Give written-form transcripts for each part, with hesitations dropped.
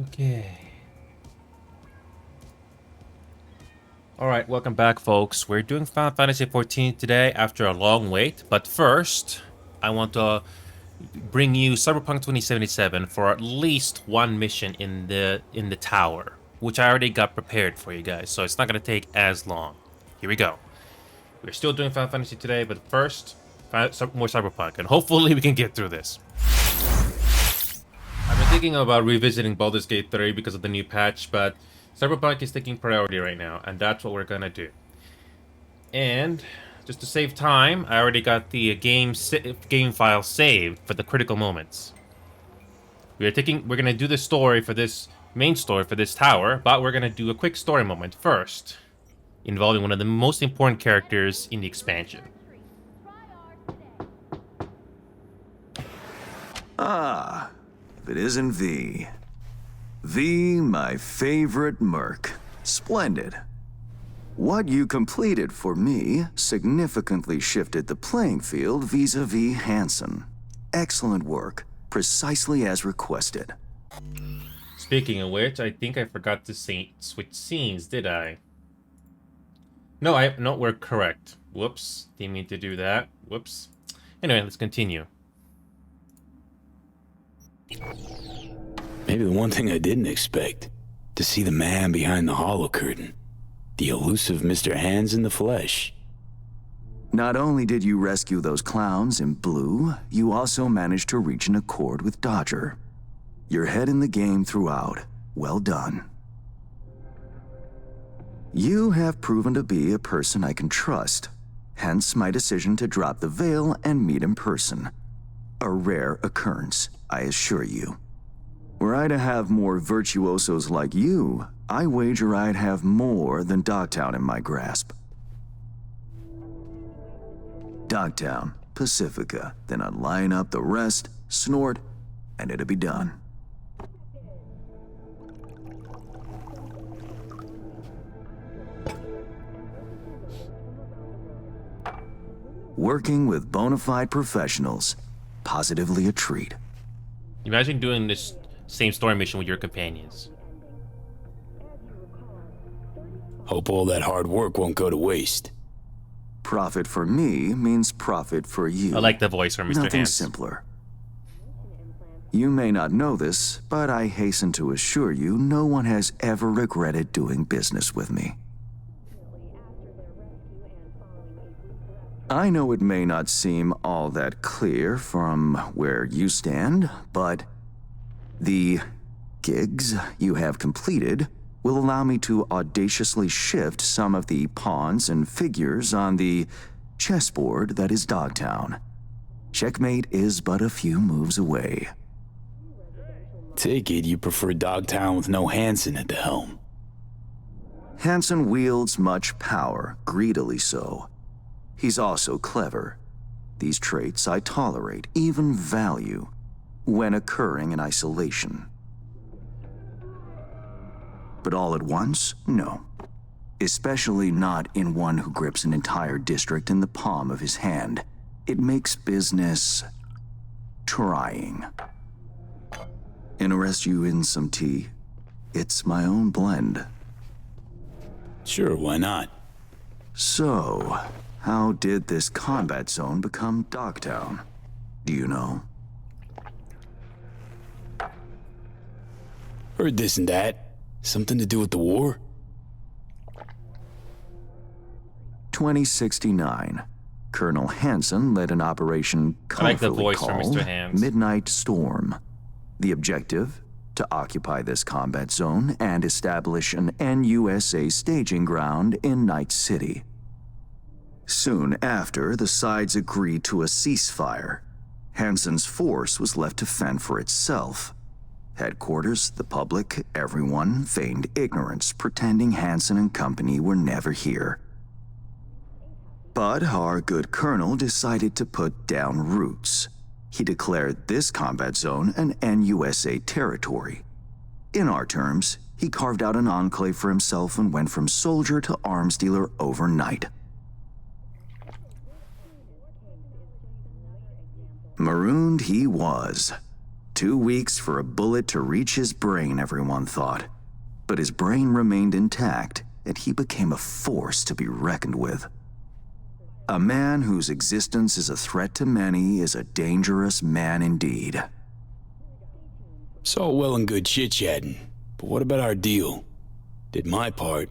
Okay. Alright, welcome back, folks. We're doing Final Fantasy XIV today after a long wait, but first, I want to bring you Cyberpunk 2077 for at least one mission in the tower, which I already got prepared for you guys, so it's not going to take as long. Here we go. We're still doing Final Fantasy today, but first, more Cyberpunk, and hopefully we can get through this. I've been thinking about revisiting Baldur's Gate 3 because of the new patch, but Cyberpunk is taking priority right now, and that's what we're gonna do. And just to save time, I already got the game file saved for the critical moments. We're gonna do the story for this main story for this tower, but we're gonna do a quick story moment first, involving one of the most important characters in the expansion. Ah, if it isn't V. V, my favorite merc. Splendid. What you completed for me significantly shifted the playing field vis-a-vis Hansen. Excellent work, precisely as requested. Speaking of which, I think I forgot to switch scenes, did I? No, we're correct. Whoops, didn't mean to do that. Whoops. Anyway, let's continue. Maybe the one thing I didn't expect, to see the man behind the hollow curtain. The elusive Mr. Hands in the flesh. Not only did you rescue those clowns in blue, you also managed to reach an accord with Dodger. Your head in the game throughout. Well done. You have proven to be a person I can trust, hence my decision to drop the veil and meet in person. A rare occurrence, I assure you. Were I to have more virtuosos like you, I wager I'd have more than Dogtown in my grasp. Dogtown, Pacifica, then I'd line up the rest, snort, and it'd be done. Working with bona fide professionals, positively a treat. Imagine doing this same story mission with your companions. Hope all that hard work won't go to waste. Profit for me means profit for you. I like the voice from Mr. Nothing Hands. simpler. You may not know this, but I hasten to assure you no one has ever regretted doing business with me. I know it may not seem all that clear from where you stand, but the gigs you have completed will allow me to audaciously shift some of the pawns and figures on the chessboard that is Dogtown. Checkmate is but a few moves away. Take it you prefer Dogtown with no Hansen at the helm. Hansen wields much power, greedily so. He's also clever. These traits I tolerate, even value, when occurring in isolation. But all at once, no. Especially not in one who grips an entire district in the palm of his hand. It makes business trying. Interest you in some tea? It's my own blend. Sure, why not? So, how did this combat zone become Dogtown? Do you know? Heard this and that. Something to do with the war? 2069. Colonel Hansen led an operation I like the colorfully voice from called Mr. Hands. Midnight Storm. The objective? To occupy this combat zone and establish an NUSA staging ground in Night City. Soon after, the sides agreed to a ceasefire. Hansen's force was left to fend for itself. Headquarters, the public, everyone feigned ignorance, pretending Hansen and company were never here. But our good colonel decided to put down roots. He declared this combat zone an NUSA territory. In our terms, he carved out an enclave for himself and went from soldier to arms dealer overnight. Marooned he was. 2 weeks for a bullet to reach his brain, everyone thought. But his brain remained intact, and he became a force to be reckoned with. A man whose existence is a threat to many is a dangerous man indeed. It's all well and good chit-chatting, but what about our deal? Did my part,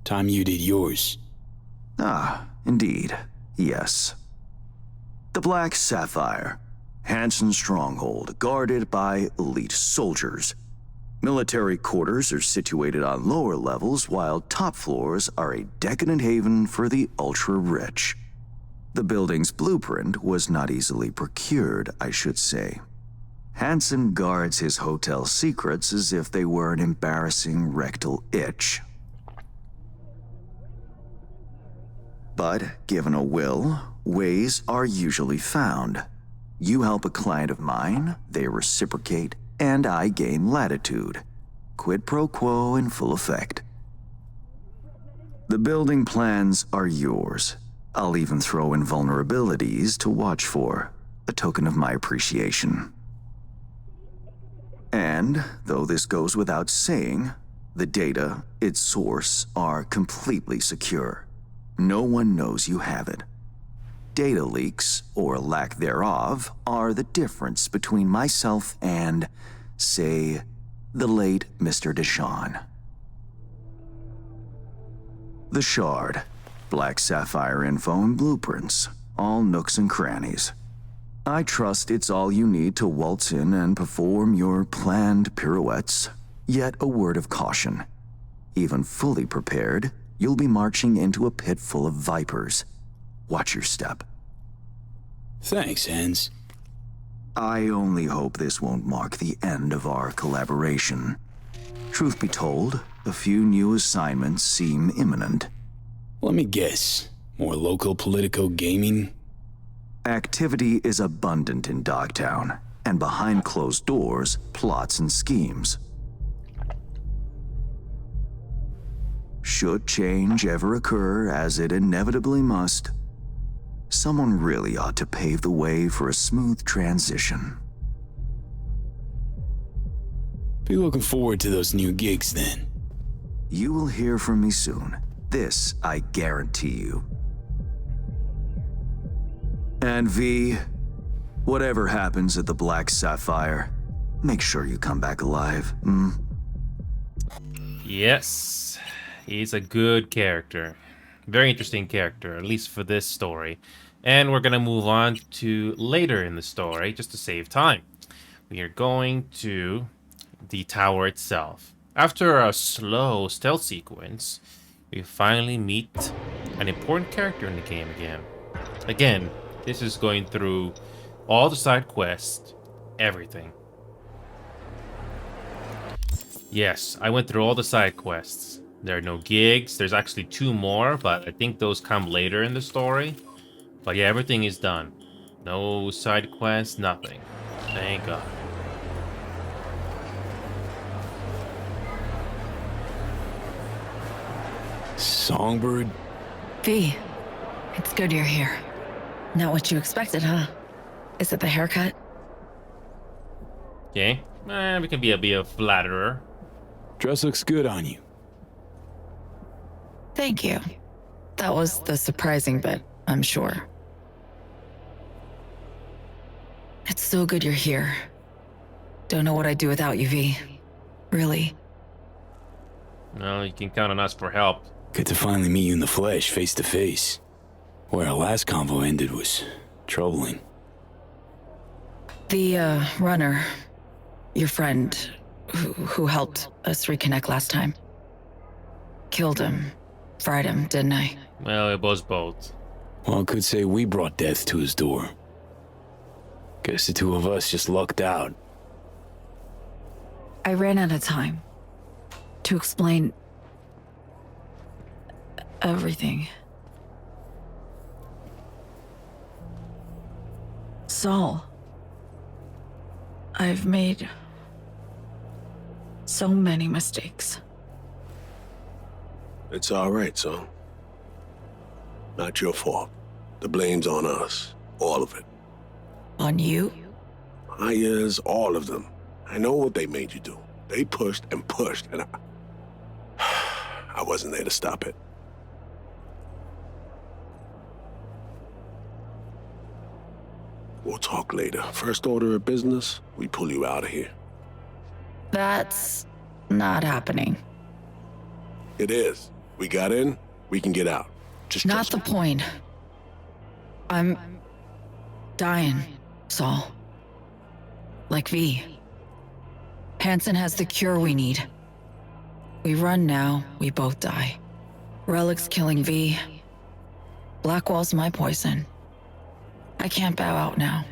time you did yours. Ah, indeed, yes. The Black Sapphire, Hansen's stronghold, guarded by elite soldiers. Military quarters are situated on lower levels, while top floors are a decadent haven for the ultra-rich. The building's blueprint was not easily procured, I should say. Hansen guards his hotel secrets as if they were an embarrassing rectal itch. But given a will, ways are usually found. You help a client of mine, they reciprocate, and I gain latitude. Quid pro quo in full effect. The building plans are yours. I'll even throw in vulnerabilities to watch for, a token of my appreciation. And, though this goes without saying, the data, its source, are completely secure. No one knows you have it. Data leaks, or lack thereof, are the difference between myself and, say, the late Mr. Deshawn. The Shard, Black Sapphire info and blueprints, all nooks and crannies. I trust it's all you need to waltz in and perform your planned pirouettes, yet a word of caution. Even fully prepared, you'll be marching into a pit full of vipers. Watch your step. Thanks, Hans. I only hope this won't mark the end of our collaboration. Truth be told, a few new assignments seem imminent. Let me guess. More local politico gaming? Activity is abundant in Dogtown, and behind closed doors, plots and schemes. Should change ever occur, as it inevitably must, someone really ought to pave the way for a smooth transition. Be looking forward to those new gigs then. You will hear from me soon. This I guarantee you. And V, whatever happens at the Black Sapphire, make sure you come back alive, Yes, he's a good character. Very interesting character, at least for this story. And we're going to move on to later in the story, just to save time. We are going to the tower itself. After a slow stealth sequence, we finally meet an important character in the game again. Again, this is going through all the side quests, everything. Yes, I went through all the side quests. There are no gigs. There's actually 2 more, but I think those come later in the story. But yeah, everything is done. No side quests, nothing. Thank God. Songbird? V, it's good you're here. Not what you expected, huh? Is it the haircut? Okay, we can be a flatterer. Dress looks good on you. Thank you. That was the surprising bit, I'm sure. It's so good you're here. Don't know what I'd do without you, V. Really. Well, you can count on us for help. Good to finally meet you in the flesh, face to face. Where our last convo ended was troubling. The, runner, your friend, who helped us reconnect last time. Killed him. Fried him, didn't I? Well, it was both. One could say we brought death to his door. Guess the 2 of us just lucked out. I ran out of time to explain everything. Saul, I've made so many mistakes. It's all right, son. Not your fault. The blame's on us. All of it. On you? Myers, all of them. I know what they made you do. They pushed and pushed, and I wasn't there to stop it. We'll talk later. First order of business, we pull you out of here. That's not happening. It is. We got in, we can get out. Just Not trust the me. point. I'm dying, Saul. Like V. Hansen has the cure we need. We run now, we both die. Relic's killing V. Blackwall's my poison. I can't bow out now.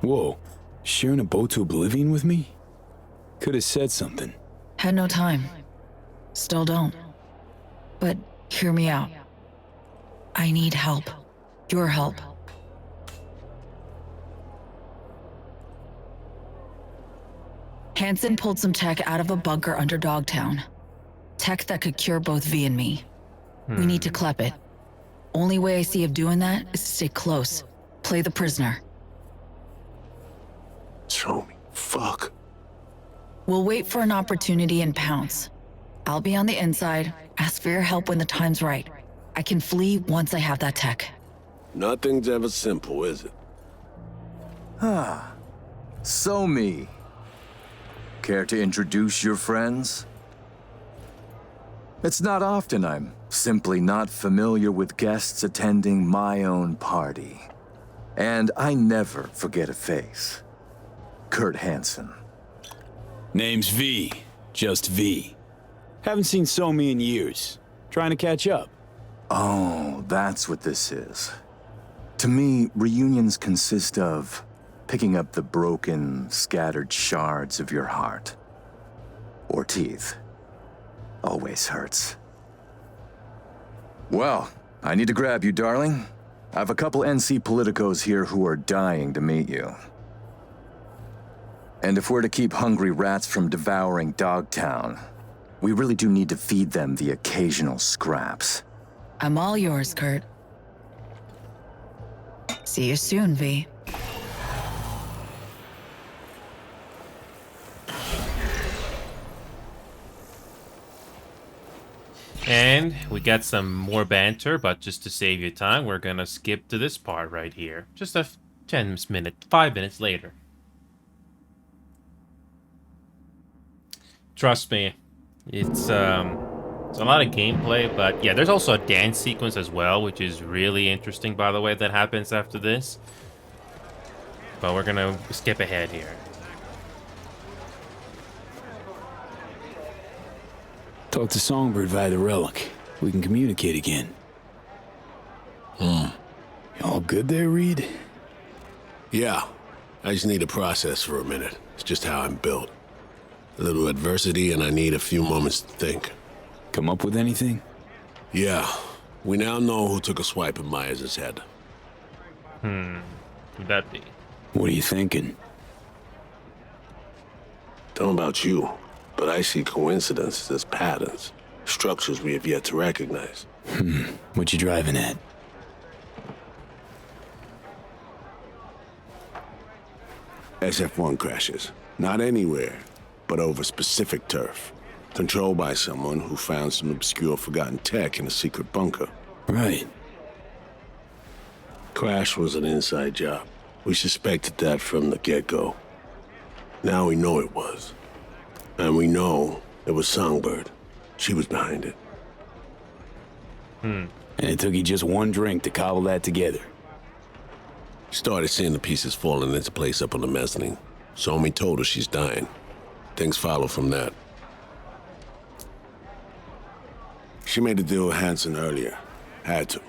Whoa. Sharing a boat to oblivion with me? Could have said something. Had no time. Still don't. But hear me out. I need help. Your help. Hansen pulled some tech out of a bunker under Dogtown. Tech that could cure both V and me. We need to clep it. Only way I see of doing that is to stay close. Play the prisoner. Show me. Fuck. We'll wait for an opportunity and pounce. I'll be on the inside, ask for your help when the time's right. I can flee once I have that tech. Nothing's ever simple, is it? So me. Care to introduce your friends? It's not often I'm simply not familiar with guests attending my own party. And I never forget a face. Kurt Hansen. Name's V. Just V. Haven't seen Somi in years. Trying to catch up. Oh, that's what this is. To me, reunions consist of picking up the broken, scattered shards of your heart. Or teeth. Always hurts. Well, I need to grab you, darling. I've a couple NC politicos here who are dying to meet you. And if we're to keep hungry rats from devouring Dogtown, we really do need to feed them the occasional scraps. I'm all yours, Kurt. See you soon, V. And we got some more banter, but just to save you time, we're gonna skip to this part right here. Just a 5 minutes later. Trust me, it's a lot of gameplay, but yeah, there's also a dance sequence as well, which is really interesting, by the way, that happens after this. But we're gonna skip ahead here. Talk to Songbird via the relic. We can communicate again. All good there, Reed? Yeah. I just need to process for a minute. It's just how I'm built. A little adversity and I need a few moments to think. Come up with anything? Yeah. We now know who took a swipe at Myers' head. Who'd that be? What are you thinking? Don't know about you, but I see coincidences as patterns. Structures we have yet to recognize. What you driving at? SF-1 crashes. Not anywhere, but over specific turf. Controlled by someone who found some obscure forgotten tech in a secret bunker. Right. Crash was an inside job. We suspected that from the get-go. Now we know it was. And we know it was Songbird. She was behind it. And it took you just one drink to cobble that together. Started seeing the pieces falling into place up on the mezzanine. Somi told her she's dying. Things follow from that. She made a deal with Hansen earlier. Had to.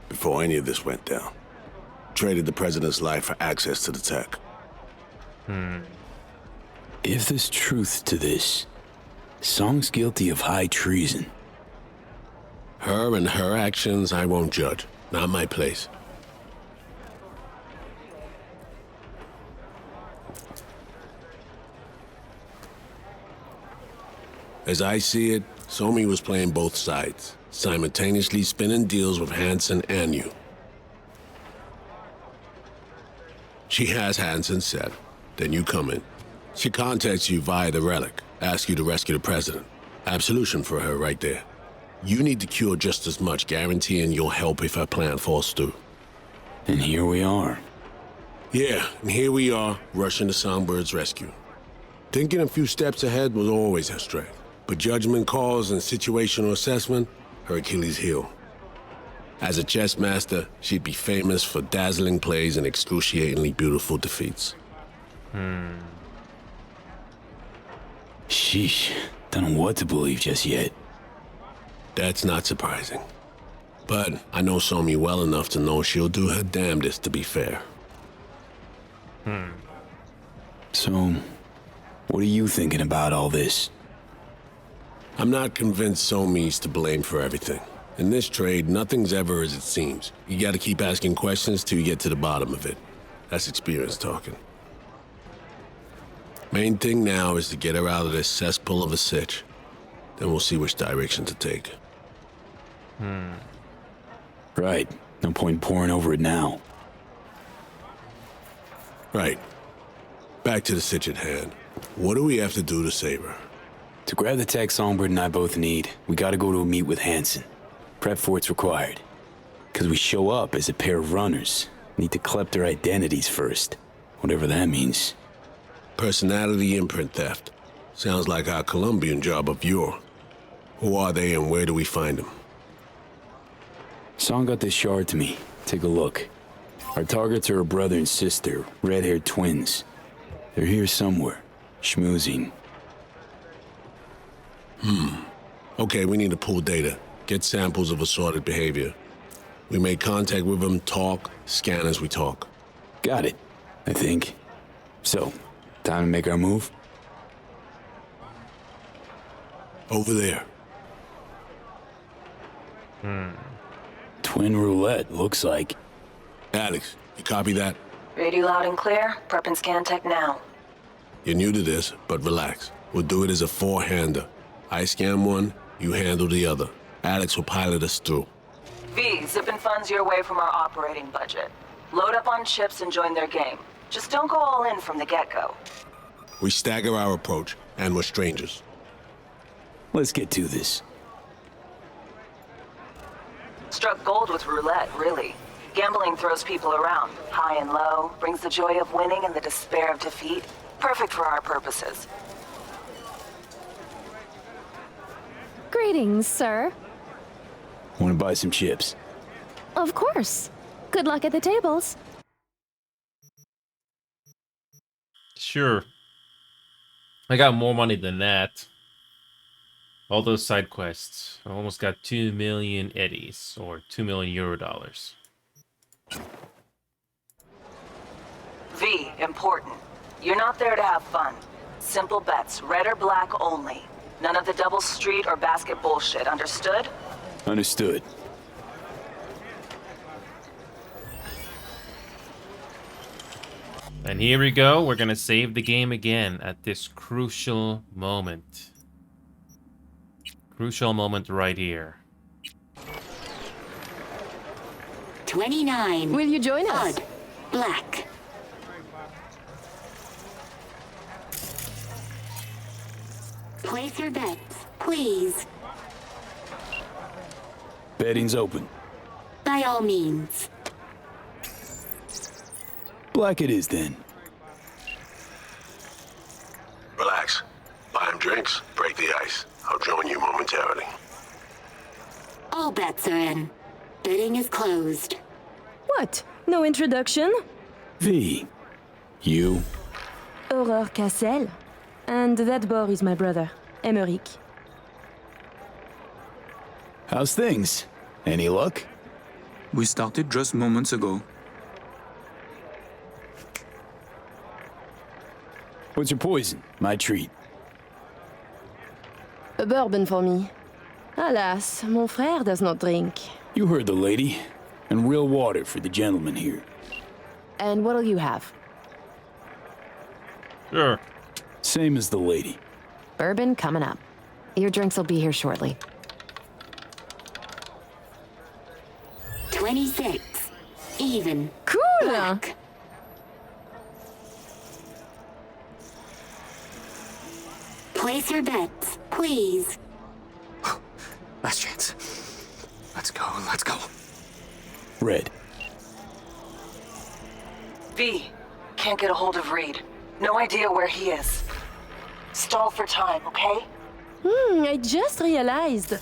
Before any of this went down. Traded the president's life for access to the tech. If there's truth to this, Song's guilty of high treason. Her and her actions, I won't judge. Not my place. As I see it, Somi was playing both sides, simultaneously spinning deals with Hansen and you. She has Hansen set. Then you come in. She contacts you via the relic, asks you to rescue the president. Absolution for her right there. You need to cure just as much, guaranteeing you'll help if her plan falls through. And here we are. Yeah, and here we are, rushing to Songbird's rescue. Thinking a few steps ahead was always her strength. But judgment calls and situational assessment, her Achilles heel. As a chess master, she'd be famous for dazzling plays and excruciatingly beautiful defeats. Sheesh. Don't know what to believe just yet. That's not surprising. But I know Somi well enough to know she'll do her damnedest to be fair. So, what are you thinking about all this? I'm not convinced Somi's to blame for everything. In this trade, nothing's ever as it seems. You gotta keep asking questions till you get to the bottom of it. That's experience talking. Main thing now is to get her out of this cesspool of a sitch. Then we'll see which direction to take. Right. No point pouring over it now. Right. Back to the sitch at hand. What do we have to do to save her? To grab the tech Songbird and I both need, we gotta go to a meet with Hansen. Prep for it's required. Because we show up as a pair of runners. Need to collect their identities first. Whatever that means. Personality imprint theft. Sounds like our Colombian job of yore. Who are they and where do we find them? Song got this shard to me. Take a look. Our targets are a brother and sister, red-haired twins. They're here somewhere, schmoozing. Okay, we need to pull data. Get samples of assorted behavior. We make contact with them, talk, scan as we talk. Got it, I think. So, time to make our move? Over there. Twin roulette, looks like. Alex, you copy that? Read you loud and clear. Prep and scan tech now. You're new to this, but relax. We'll do it as a four-hander. I scan one, you handle the other. Alex will pilot us through. V, zipping funds your way from our operating budget. Load up on chips and join their game. Just don't go all in from the get-go. We stagger our approach, and we're strangers. Let's get to this. Struck gold with roulette, really. Gambling throws people around, high and low, brings the joy of winning and the despair of defeat. Perfect for our purposes. Greetings, sir. Want to buy some chips? Of course. Good luck at the tables. Sure. I got more money than that. All those side quests. I almost got 2 million eddies, or 2 million euro dollars. V, important. You're not there to have fun. Simple bets, red or black only. None of the double street or basket bullshit, understood? Understood. And here we go. We're gonna save the game again at this crucial moment. Crucial moment right here. 29. Will you join us? Odd. Black. Place your bets, please. Betting's open. By all means. Black it is then. Relax. Buy him drinks, break the ice. I'll join you momentarily. All bets are in. Bidding is closed. What? No introduction? V. You. Aurore Cassel. And that boy is my brother, Emeric. How's things? Any luck? We started just moments ago. What's your poison? My treat. A bourbon for me. Alas, mon frère does not drink. You heard the lady. And real water for the gentleman here. And what'll you have? Sure. Same as the lady. Bourbon coming up. Your drinks will be here shortly. 26. Even. Cool! Black. Place your bets, please. Last chance. Let's go, let's go. Red. V. Can't get a hold of Reed. No idea where he is. Stall for time, okay? I just realized.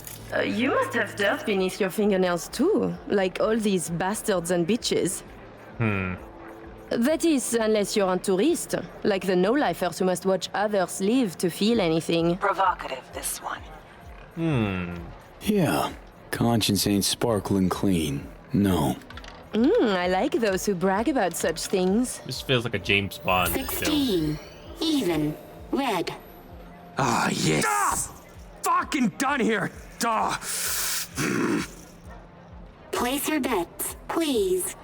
You must have dirt beneath your fingernails too, like all these bastards and bitches. That is, unless you're a tourist, like the no-lifers who must watch others live to feel anything. Provocative, this one. Yeah. Conscience ain't sparkling clean. No. I like those who brag about such things. This feels like a James Bond film. 16. Even. Red. Ah, yes. Fucking done here. Duh. Place your bets, please.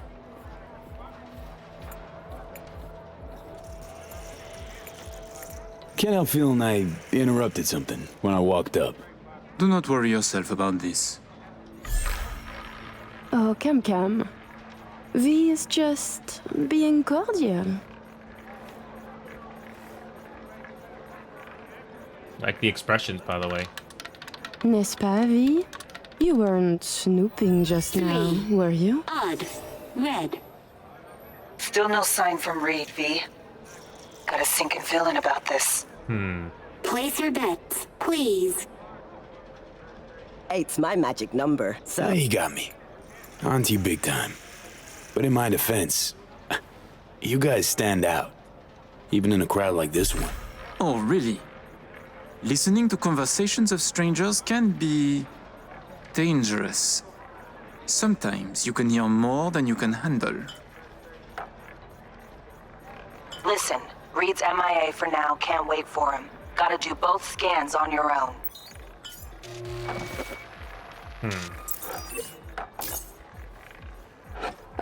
Can't help feeling I interrupted something when I walked up. Do not worry yourself about this. Oh, come. V is just being cordial. Like the expressions, by the way. N'est-ce pas, V? You weren't snooping just now, were you? Odd. Red. Still no sign from Reed, V. Got a sinking feeling about this. Place your bets, please. 8's my magic number, so... You got me. On to you big time. But in my defense, you guys stand out. Even in a crowd like this one. Oh, really? Listening to conversations of strangers can be dangerous. Sometimes you can hear more than you can handle. Listen, Reed's MIA for now, can't wait for him. Gotta do both scans on your own.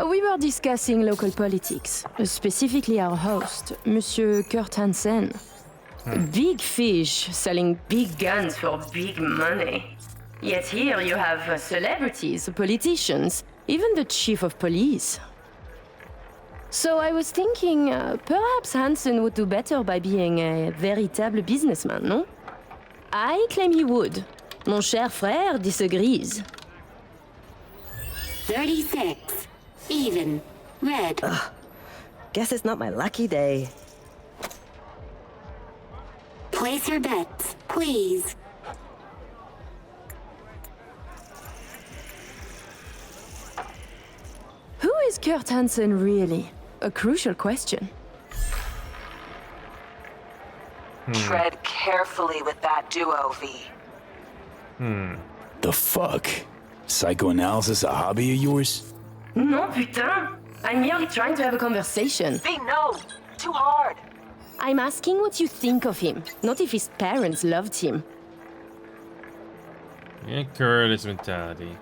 We were discussing local politics, specifically our host, Monsieur Kurt Hansen. Big fish selling big guns for big money. Yet here you have celebrities, politicians, even the chief of police. So I was thinking, perhaps Hansen would do better by being a véritable businessman, no? I claim he would. Mon cher frère disagrees. 36. Even. Red. Guess it's not my lucky day. Place your bets, please. Who is Kurt Hansen really? A crucial question. Tread carefully with that duo, V. The fuck? Psychoanalysis a hobby of yours? Non, putain! I'm merely trying to have a conversation. V, no! Too hard! I'm asking what you think of him, not if his parents loved him. Yeah, Curtis mentality.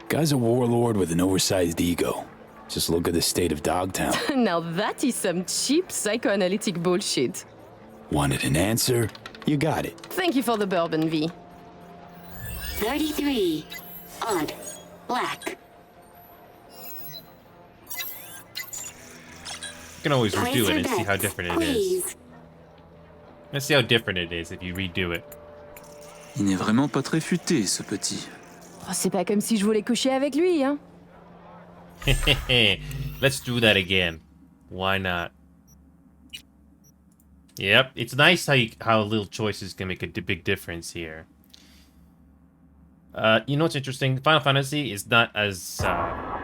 Guy's a warlord with an oversized ego. Just look at the state of Dogtown. Now that is some cheap psychoanalytic bullshit. Wanted an answer? You got it. Thank you for the bourbon, V. 33. Odd. Black. You can always Place redo your it and see how bets, different it please. is. Let's see how different it is if you redo it. Il n'est vraiment pas très futé, ce petit. Oh, c'est pas comme si je voulais coucher avec lui, hein? Let's do that again. Why not? Yep, it's nice how little choices can make a big difference here. You know what's interesting? Final Fantasy is not as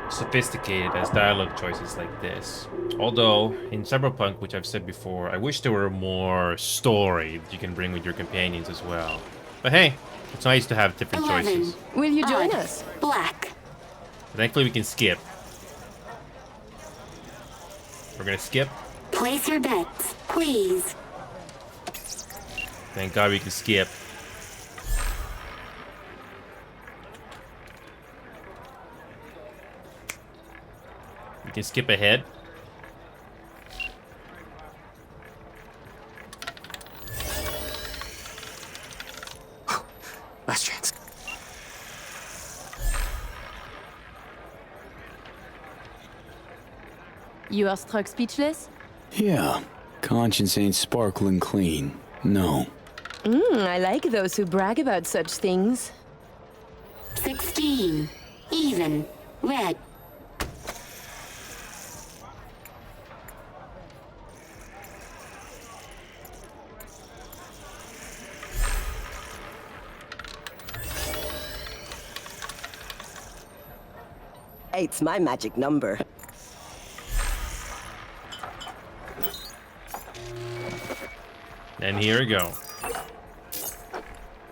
sophisticated as dialogue choices like this. Although, in Cyberpunk, which I've said before, I wish there were more story that you can bring with your companions as well. But hey, it's nice to have different 11. choices. Will you join Odd. us? Black. Thankfully, we can skip. We're gonna skip. Place your bets, please. Thank God we can skip. We can skip ahead. Last chance. You are struck speechless? Yeah, conscience ain't sparkling clean. No. I like those who brag about such things. 16. Even. Red. Eight's my magic number. And here we go.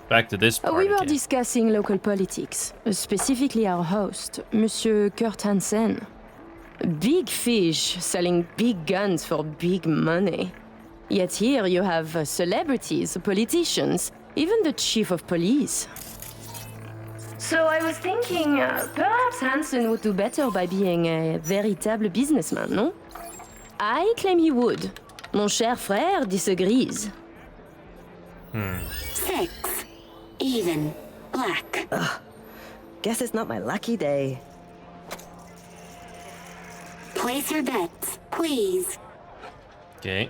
Back to this part We were again. discussing local politics, specifically our host, Monsieur Kurt Hansen. Big fish selling big guns for big money. Yet here you have celebrities, politicians, even the chief of police. So I was thinking, perhaps Hansen would do better by being a véritable businessman, no? I claim he would. Mon cher frère disagrees. 6. Even. Black. Guess it's not my lucky day. Place your bets, please. Okay.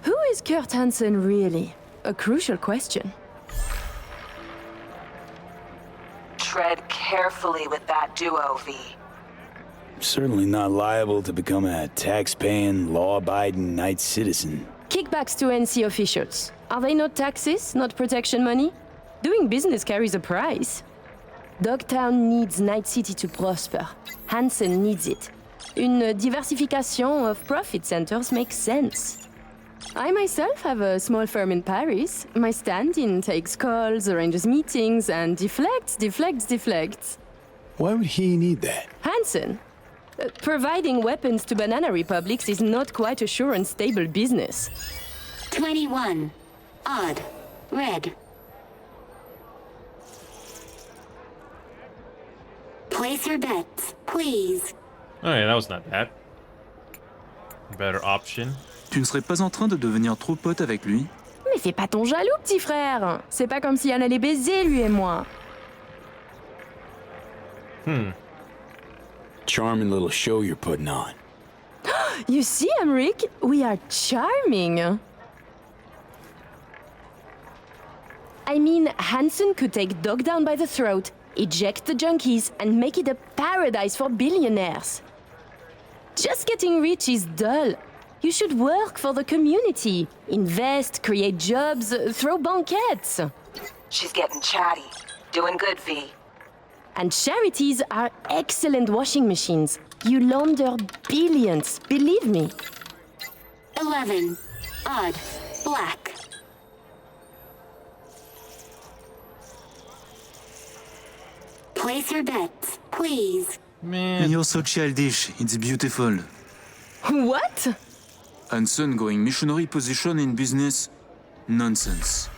Who is Kurt Hansen really? A crucial question. Tread carefully with that duo, V. Certainly not liable to become a tax-paying, law-abiding Night citizen. Kickbacks to NC officials. Are they not taxes, not protection money? Doing business carries a price. Dogtown needs Night City to prosper. Hansen needs it. Une diversification of profit centers makes sense. I myself have a small firm in Paris. My stand-in takes calls, arranges meetings, and deflects. Why would he need that? Hansen? Providing weapons to banana republics is not quite a sure and stable business. 21. Odd. Red. Place your bets, please. Oh yeah, that was not bad. Better option. Tu ne serais pas en train de devenir trop pote avec lui? Mais fais pas ton jaloux, petit frère. C'est pas comme si on allait baiser, lui et moi. Charming little show you're putting on. You see, Emmerich, we are charming. I mean, Hansen could take Dogtown by the throat, eject the junkies, and make it a paradise for billionaires. Just getting rich is dull. You should work for the community. Invest, create jobs, throw banquets. She's getting chatty. Doing good, V. And charities are excellent washing machines. You launder billions, believe me. 11. Odd. Black. Place your bets, please. Man. You're so childish, it's beautiful. What? Hansen going missionary position in business? Nonsense.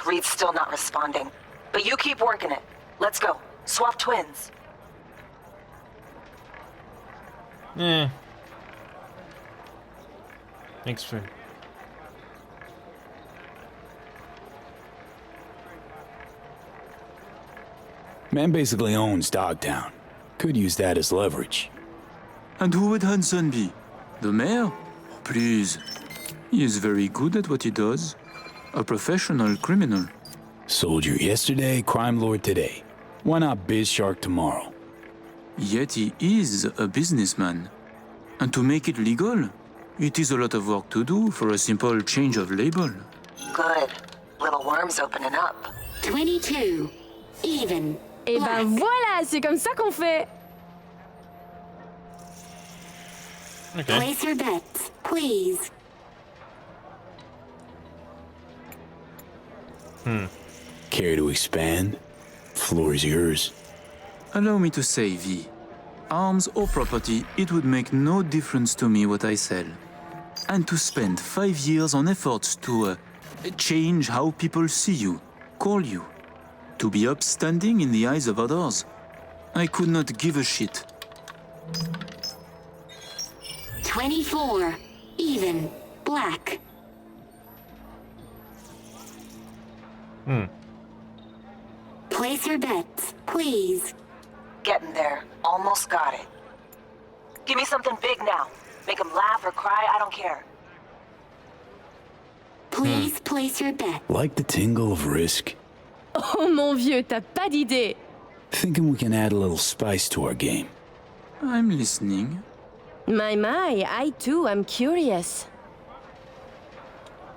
Reed's still not responding. But you keep working it. Let's go. Swap twins. Thanks for... Man basically owns Dogtown. Could use that as leverage. And who would Hansen be? The mayor? Please. He is very good at what he does. A professional criminal. Soldier yesterday, crime lord today. Why not biz shark tomorrow? Yet he is a businessman. And to make it legal, it is a lot of work to do for a simple change of label. Good. Little worm's opening up. 22. Even. Eh ben voilà, c'est comme ça qu'on fait. Okay. Place your bets, please. Care to expand? Floor is yours. Allow me to say, V. Arms or property, it would make no difference to me what I sell. And to spend 5 years on efforts to change how people see you, call you, to be upstanding in the eyes of others, I could not give a shit. 24. Even. Black. Place your bets, please. Getting there. Almost got it. Give me something big now. Make them laugh or cry, I don't care. Please place your bet. Like the tingle of risk? Oh mon vieux, t'as pas d'idée. Thinking we can add a little spice to our game. I'm listening. My, I too am curious.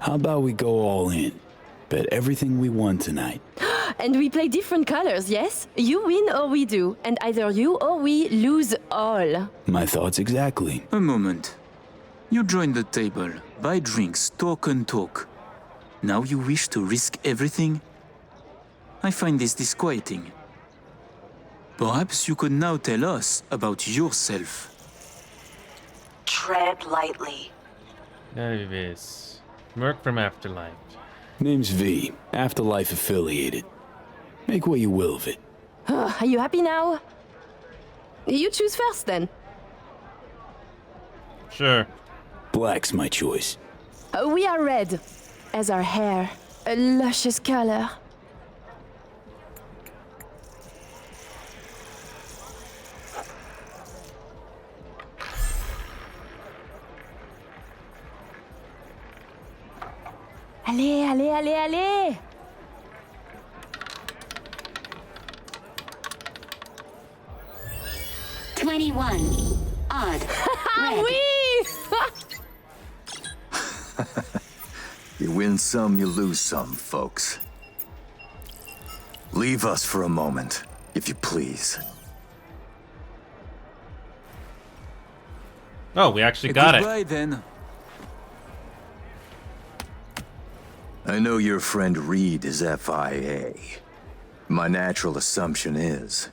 How about we go all in? Bet everything we won tonight. And we play different colors, yes? You win or we do, and either you or we lose all. My thoughts exactly. A moment. You join the table, buy drinks, talk and talk. Now you wish to risk everything? I find this disquieting. Perhaps you could now tell us about yourself. Tread lightly. There it is. Merc from Afterlife. Name's V, Afterlife affiliated. Make what you will of it. Are you happy now? You choose first then. Sure. Black's my choice. We are red, as our hair. A luscious color. Allez, allez, allez, allez! Odd. Ah oui! You win some, you lose some, folks. Leave us for a moment, if you please. Oh, we actually got it. Goodbye then. I know your friend Reed is FIA. My natural assumption is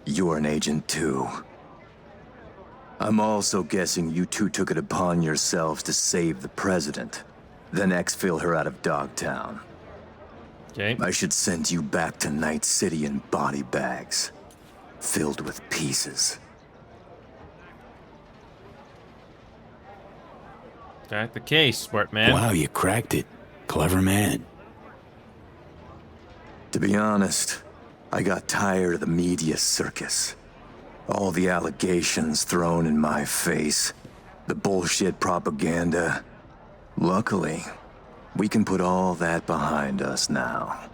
you're an agent too. I'm also guessing you two took it upon yourselves to save the president, then exfil her out of Dogtown. Okay. I should send you back to Night City in body bags, filled with pieces. That's the case, smart man. Wow, you cracked it. Clever man. To be honest, I got tired of the media circus. All the allegations thrown in my face, the bullshit propaganda. Luckily, we can put all that behind us now.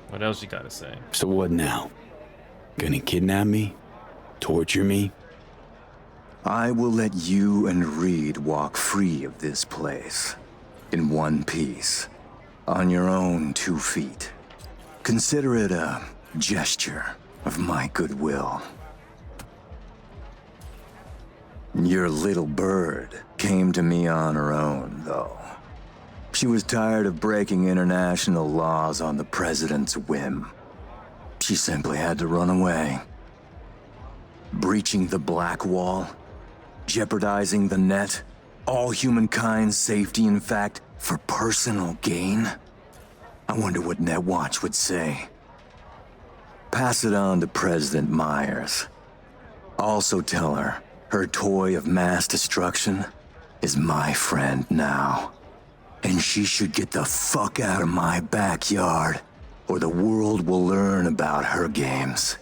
What else you gotta say? So what now? Gonna kidnap me? Torture me? I will let you and Reed walk free of this place. In one piece. On your own 2 feet. Consider it a gesture of my goodwill. Your little bird came to me on her own, though. She was tired of breaking international laws on the president's whim. She simply had to run away. Breaching the Black Wall, jeopardizing the net, all humankind's safety, in fact, for personal gain? I wonder what Netwatch would say. Pass it on to President Myers. Also tell her her toy of mass destruction is my friend now. And she should get the fuck out of my backyard, or the world will learn about her games.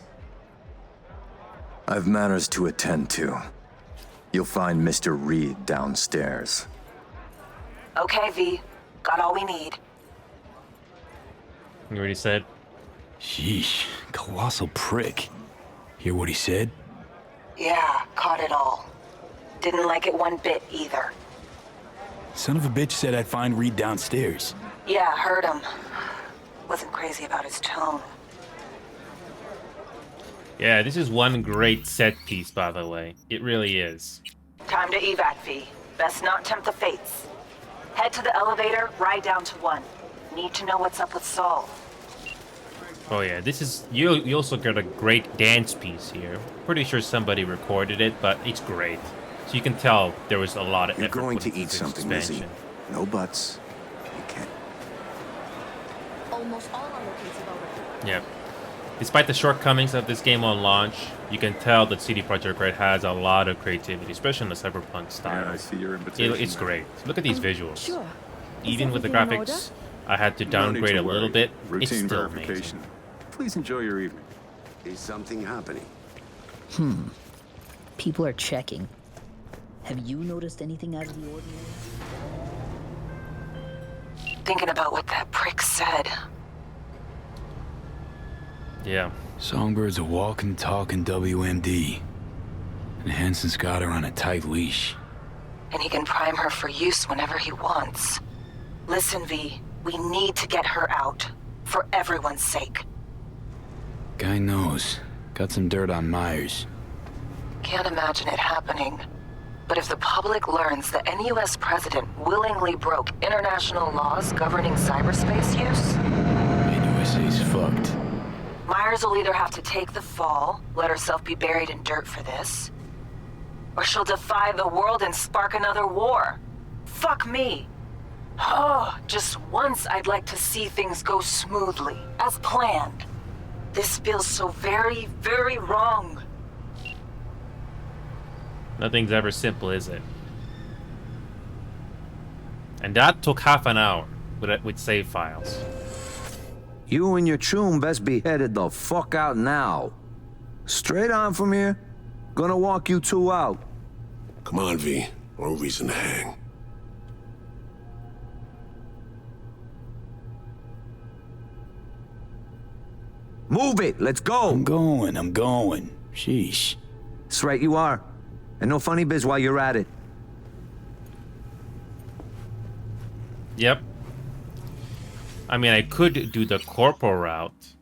I've matters to attend to. You'll find Mr. Reed downstairs. Okay, V. Got all we need. You already said. Sheesh, colossal prick. Hear what he said? Yeah, caught it all. Didn't like it one bit either. Son of a bitch said I'd find Reed downstairs. Yeah, heard him. Wasn't crazy about his tone. Yeah, this is one great set piece, by the way. It really is. Time to evac, V. Best not tempt the fates. Head to the elevator, ride down to 1. Need to know what's up with Saul. Oh yeah, this is... You also got a great dance piece here. Pretty sure somebody recorded it, but it's great. So you can tell there was a lot of effort. You're going put to into eat this something, Lizzie. expansion. No buts. You can't. Almost all our locations already. Yep. Despite the shortcomings of this game on launch, you can tell that CD Projekt Red has a lot of creativity, especially in the cyberpunk style. Yeah, I see your invitation. It's great. Look at these visuals. Sure. Even with the everything in graphics, I had to No need downgrade to a little worry. bit. Routine It's still verification. amazing. Please enjoy your evening. Is something happening? People are checking. Have you noticed anything out of the ordinary? Thinking about what that prick said. Yeah. Songbird's a walking, talking WMD. And Hansen's got her on a tight leash. And he can prime her for use whenever he wants. Listen, V, we need to get her out. For everyone's sake. Guy knows. Got some dirt on Myers. Can't imagine it happening. But if the public learns that any US president willingly broke international laws governing cyberspace use... NUSA's fucked. Myers will either have to take the fall, let herself be buried in dirt for this, or she'll defy the world and spark another war. Fuck me. Oh, just once I'd like to see things go smoothly, as planned. This feels so very, very wrong. Nothing's ever simple, is it? And that took half an hour with save files. You and your chum best be headed the fuck out now. Straight on from here. Gonna walk you two out. Come on, V. No reason to hang. Move it, let's go. I'm going. Sheesh. That's right, you are. And no funny biz while you're at it. Yep. I mean, I could do the corporal route.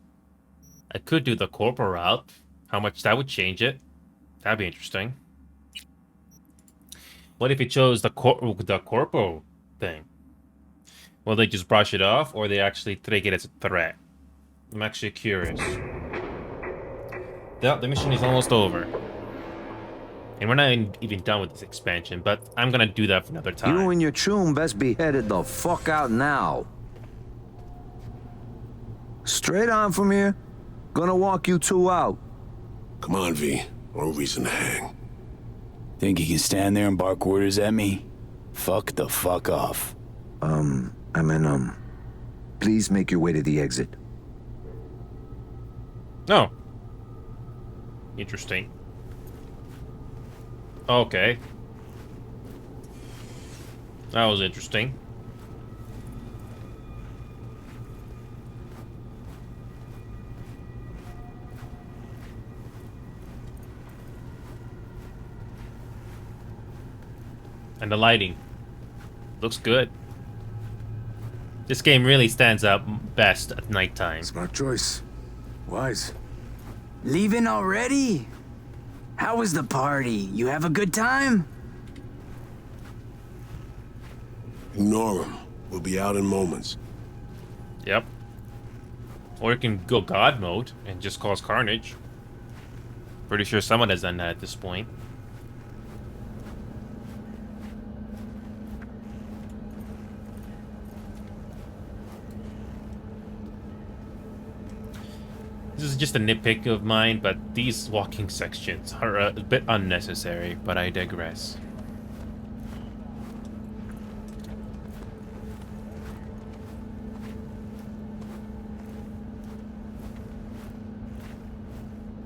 How much that would change it? That'd be interesting. What if it chose the corporal thing? Will they just brush it off, or they actually take it as a threat? I'm actually curious. The mission is almost over. And we're not even done with this expansion, but I'm gonna do that for another time. You and your chum best be headed the fuck out now. Straight on from here. Gonna walk you two out. Come on, V. No reason to hang. Think you can stand there and bark orders at me? Fuck the fuck off. Please make your way to the exit. Oh. Interesting. Okay. That was interesting. And the lighting looks good. This game really stands out best at nighttime. Smart choice. Wise. Leaving already? How was the party? You have a good time? Ignore him. We'll be out in moments. Yep. Or you can go God mode and just cause carnage. Pretty sure someone has done that at this point. This is just a nitpick of mine, but these walking sections are a bit unnecessary, but I digress.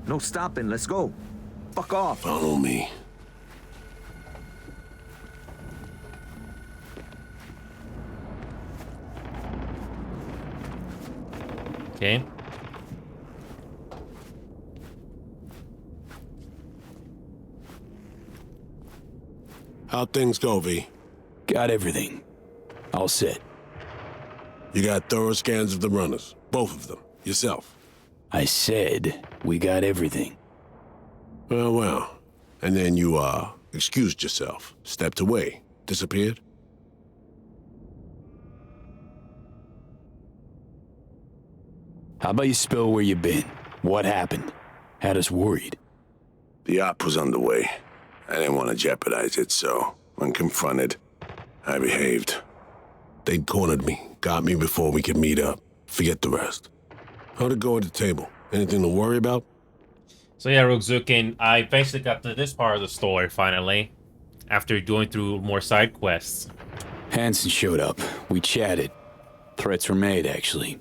No stopping, let's go. Fuck off. Follow me. Okay. How'd things go, V? Got everything. All set. You got thorough scans of the runners. Both of them. Yourself. I said we got everything. Well. And then you, excused yourself. Stepped away. Disappeared? How about you spill where you been? What happened? Had us worried. The op was underway. I didn't want to jeopardize it, so when confronted, I behaved. They'd cornered me, got me before we could meet up. Forget the rest. How'd it go at the table? Anything to worry about? So yeah, Roguezukin, I basically got to this part of the story finally, after going through more side quests. Hansen showed up. We chatted. Threats were made, actually.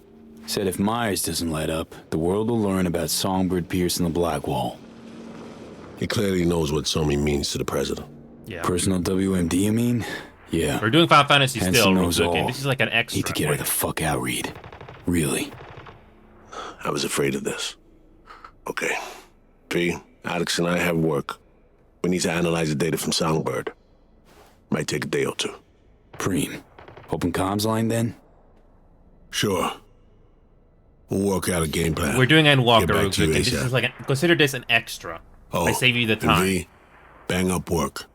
Said if Myers doesn't let up, the world will learn about Songbird piercing the Black Wall. He clearly knows what Somi means to the president. Yeah. Personal WMD, you mean? Yeah. We're doing Final Fantasy Hansen still, knows Rook. all. This is like an extra. Need to get her the fuck out, Reed. Really. I was afraid of this. Okay. P, Alex and I have work. We need to analyze the data from Songbird. Might take a day or two. Preem. Open comms line then? Sure. We'll work out a game plan. We're doing Endwalker, Get back Rook. to you This ASAP. is like consider this an extra. Oh, I save you the and time. V, bang up work.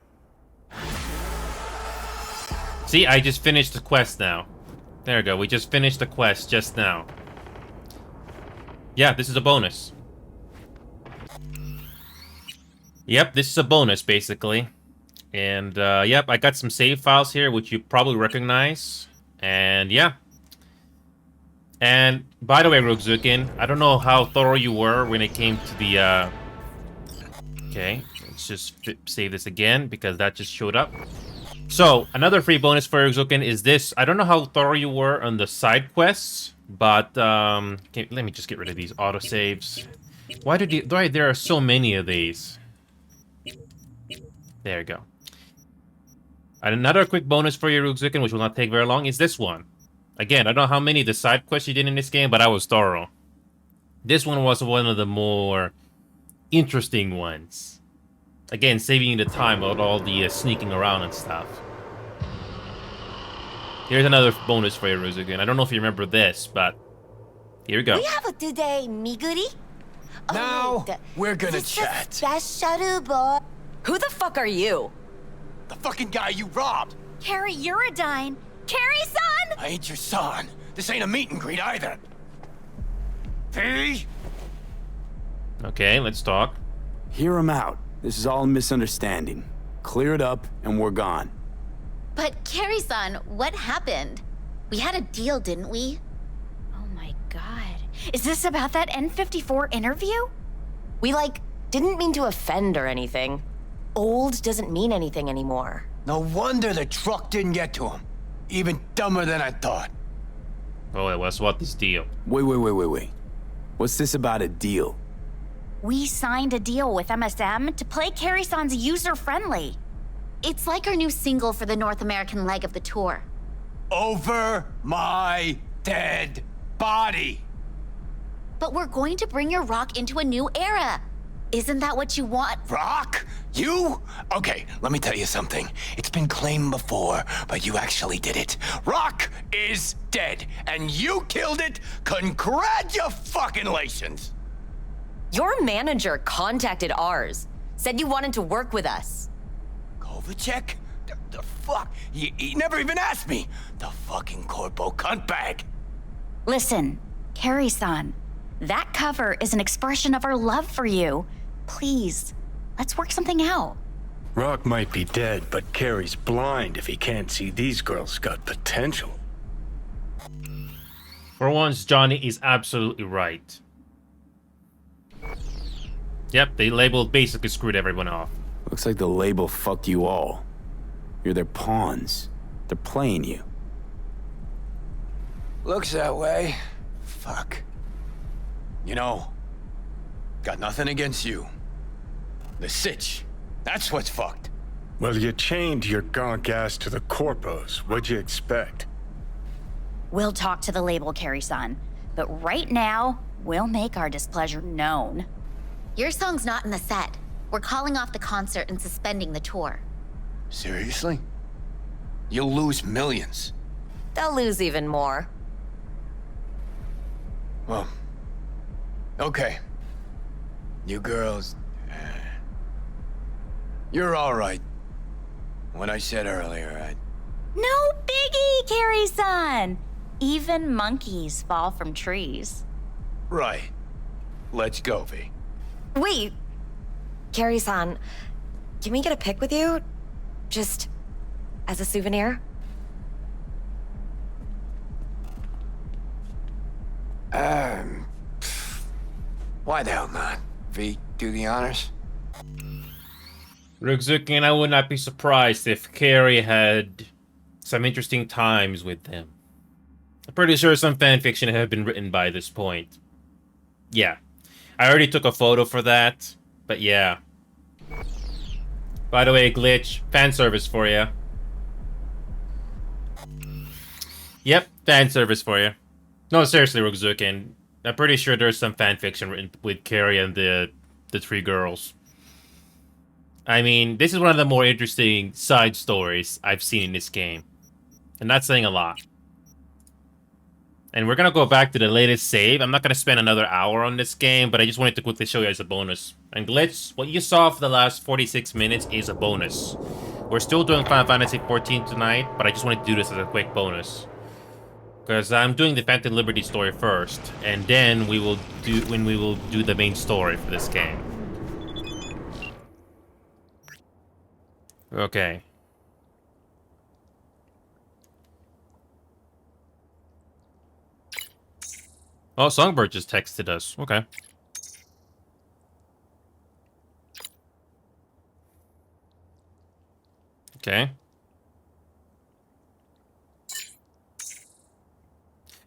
See, I just finished the quest now. There we go. We just finished the quest just now. Yeah, this is a bonus. Yep, this is a bonus, basically. And, yep, I got some save files here, which you probably recognize. And, yeah. And, by the way, Rookzukin, I don't know how thorough you were when it came to the, Okay, let's just save this again, because that just showed up. So, another free bonus for Rookzukin is this. I don't know how thorough you were on the side quests, but, okay, let me just get rid of these autosaves. Why there are so many of these? There you go. And another quick bonus for you, Rookzukin, which will not take very long, is this one. Again, I don't know how many of the side quests you did in this game, but I was thorough. This one was one of the more interesting ones. Again, saving you the time with all the sneaking around and stuff. Here's another bonus for you, Rookzukin. I don't know if you remember this, but here we go. We have a today, Miguri. Now, we're gonna chat. Special boy. Who the fuck are you? The fucking guy you robbed. Carrie Uridine. Carrie-san! I ain't your son. This ain't a meet and greet either. V? Okay, let's talk. Hear him out. This is all a misunderstanding. Clear it up, and we're gone. But Carrie-san, what happened? We had a deal, didn't we? Oh my god. Is this about that N54 interview? We, didn't mean to offend or anything. Old doesn't mean anything anymore. No wonder the truck didn't get to him. Even dumber than I thought. Oh, well, what's what this deal? Wait. What's this about a deal? We signed a deal with MSM to play Carrie-san's user-friendly. It's like our new single for the North American leg of the tour. Over my dead body. But we're going to bring your rock into a new era. Isn't that what you want? Rock? You? Okay, let me tell you something. It's been claimed before, but you actually did it. Rock is dead, and you killed it. Congratulations! Your manager contacted ours. Said you wanted to work with us. Kovacic? The fuck? He never even asked me. The fucking corpo cuntbag. Listen, Carrie-san, that cover is an expression of our love for you. Please, let's work something out. Rock might be dead, but Carrie's blind if he can't see these girls got potential. For once, Johnny is absolutely right. Yep, the label basically screwed everyone off. Looks like the label fucked you all. You're their pawns. They're playing you. Looks that way. Fuck. You know, got nothing against you. The sitch, that's what's fucked. Well, you chained your gonk ass to the corpos. What'd you expect? We'll talk to the label, Carrie-san. But right now, we'll make our displeasure known. Your song's not in the set. We're calling off the concert and suspending the tour. Seriously? You'll lose millions. They'll lose even more. Well, okay. You girls, you're all right. What I said earlier, No biggie, Carrie-san! Even monkeys fall from trees. Right. Let's go, V. Wait! Carrie-san, can we get a pic with you? Just as a souvenir? Why the hell not? V, do the honors? Rookzukin, I would not be surprised if Carrie had some interesting times with them. I'm pretty sure some fanfiction have been written by this point. Yeah. I already took a photo for that, but yeah. By the way, Glitch, fan service for you. Yep, fan service for you. No, seriously, Roguzukin. I'm pretty sure there's some fanfiction written with Carrie and the three girls. I mean, this is one of the more interesting side stories I've seen in this game. And that's saying a lot. And we're gonna go back to the latest save. I'm not gonna spend another hour on this game, but I just wanted to quickly show you as a bonus. And Glitch, what you saw for the last 46 minutes is a bonus. We're still doing Final Fantasy XIV tonight, but I just wanted to do this as a quick bonus. Because I'm doing the Phantom Liberty story first, and then we will do the main story for this game. Okay. Oh, Songbird just texted us. Okay. Okay.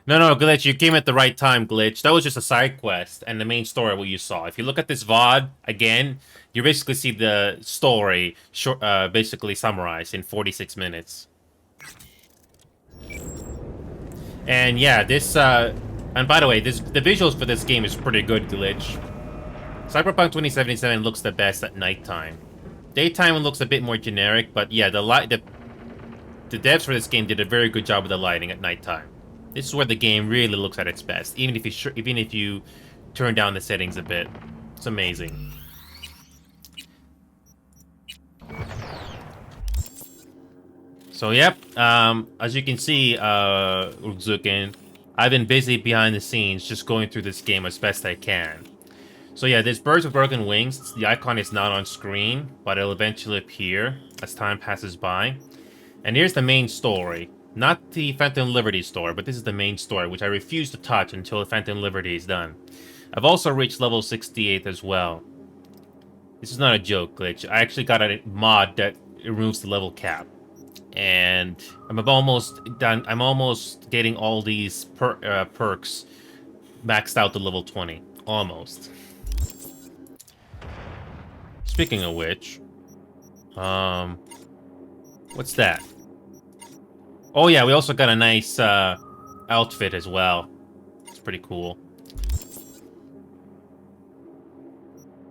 No, Glitch, you came at the right time, Glitch. That was just a side quest and the main story what you saw. If you look at this VOD again, you basically see the story basically summarized in 46 minutes. And yeah, and by the way, the visuals for this game is pretty good, Glitch. Cyberpunk 2077 looks the best at nighttime. Daytime looks a bit more generic, but yeah, the devs for this game did a very good job with the lighting at nighttime. This is where the game really looks at its best, even if you turn down the settings a bit. It's amazing. So yep, as you can see, Urzukin, I've been busy behind the scenes just going through this game as best I can. So yeah, this Birds with Broken Wings, the icon is not on screen, but it'll eventually appear as time passes by. And here's the main story. Not the Phantom Liberty story, but this is the main story, which I refuse to touch until Phantom Liberty is done. I've also reached level 68 as well. This is not a joke, Glitch. I actually got a mod that removes the level cap. And I'm almost done. I'm almost getting all these perks maxed out to level 20. Almost. Speaking of which, what's that? Oh yeah, we also got a nice outfit as well. It's pretty cool.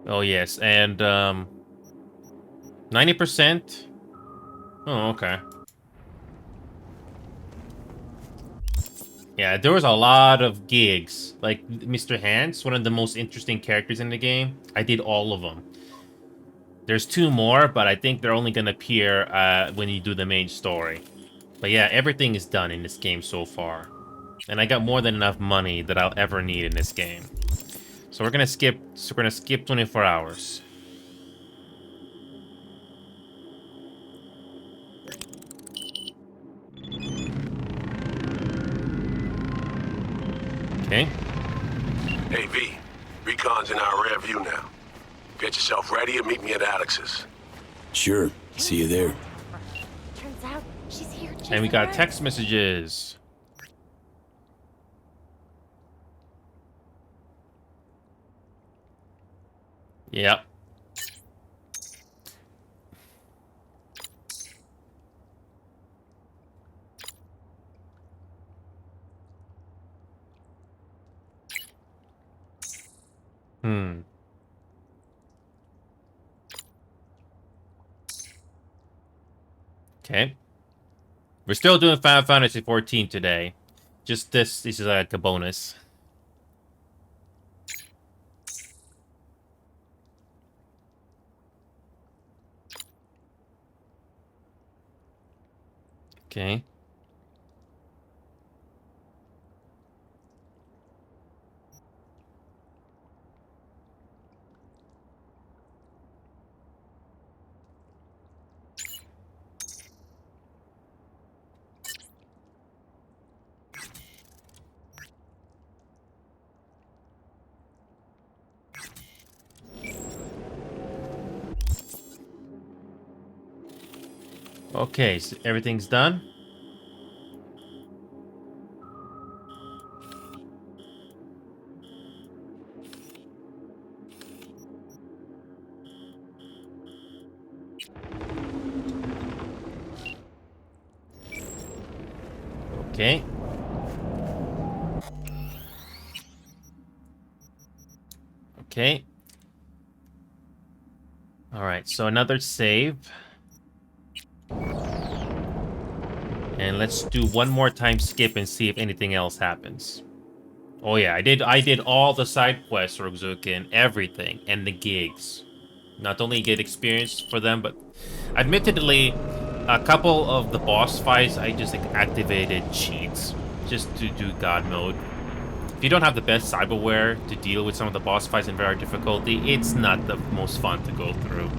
Oh yes, and 90%. Oh, okay. Yeah, there was a lot of gigs. Like Mr. Hans, one of the most interesting characters in the game. I did all of them. There's 2 more, but I think they're only gonna appear when you do the main story. But yeah, everything is done in this game so far. And I got more than enough money that I'll ever need in this game. So we're gonna skip 24 hours. Okay. Hey V, Recon's in our rear view now. Get yourself ready and meet me at Alex's. Sure. See you there. Turns out she's here. And we got text messages. Yep. Okay. We're still doing Final Fantasy XIV today. Just this is like a bonus. Okay. Okay, so everything's done. Okay. Okay. Alright, so another save. And let's do one more time skip and see if anything else happens. Oh yeah, I did all the side quests, Roguzukin, everything, and the gigs. Not only get experience for them, but admittedly, a couple of the boss fights, I just like, activated cheats just to do God mode. If you don't have the best cyberware to deal with some of the boss fights in very difficulty, it's not the most fun to go through.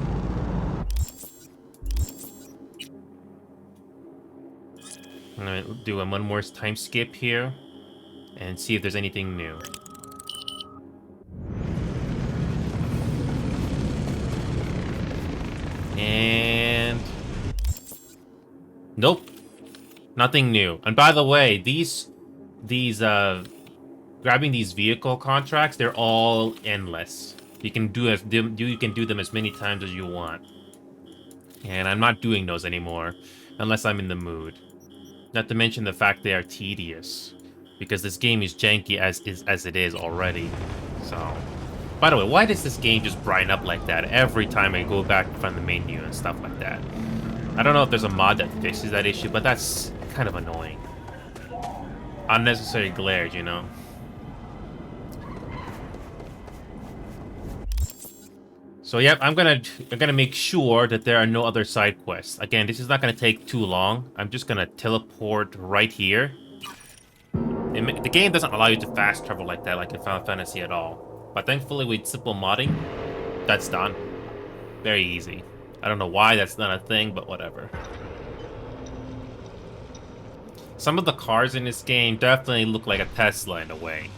I'm gonna do one more time skip here and see if there's anything new. And nope, nothing new. And by the way, these grabbing these vehicle contracts, they're all endless. You can do them as many times as you want. And I'm not doing those anymore unless I'm in the mood. Not to mention the fact they are tedious, because this game is janky as it is already. So, by the way, why does this game just brighten up like that every time I go back from the menu and stuff like that? I don't know if there's a mod that fixes that issue, but that's kind of annoying. Unnecessary glare, you know? So yep, I'm gonna make sure that there are no other side quests. Again, this is not gonna take too long. I'm just gonna teleport right here. The game doesn't allow you to fast travel like that, like in Final Fantasy at all. But thankfully, with simple modding, that's done. Very easy. I don't know why that's not a thing, but whatever. Some of the cars in this game definitely look like a Tesla in a way.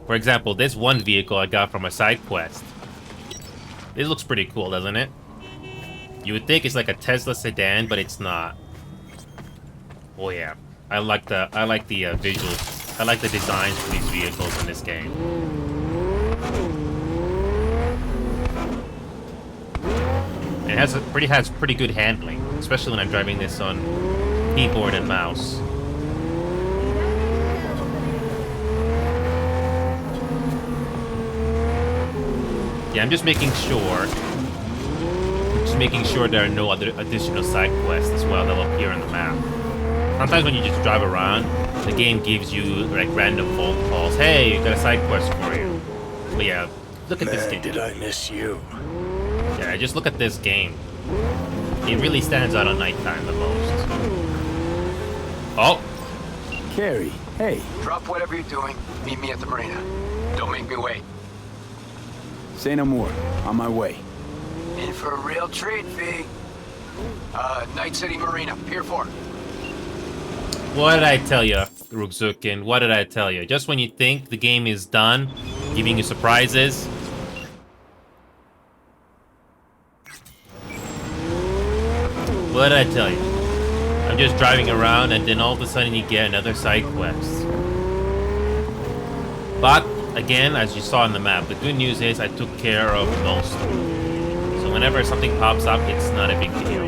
For example, this one vehicle I got from a side quest. This looks pretty cool, doesn't it? You would think it's like a Tesla sedan, but it's not. Oh yeah, I like the visuals. I like the designs for these vehicles in this game. And it has pretty good handling, especially when I'm driving this on keyboard and mouse. Yeah, I'm just making sure there are no other additional side quests as well that will appear on the map. Sometimes when you just drive around, the game gives you like random phone calls. Hey, got a side quest for you. But yeah, look at this game. Did I miss you? Yeah, just look at this game. It really stands out on nighttime the most. Oh! Carrie, hey. Drop whatever you're doing. Meet me at the marina. Don't make me wait. Say no more. On my way. In for a real treat, V. Night City Marina, Pier 4. What did I tell you, Rukzukin? What did I tell you? Just when you think the game is done, giving you surprises. What did I tell you? I'm just driving around and then all of a sudden you get another side quest. But, again, as you saw on the map, the good news is I took care of most of them. So whenever something pops up, it's not a big deal.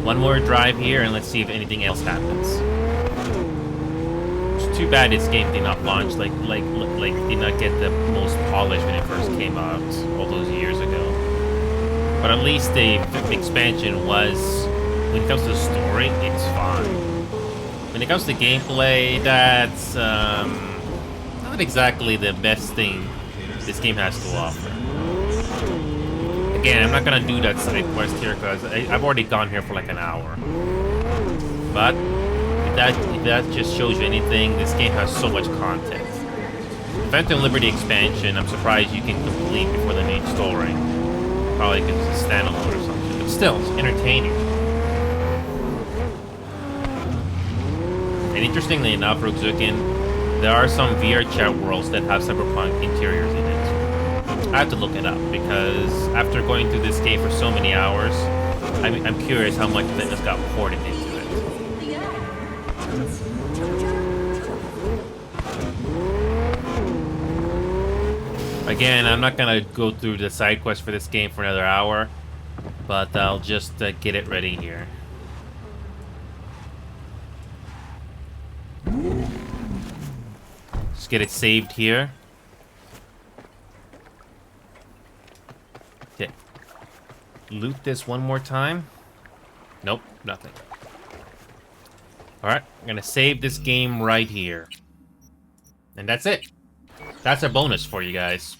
One more drive here, and let's see if anything else happens. It's too bad this game did not launch, did not get the most polish when it first came out all those years ago. But at least the expansion was, when it comes to the story, it's fine. When it comes to gameplay, that's not exactly the best thing this game has to offer. Again, I'm not gonna do that side quest here because I've already gone here for like an hour. But if that just shows you anything, this game has so much content. Phantom Liberty expansion, I'm surprised you can complete before the main story. Probably because it's a standalone or something, but still, it's entertaining. And interestingly enough, Rukzukin, there are some VR chat worlds that have cyberpunk interiors in it. I have to look it up because after going through this game for so many hours, I'm curious how much of it has got ported into it. Again, I'm not gonna go through the side quest for this game for another hour, but I'll just get it ready here. get it saved here. Okay. Loot this one more time. Nope, nothing. Alright, I'm gonna save this game right here. And that's it. That's a bonus for you guys.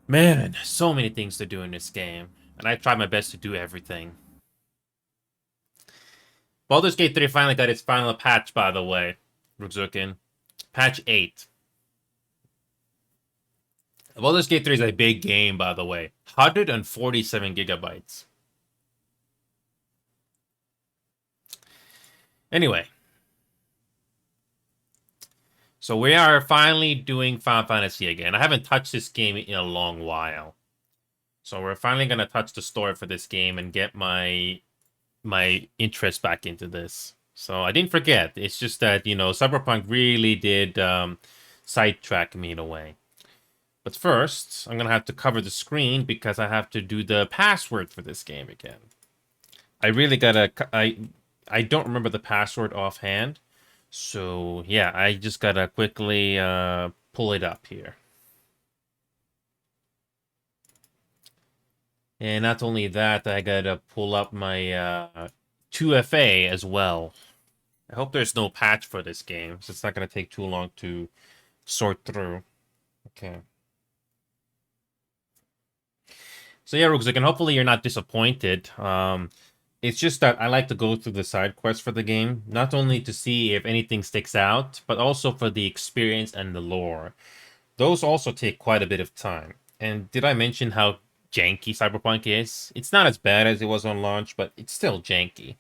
Man, so many things to do in this game. And I tried my best to do everything. Baldur's Gate 3 finally got its final patch, by the way. Ruzukin. Patch 8. Baldur's Gate 3 is a big game, by the way. 147 gigabytes. Anyway. So we are finally doing Final Fantasy again. I haven't touched this game in a long while. So we're finally going to touch the story for this game and get my interest back into this. So I didn't forget. It's just that, you know, Cyberpunk really did sidetrack me in a way. But first, I'm going to have to cover the screen because I have to do the password for this game again. I really gotta... I don't remember the password offhand. So, yeah, I just gotta quickly pull it up here. And not only that, I gotta pull up my 2FA as well. I hope there's no patch for this game, so it's not gonna take too long to sort through. Okay. So yeah, Rugs, and hopefully you're not disappointed. It's just that I like to go through the side quests for the game, not only to see if anything sticks out, but also for the experience and the lore. Those also take quite a bit of time. And did I mention how janky Cyberpunk is? It's not as bad as it was on launch, but it's still janky.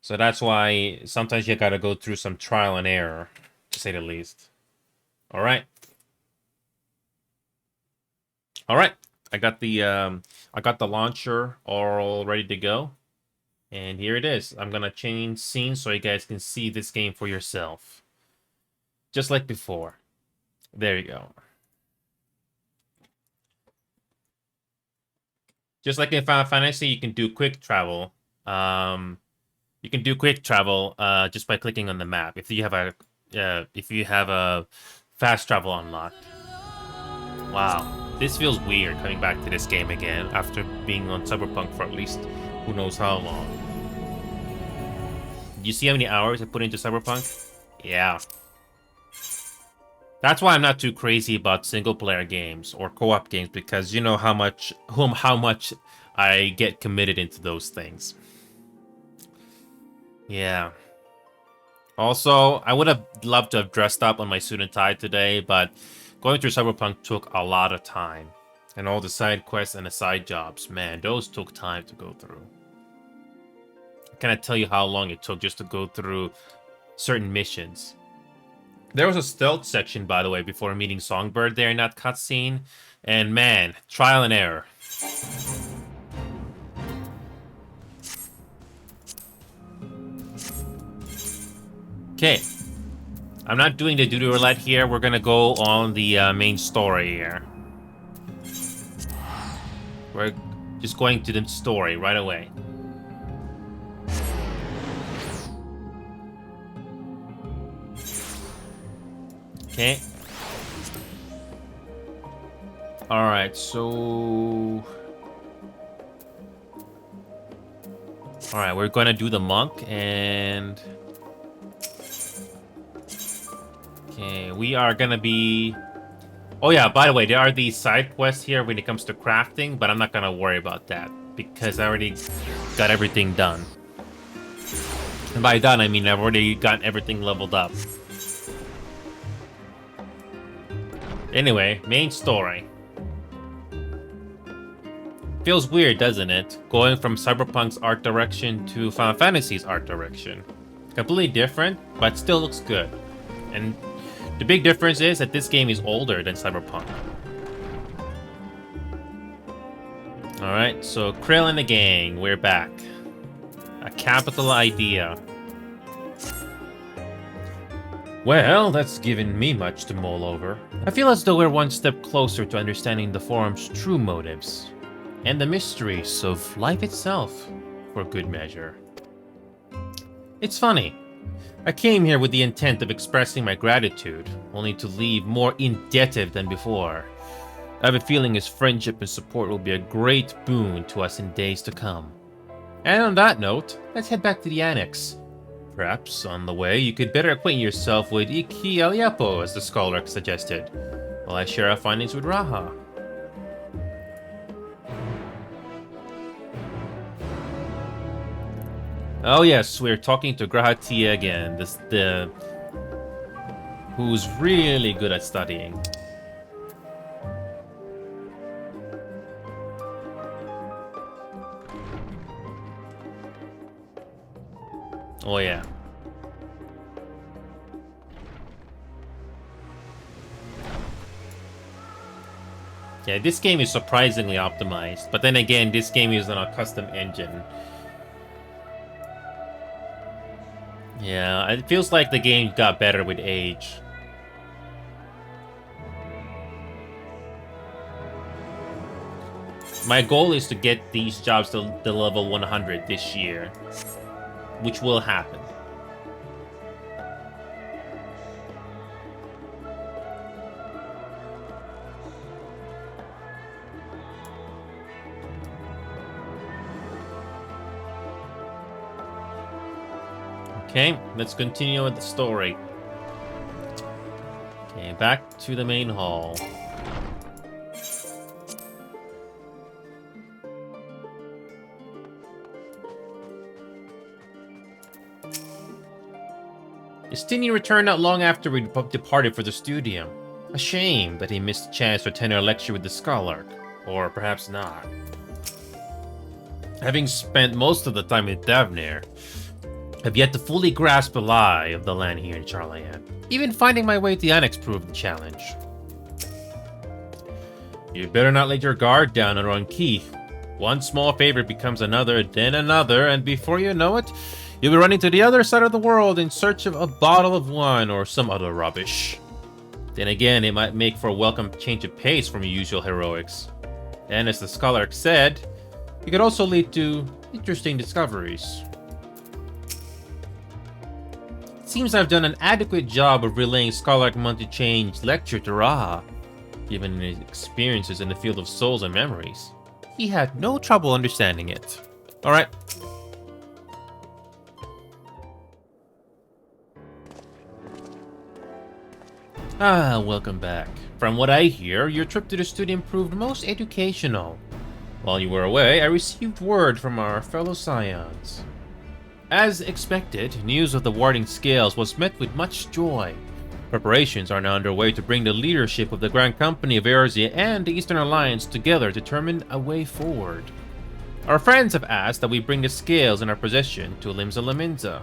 So that's why sometimes you gotta go through some trial and error, to say the least. Alright. Alright. I got the launcher all ready to go. And here it is. I'm gonna change scenes so you guys can see this game for yourself. Just like before. There you go. Just like in Final Fantasy, you can do quick travel. You can do quick travel just by clicking on the map. If you have a fast travel unlocked. Wow. This feels weird coming back to this game again after being on Cyberpunk for at least who knows how long. You see how many hours I put into Cyberpunk? Yeah. That's why I'm not too crazy about single-player games or co-op games, because you know how much I get committed into those things. Yeah. Also, I would have loved to have dressed up on my suit and tie today, but going through Cyberpunk took a lot of time. And all the side quests and the side jobs, man, those took time to go through. I cannot tell you how long it took just to go through certain missions. There was a stealth section, by the way, before meeting Songbird there in that cutscene. And man, trial and error. Okay. I'm not doing the duty roulette here. We're gonna go on the main story here. We're just going to the story right away. Okay. Alright, so... Alright, we're gonna do the monk, and... Okay, we are gonna be... Oh yeah, by the way, there are these side quests here when it comes to crafting, but I'm not gonna worry about that, because I already got everything done. And by done, I mean I've already got everything leveled up. Anyway, main story. Feels weird, doesn't it? Going from Cyberpunk's art direction to Final Fantasy's art direction. Completely different, but still looks good. And the big difference is that this game is older than Cyberpunk. Alright, so Krill and the gang, we're back. A capital idea. Well, that's given me much to mull over. I feel as though we're one step closer to understanding the Forum's true motives, and the mysteries of life itself, for good measure. It's funny. I came here with the intent of expressing my gratitude, only to leave more indebted than before. I have a feeling his friendship and support will be a great boon to us in days to come. And on that note, let's head back to the annex. Perhaps, on the way, you could better acquaint yourself with Iki Aliapo, as the scholar suggested, while I share our findings with Raha. Oh yes, we're talking to Grahatia again, who's really good at studying. Oh yeah. Yeah, this game is surprisingly optimized, but then again, this game is on a custom engine. Yeah, it feels like the game got better with age. My goal is to get these jobs to the level 100 this year, which will happen. Okay, let's continue with the story. Okay, back to the main hall. Justini returned not long after we departed for the studio. A shame that he missed the chance to attend our lecture with the scholar. Or perhaps not. Having spent most of the time in Davnir, I've yet to fully grasp the lie of the land here in Charlayan. Even finding my way to the annex proved a challenge. You better not let your guard down or on key. One small favor becomes another, then another, and before you know it, you'll be running to the other side of the world in search of a bottle of wine or some other rubbish. Then again, it might make for a welcome change of pace from your usual heroics. And as the scholar said, it could also lead to interesting discoveries. It seems I've done an adequate job of relaying Scholar Monty Change's lecture to Raha, given his experiences in the field of souls and memories. He had no trouble understanding it. Alright. Welcome back. From what I hear, your trip to the studio proved most educational. While you were away, I received word from our fellow Scions. As expected, news of the warding scales was met with much joy. Preparations are now underway to bring the leadership of the Grand Company of Erzia and the Eastern Alliance together to determine a way forward. Our friends have asked that we bring the scales in our possession to Limsa Laminza.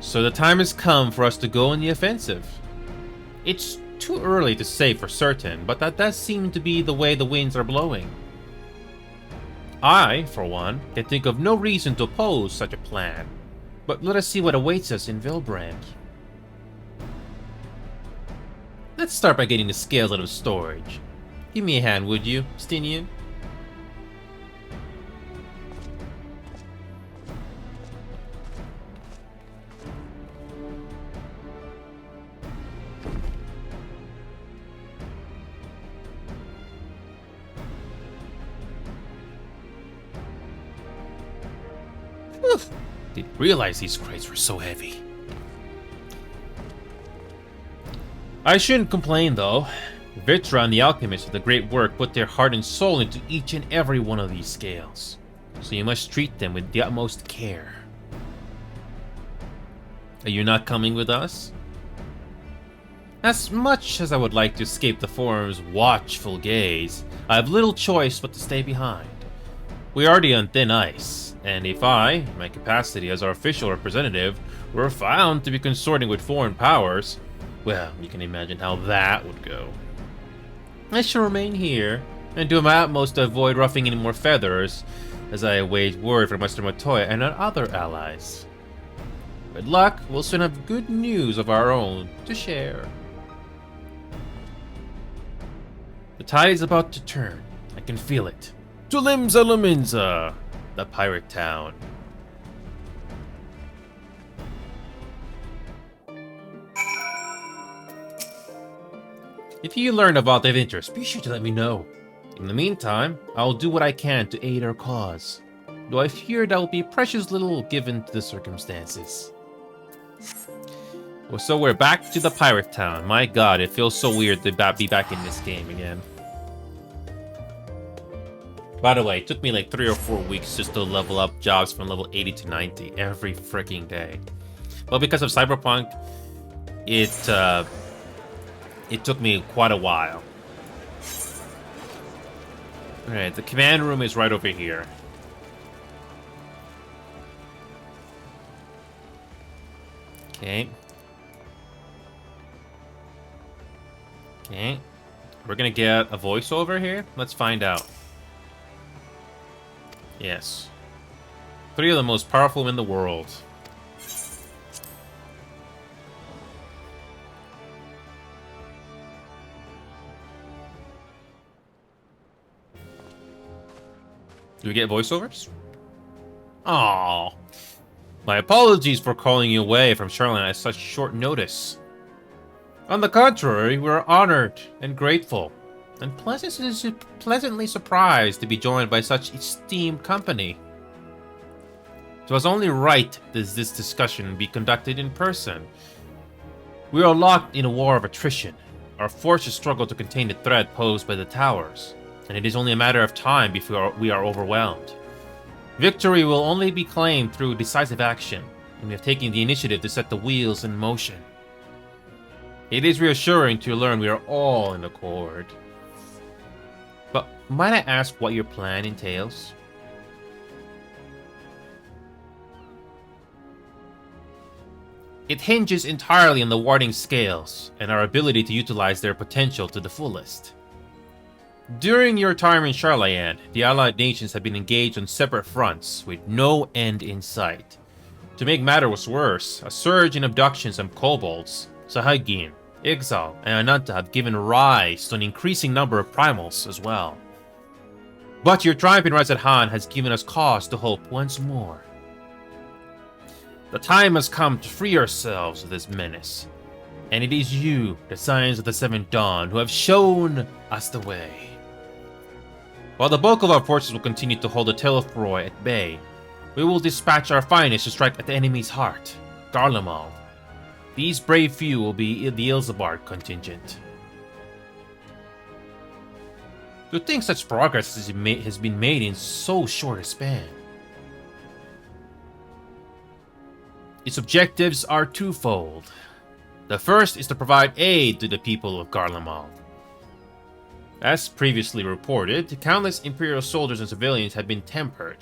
So the time has come for us to go on the offensive. It's too early to say for certain, but that does seem to be the way the winds are blowing. I, for one, can think of no reason to oppose such a plan. But let us see what awaits us in Vilbrand. Let's start by getting the scales out of storage. Give me a hand, would you, Stinian? Didn't realize these crates were so heavy. I shouldn't complain though. Vitra and the alchemists of the great work put their heart and soul into each and every one of these scales, so you must treat them with the utmost care. Are you not coming with us? As much as I would like to escape the forum's watchful gaze, I have little choice but to stay behind. We're already on thin ice, and if I, in my capacity as our official representative, were found to be consorting with foreign powers, well, you can imagine how that would go. I shall remain here, and do my utmost to avoid ruffling any more feathers, as I await word from Master Matoya and our other allies. With luck, we'll soon have good news of our own to share. The tide is about to turn. I can feel it. To Limsa Laminza, the pirate town. If you learn about their interest, be sure to let me know. In the meantime, I'll do what I can to aid our cause, though I fear that will be precious little given to the circumstances. Well, so we're back to the pirate town. My god, it feels so weird to be back in this game again. By the way, it took me like 3 or 4 weeks just to level up jobs from level 80 to 90 every freaking day. Well, because of Cyberpunk, it took me quite a while. Alright, the command room is right over here. Okay. Okay. We're gonna get a voiceover here. Let's find out. Yes. 3 of the most powerful in the world. Do we get voiceovers? Aww. My apologies for calling you away from Charlotte at such short notice. On the contrary, we're honored and grateful, and pleasantly surprised to be joined by such esteemed company. It was only right that this discussion be conducted in person. We are locked in a war of attrition. Our forces struggle to contain the threat posed by the towers, and it is only a matter of time before we are overwhelmed. Victory will only be claimed through decisive action, and we have taken the initiative to set the wheels in motion. It is reassuring to learn we are all in accord. But might I ask what your plan entails? It hinges entirely on the warding scales and our ability to utilize their potential to the fullest. During your time in Charlayan, the Allied nations have been engaged on separate fronts with no end in sight. To make matters worse, a surge in abductions of kobolds, Sahagin, Ixal, and Ananta have given rise to an increasing number of primals as well. But your triumph in Razadhan has given us cause to hope once more. The time has come to free ourselves of this menace, and it is you, the Scions of the Seventh Dawn, who have shown us the way. While the bulk of our forces will continue to hold the Telefroi at bay, we will dispatch our finest to strike at the enemy's heart, Garlemald. These brave few will be the Ilzabard contingent. To think such progress has been made in so short a span. Its objectives are twofold. The first is to provide aid to the people of Garlemald. As previously reported, countless Imperial soldiers and civilians have been tempered,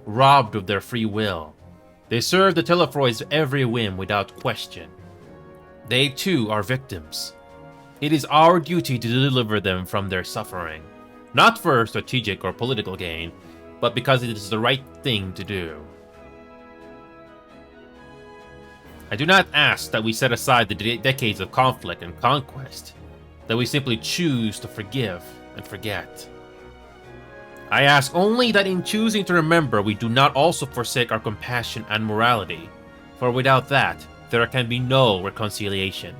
robbed of their free will. They serve the Telefroi's every whim without question. They too are victims. It is our duty to deliver them from their suffering, not for strategic or political gain, but because it is the right thing to do. I do not ask that we set aside the decades of conflict and conquest, that we simply choose to forgive and forget. I ask only that in choosing to remember, we do not also forsake our compassion and morality, for without that, there can be no reconciliation,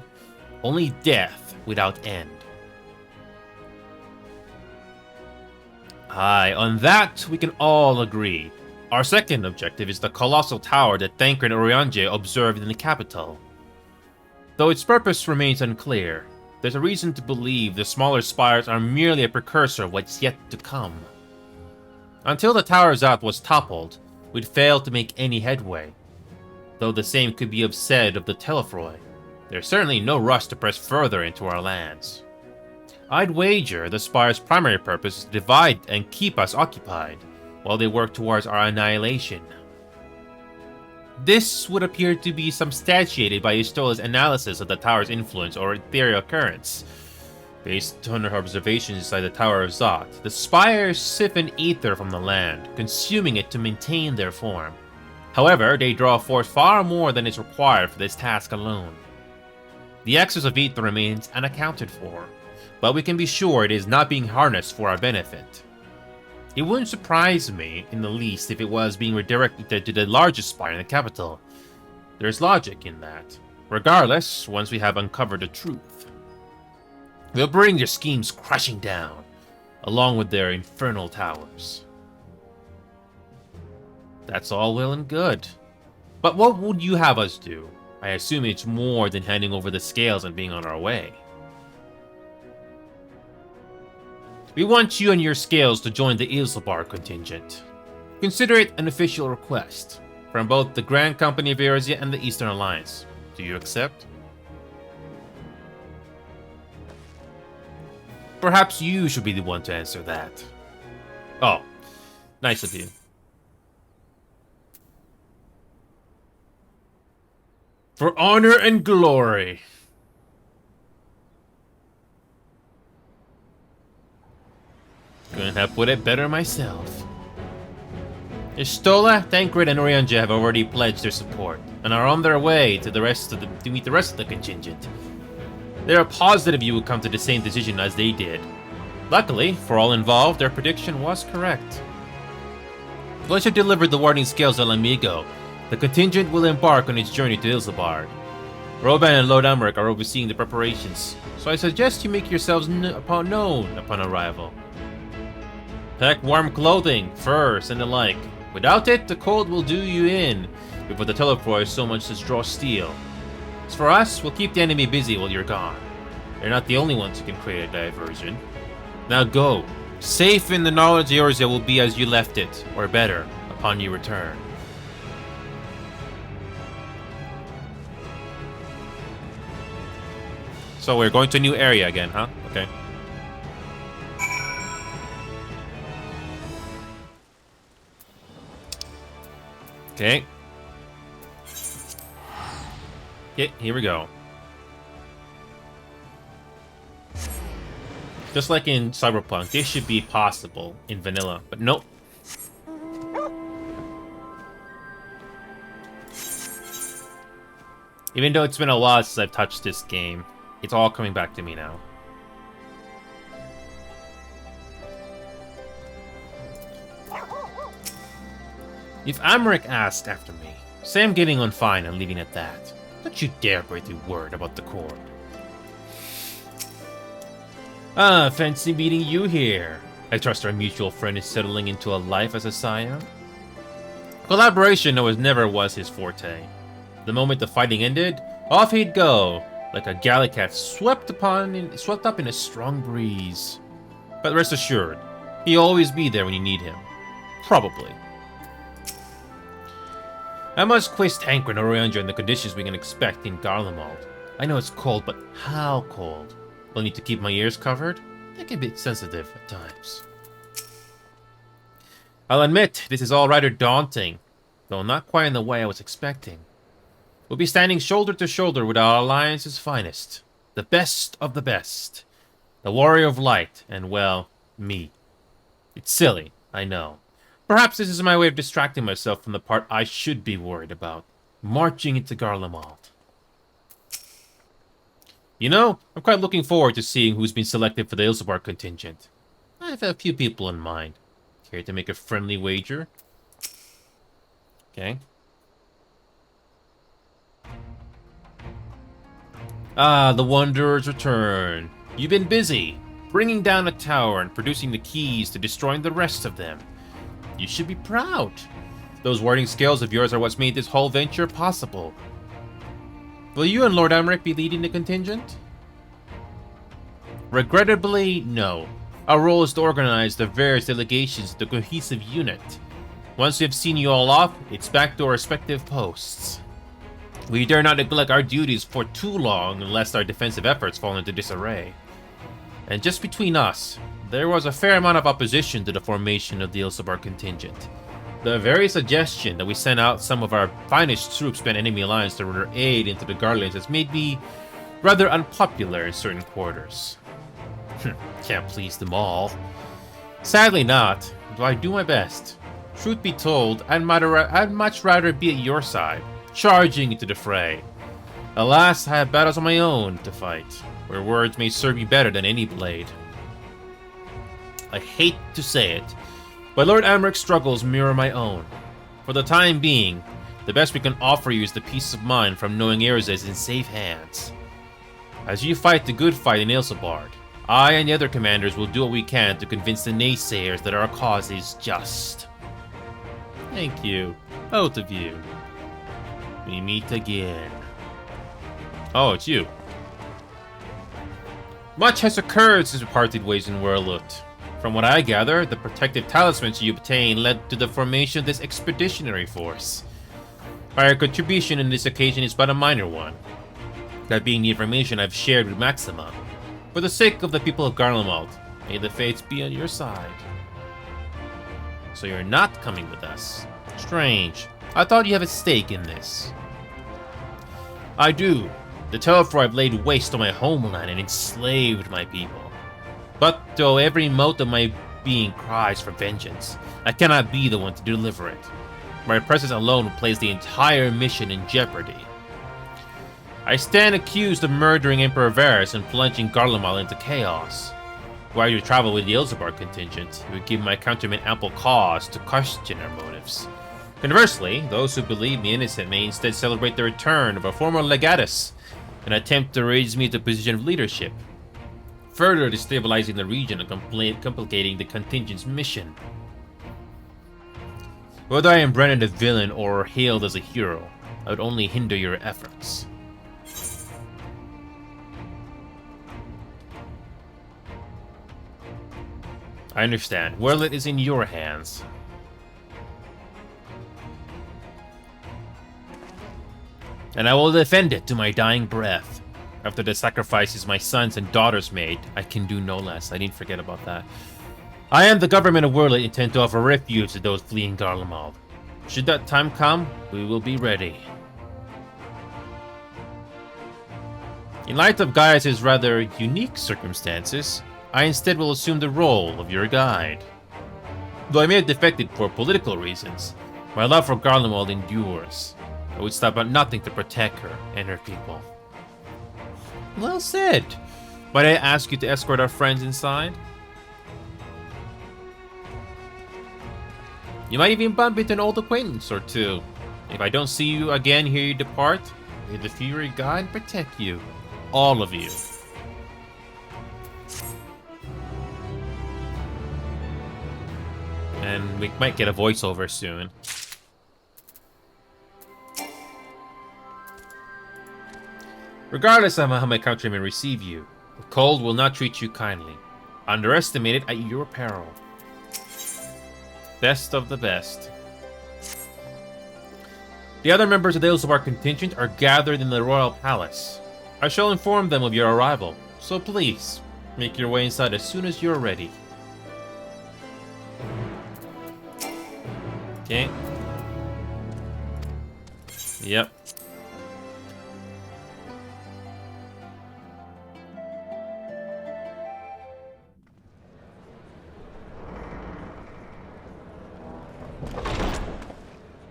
only death without end. Aye, on that we can all agree. Our second objective is the colossal tower that Thancred and Oriange observed in the capital. Though its purpose remains unclear, there's a reason to believe the smaller spires are merely a precursor of what's yet to come. Until the tower's out was toppled, we'd failed to make any headway. Though the same could be said of the Telefroi, there's certainly no rush to press further into our lands. I'd wager the spire's primary purpose is to divide and keep us occupied, while they work towards our annihilation. This would appear to be substantiated by Ystola's analysis of the tower's influence or ethereal currents. Based on her observations inside the Tower of Zot, the spires siphon ether from the land, consuming it to maintain their form. However, they draw forth far more than is required for this task alone. The excess of ether remains unaccounted for, but we can be sure it is not being harnessed for our benefit. It wouldn't surprise me in the least if it was being redirected to the largest spire in the capital. There's logic in that. Regardless, once we have uncovered the truth. They'll bring their schemes crashing down, along with their infernal towers. That's all well and good. But what would you have us do? I assume it's more than handing over the scales and being on our way. We want you and your scales to join the Ilsabar contingent. Consider it an official request from both the Grand Company of Eorzea and the Eastern Alliance. Do you accept? Perhaps you should be the one to answer that. Oh, nice of you. For honor and glory. Couldn't have put it better myself. Istola, Tancred, and Orianja have already pledged their support and are on their way to meet the rest of the contingent. They are positive you would come to the same decision as they did. Luckily, for all involved, their prediction was correct. Once you delivered the warning scales El Amigo, the contingent will embark on its journey to Ilsabard. Roban and Lord Amric are overseeing the preparations, so I suggest you make yourselves known upon arrival. Pack warm clothing, furs, and the like. Without it, the cold will do you in before the Telefroy so much as draw steel. As for us, we'll keep the enemy busy while you're gone. They're not the only ones who can create a diversion. Now go, safe in the knowledge Eorzea will be as you left it, or better, upon your return. So we're going to a new area again, huh? Okay. Okay. Okay, here we go. Just like in Cyberpunk, this should be possible in vanilla, but nope. Even though it's been a while since I've touched this game, it's all coming back to me now. If Amric asked after me, say I'm getting on fine and leaving at that. Don't you dare breathe a word about the Court. Ah, fancy meeting you here. I trust our mutual friend is settling into a life as a scion. Collaboration never was his forte. The moment the fighting ended, off he'd go, like a galley cat swept up in a strong breeze. But rest assured, he'll always be there when you need him. Probably. I must quiz Tancred and Orianja in the conditions we can expect in Garlemald. I know it's cold, but how cold? Will I need to keep my ears covered? They can be sensitive at times. I'll admit, this is all rather daunting, though not quite in the way I was expecting. We'll be standing shoulder to shoulder with our Alliance's finest. The best of the best. The Warrior of Light, and well, me. It's silly, I know. Perhaps this is my way of distracting myself from the part I should be worried about. Marching into Garlemald. You know, I'm quite looking forward to seeing who's been selected for the Ilsabar contingent. I have a few people in mind. Care to make a friendly wager? Okay. Ah, the Wanderers return. You've been busy, bringing down a tower and producing the keys to destroying the rest of them. You should be proud. Those warding scales of yours are what's made this whole venture possible. Will you and Lord Amric be leading the contingent? Regrettably, no. Our role is to organize the various delegations into a cohesive unit. Once we have seen you all off, it's back to our respective posts. We dare not neglect our duties for too long unless our defensive efforts fall into disarray. And just between us, there was a fair amount of opposition to the formation of the Ilsabar contingent. The very suggestion that we send out some of our finest troops to an enemy alliance to render aid into the Guardians has made me rather unpopular in certain quarters. Can't please them all. Sadly not, though I do my best. Truth be told, I'd much rather be at your side, charging into the fray. Alas, I have battles of my own to fight, where words may serve me better than any blade. I hate to say it, but Lord Amric's struggles mirror my own. For the time being, the best we can offer you is the peace of mind from knowing Eorzea is in safe hands. As you fight the good fight in Ilsabard, I and the other commanders will do what we can to convince the naysayers that our cause is just. Thank you, both of you. We meet again. Oh, it's you. Much has occurred since we parted ways in Werlut. From what I gather, the protective talismans you obtained led to the formation of this expeditionary force. Our contribution in this occasion is but a minor one, that being the information I've shared with Maxima. For the sake of the people of Garlemald, may the fates be on your side. So you're not coming with us. Strange. I thought you have a stake in this. I do. The Telfor I've laid waste on my homeland and enslaved my people. But though every mote of my being cries for vengeance, I cannot be the one to deliver it. My presence alone would place the entire mission in jeopardy. I stand accused of murdering Emperor Varus and plunging Garlemald into chaos. Were I to travel with the Ilzabar contingent, it would give my countrymen ample cause to question our motives. Conversely, those who believe me innocent may instead celebrate the return of a former legatus and attempt to raise me to a position of leadership, further destabilizing the region and complicating the contingent's mission. Whether I am branded a villain or hailed as a hero, I would only hinder your efforts. I understand. Werlut is in your hands. And I will defend it to my dying breath. After the sacrifices my sons and daughters made, I can do no less. I didn't forget about that. I and the government of Werlut intend to offer refuge to those fleeing Garlemald. Should that time come, we will be ready. In light of Gaius' rather unique circumstances, I instead will assume the role of your guide. Though I may have defected for political reasons, my love for Garlemald endures. I would stop at nothing to protect her and her people. Well said. Might I ask you to escort our friends inside? You might even bump into an old acquaintance or two. If I don't see you again here you depart, may the Fury God protect you. All of you. And we might get a voiceover soon. Regardless of how my countrymen receive you, the cold will not treat you kindly. Underestimate it at your peril. Best of the best. The other members of the Ilzabar contingent are gathered in the royal palace. I shall inform them of your arrival, so please, make your way inside as soon as you're ready. Okay. Yep.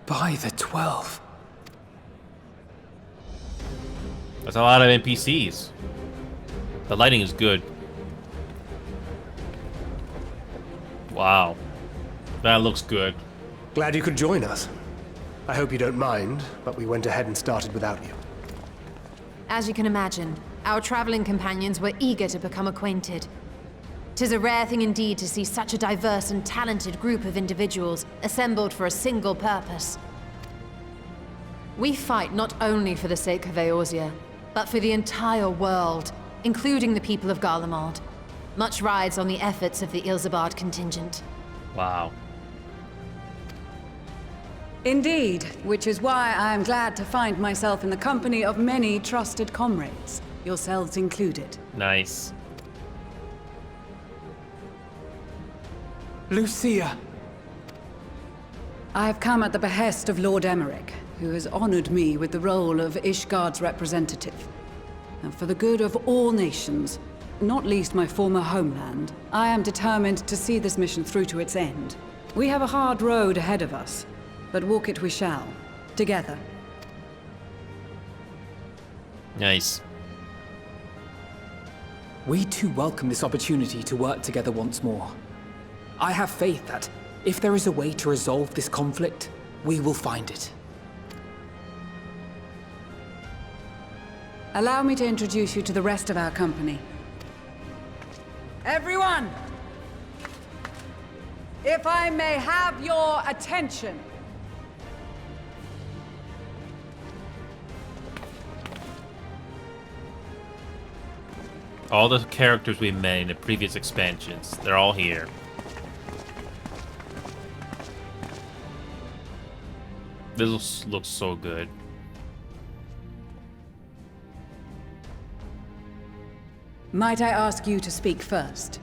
By the 12. That's a lot of NPCs. The lighting is good. Wow. That looks good. Glad you could join us. I hope you don't mind, but we went ahead and started without you. As you can imagine, our traveling companions were eager to become acquainted. 'Tis a rare thing indeed to see such a diverse and talented group of individuals assembled for a single purpose. We fight not only for the sake of Eorzea, but for the entire world, including the people of Garlemald. Much rides on the efforts of the Ilzabard contingent. Wow. Indeed, which is why I am glad to find myself in the company of many trusted comrades, yourselves included. Nice. Lucia! I have come at the behest of Lord Emmerich, who has honored me with the role of Ishgard's representative. And for the good of all nations, not least my former homeland, I am determined to see this mission through to its end. We have a hard road ahead of us, but walk it we shall, together. Nice. We too welcome this opportunity to work together once more. I have faith that, if there is a way to resolve this conflict, we will find it. Allow me to introduce you to the rest of our company. Everyone! If I may have your attention. All the characters we met in the previous expansions, they're all here. This looks so good. Might I ask you to speak first?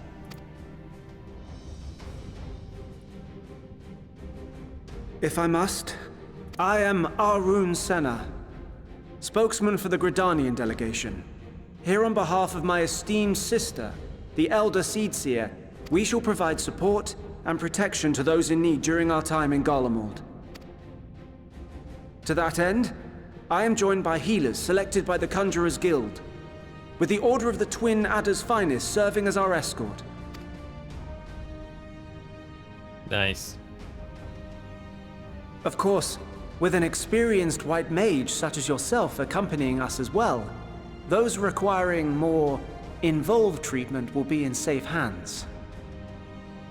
If I must, I am Arun Senna, spokesman for the Gridanian delegation. Here on behalf of my esteemed sister, the Elder Seedseer, we shall provide support and protection to those in need during our time in Garlemald. To that end, I am joined by healers selected by the Conjurers Guild, with the Order of the Twin Adder's Finest serving as our escort. Nice. Of course, with an experienced white mage such as yourself accompanying us as well, those requiring more involved treatment will be in safe hands.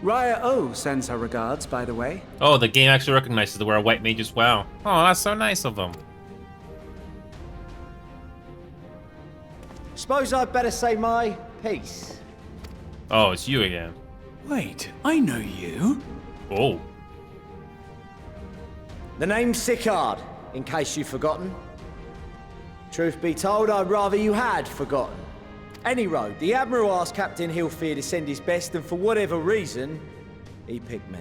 Raya O sends her regards, by the way. Oh, the game actually recognizes that we're a white mage as well. Oh, that's so nice of them. Suppose I'd better say my piece. Oh, it's you again. Wait, I know you. Oh. The name's Sicard, in case you've forgotten. Truth be told, I'd rather you had forgotten. Any road, the Admiral asked Captain Hillfear to send his best, and for whatever reason, he picked me.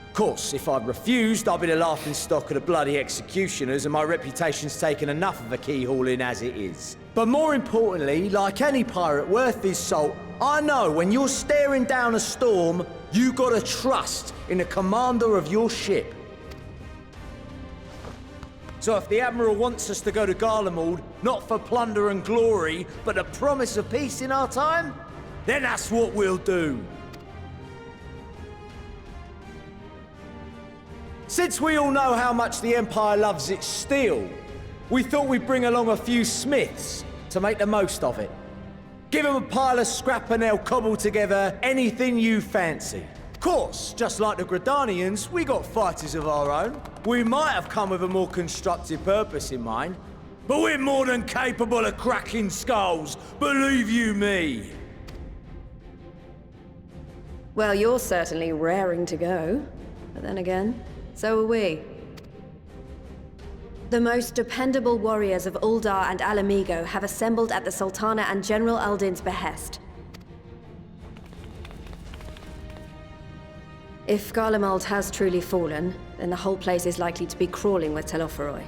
Of course, if I'd refused, I'd be the laughingstock of the bloody executioners, and my reputation's taken enough of a keyhauling as it is. But more importantly, like any pirate worth his salt, I know when you're staring down a storm, you gotta trust in the commander of your ship. So if the Admiral wants us to go to Garlemald, not for plunder and glory, but the promise of peace in our time, then that's what we'll do. Since we all know how much the Empire loves its steel, we thought we'd bring along a few smiths to make the most of it. Give them a pile of scrap and they'll cobble together anything you fancy. Of course, just like the Gridanians, we got fighters of our own. We might have come with a more constructive purpose in mind, but we're more than capable of cracking skulls, believe you me. Well, you're certainly raring to go. But then again, so are we. The most dependable warriors of Uldar and Alamigo have assembled at the Sultana and General Aldin's behest. If Garlemald has truly fallen, then the whole place is likely to be crawling with Telophoroi.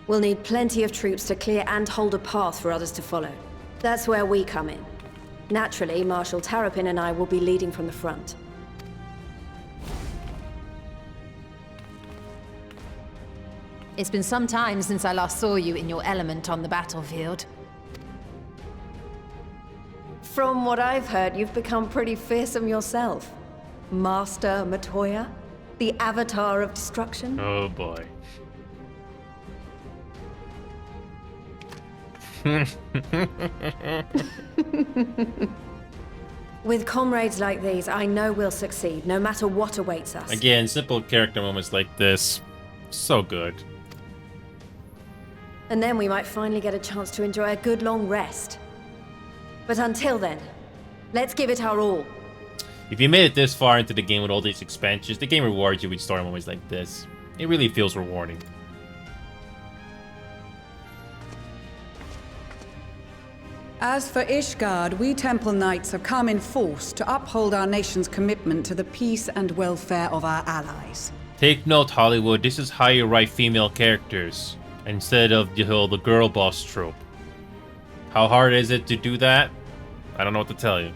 We'll need plenty of troops to clear and hold a path for others to follow. That's where we come in. Naturally, Marshal Tarapin and I will be leading from the front. It's been some time since I last saw you in your element on the battlefield. From what I've heard, you've become pretty fearsome yourself. Master Matoya, the Avatar of Destruction. Oh boy. With comrades like these, I know we'll succeed, no matter what awaits us. Again, simple character moments like this. So good. And then we might finally get a chance to enjoy a good long rest. But until then, let's give it our all. If you made it this far into the game with all these expansions, the game rewards you with story moments like this. It really feels rewarding. As for Ishgard, we Temple Knights have come in force to uphold our nation's commitment to the peace and welfare of our allies. Take note, Hollywood, this is how you write female characters, instead of the girl boss trope. How hard is it to do that? I don't know what to tell you.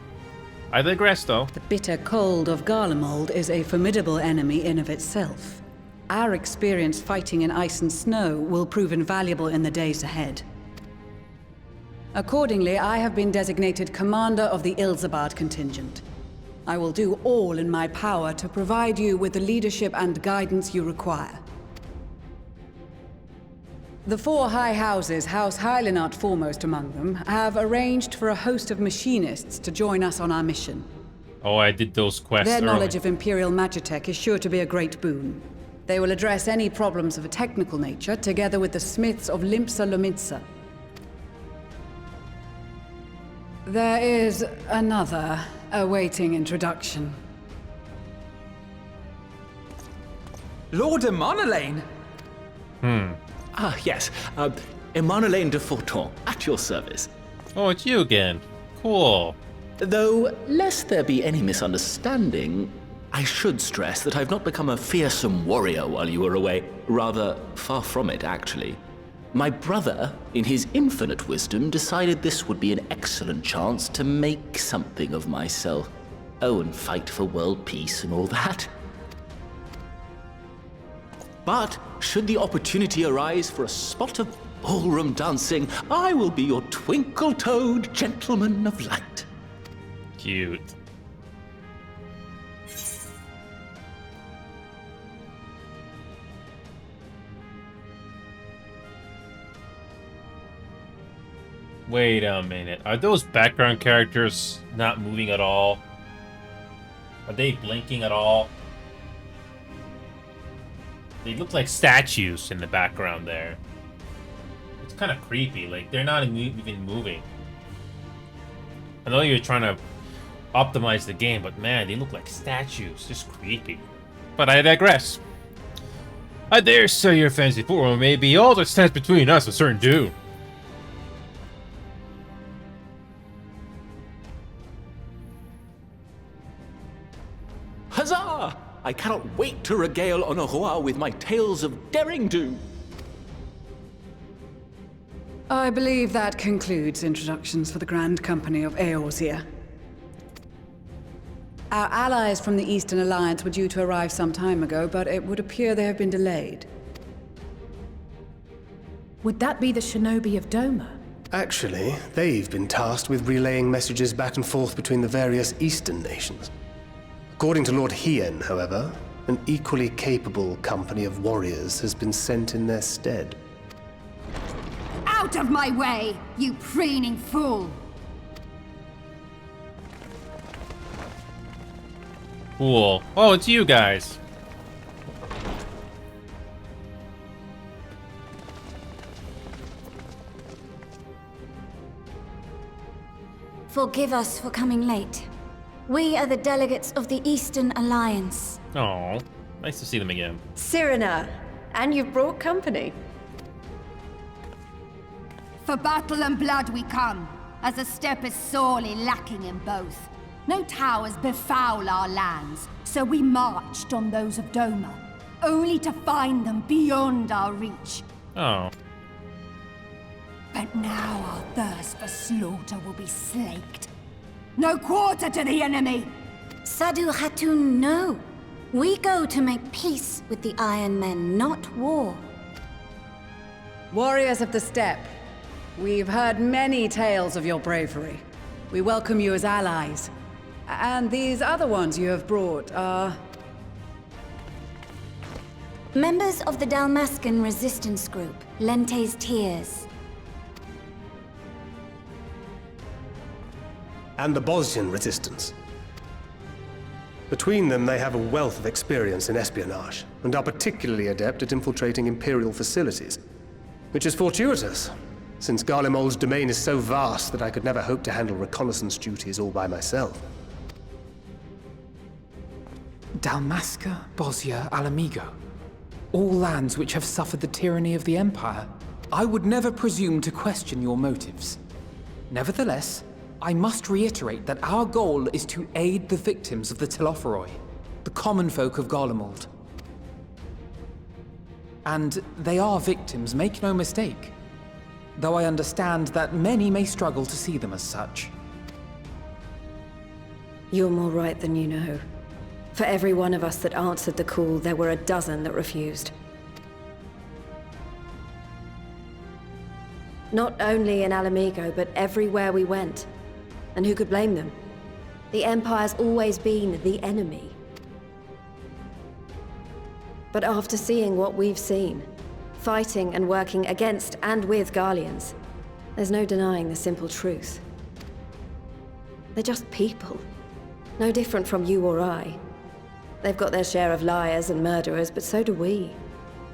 I digress, though. The bitter cold of Garlemald is a formidable enemy in of itself. Our experience fighting in ice and snow will prove invaluable in the days ahead. Accordingly, I have been designated commander of the Ilzabard contingent. I will do all in my power to provide you with the leadership and guidance you require. The four high houses, House Hylinart foremost among them, have arranged for a host of machinists to join us on our mission. Oh, I did those quests Their early. knowledge of Imperial Magitech is sure to be a great boon. They will address any problems of a technical nature, together with the smiths of Limpsa Lomitsa. There is another awaiting introduction. Lord Emanolaine? Ah, yes. Emanolaine de Forton, at your service. Oh, it's you again. Cool. Though, lest there be any misunderstanding, I should stress that I've not become a fearsome warrior while you were away. Rather, far from it, actually. My brother, in his infinite wisdom, decided this would be an excellent chance to make something of myself. Oh, and fight for world peace and all that. But, should the opportunity arise for a spot of ballroom dancing, I will be your twinkle-toed gentleman of light. Cute. Wait a minute. Are those background characters not moving at all? Are they blinking at all? They look like statues in the background there. It's kind of creepy. Like, they're not even moving. I know you're trying to optimize the game, but man, they look like statues. Just creepy. But I digress. I dare say your fancy form may be all that stands between us and certain doom. Huzzah! I cannot wait to regale Honoroa with my tales of daring do. I believe that concludes introductions for the Grand Company of Eorzea. Our allies from the Eastern Alliance were due to arrive some time ago, but it would appear they have been delayed. Would that be the shinobi of Doma? Actually, they've been tasked with relaying messages back and forth between the various Eastern nations. According to Lord Hien, however, an equally capable company of warriors has been sent in their stead. Out of my way, you preening fool! Cool. Oh, it's you guys. Forgive us for coming late. We are the delegates of the Eastern Alliance. Oh, nice to see them again. Cyrena, and you've brought company. For battle and blood we come, as the steppe is sorely lacking in both. No towers befoul our lands, so we marched on those of Doma, only to find them beyond our reach. Oh. But now our thirst for slaughter will be slaked. No quarter to the enemy! Sadu Hatun, no. We go to make peace with the Iron Men, not war. Warriors of the Steppe, we've heard many tales of your bravery. We welcome you as allies. And these other ones you have brought are... Members of the Dalmascan resistance group, Lente's Tears. And the Bosnian resistance. Between them, they have a wealth of experience in espionage, and are particularly adept at infiltrating Imperial facilities. Which is fortuitous, since Garlemald's domain is so vast that I could never hope to handle reconnaissance duties all by myself. Dalmasca, Bosnia, Alamigo. All lands which have suffered the tyranny of the Empire. I would never presume to question your motives. Nevertheless, I must reiterate that our goal is to aid the victims of the Telophoroi, the common folk of Garlemald. And they are victims, make no mistake. Though I understand that many may struggle to see them as such. You're more right than you know. For every one of us that answered the call, there were a dozen that refused. Not only in Alamigo, but everywhere we went. And who could blame them? The Empire's always been the enemy. But after seeing what we've seen, fighting and working against and with Garleans. There's no denying the simple truth. They're just people. No different from you or I. They've got their share of liars and murderers, but so do we.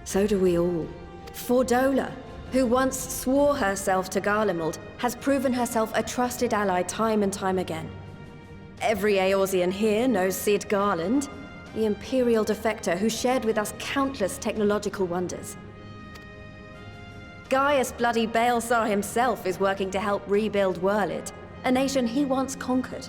So do we all. Fordola, who once swore herself to Garlemald, has proven herself a trusted ally time and time again. Every Eorzean here knows Cid Garland, the Imperial defector who shared with us countless technological wonders. Gaius Bloody Balesar himself is working to help rebuild Wurlid, a nation he once conquered.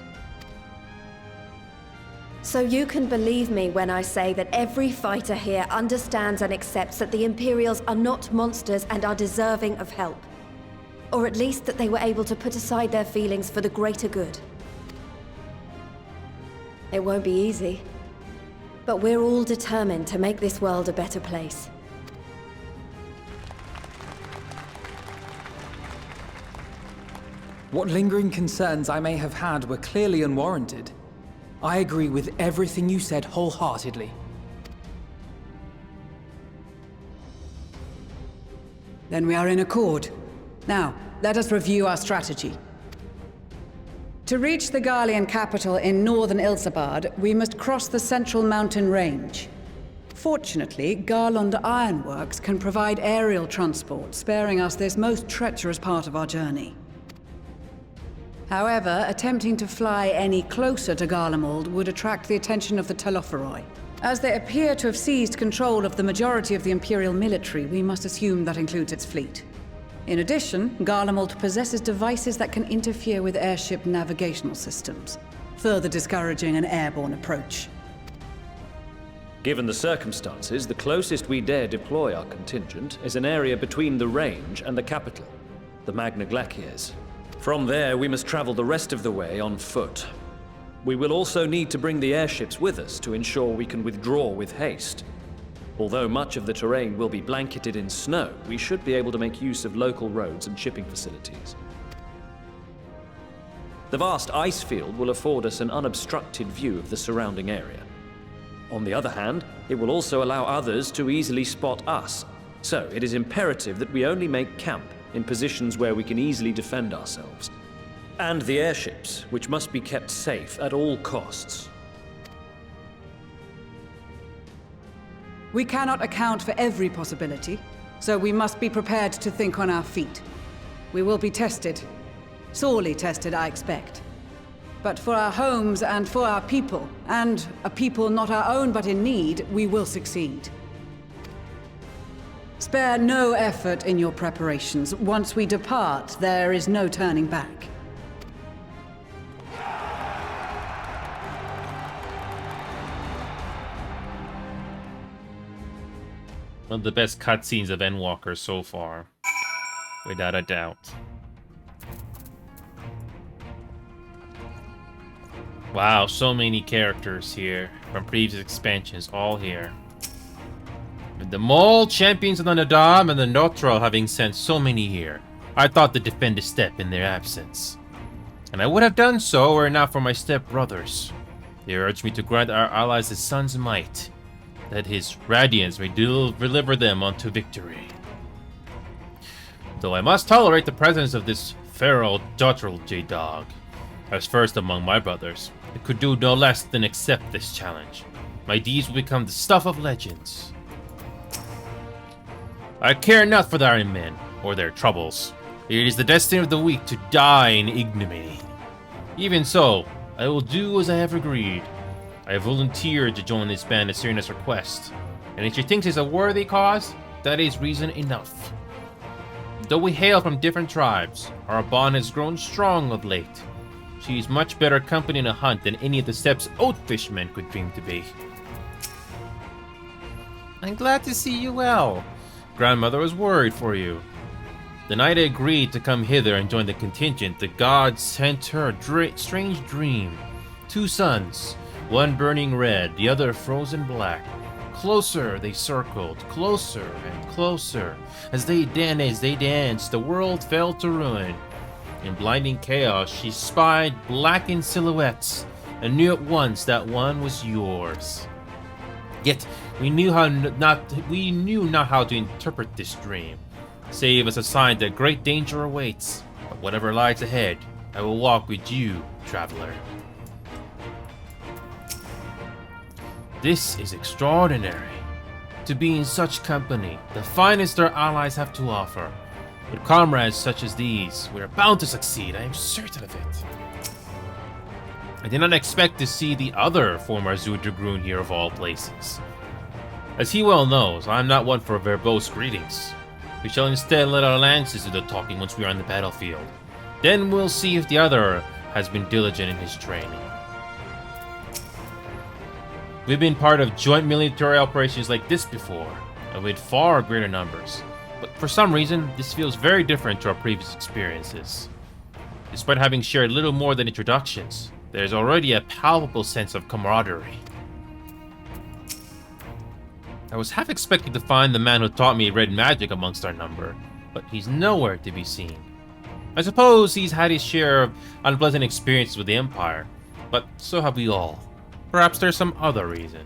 So you can believe me when I say that every fighter here understands and accepts that the Imperials are not monsters and are deserving of help. Or at least that they were able to put aside their feelings for the greater good. It won't be easy, but we're all determined to make this world a better place. What lingering concerns I may have had were clearly unwarranted. I agree with everything you said wholeheartedly. Then we are in accord. Now, let us review our strategy. To reach the Garlean capital in northern Ilsabard, we must cross the central mountain range. Fortunately, Garlond Ironworks can provide aerial transport, sparing us this most treacherous part of our journey. However, attempting to fly any closer to Garlemald would attract the attention of the Telophoroi. As they appear to have seized control of the majority of the Imperial military, we must assume that includes its fleet. In addition, Garlemald possesses devices that can interfere with airship navigational systems, further discouraging an airborne approach. Given the circumstances, the closest we dare deploy our contingent is an area between the range and the capital, the Magna Glaciers. From there, we must travel the rest of the way on foot. We will also need to bring the airships with us to ensure we can withdraw with haste. Although much of the terrain will be blanketed in snow, we should be able to make use of local roads and shipping facilities. The vast ice field will afford us an unobstructed view of the surrounding area. On the other hand, it will also allow others to easily spot us, so it is imperative that we only make camp in positions where we can easily defend ourselves. And the airships, which must be kept safe at all costs. We cannot account for every possibility, so we must be prepared to think on our feet. We will be tested. Sorely tested, I expect. But for our homes and for our people, and a people not our own but in need, we will succeed. Spare no effort in your preparations. Once we depart, there is no turning back. One of the best cutscenes of Endwalker so far, without a doubt. Wow, so many characters here from previous expansions, all here. With the Mole, Champions of the Nadam, and the Notral having sent so many here, I thought to defend a step in their absence. And I would have done so were it not for my step-brothers. They urged me to grant our allies the sun's might, that his radiance may deliver them unto victory. Though I must tolerate the presence of this feral Dottrel J-Dog, as first among my brothers, I could do no less than accept this challenge. My deeds will become the stuff of legends. I care not for the Iron Men, or their troubles. It is the destiny of the weak to die in ignominy. Even so, I will do as I have agreed. I have volunteered to join this band at Serena's request, and if she thinks it's a worthy cause, that is reason enough. Though we hail from different tribes, our bond has grown strong of late. She is much better company in a hunt than any of the Steppes Oathfish men could dream to be. I'm glad to see you well. Grandmother was worried for you. The night I agreed to come hither and join the contingent, the gods sent her a strange dream. 2 suns, one burning red, the other frozen black. Closer they circled, closer and closer. As they danced, the world fell to ruin. In blinding chaos, she spied blackened silhouettes and knew at once that one was yours. Yet, We knew not how to interpret this dream, save as a sign that great danger awaits. But whatever lies ahead, I will walk with you, traveler. This is extraordinary. To be in such company, the finest our allies have to offer. With comrades such as these, we are bound to succeed, I am certain of it. I did not expect to see the other former Zudragoon here of all places. As he well knows, I am not one for verbose greetings. We shall instead let our lances do the talking once we are on the battlefield. Then we'll see if the other has been diligent in his training. We've been part of joint military operations like this before, and with far greater numbers. But for some reason, this feels very different to our previous experiences. Despite having shared little more than introductions, there's already a palpable sense of camaraderie. I was half expecting to find the man who taught me red magic amongst our number, but he's nowhere to be seen. I suppose he's had his share of unpleasant experiences with the Empire, but so have we all. Perhaps there's some other reason.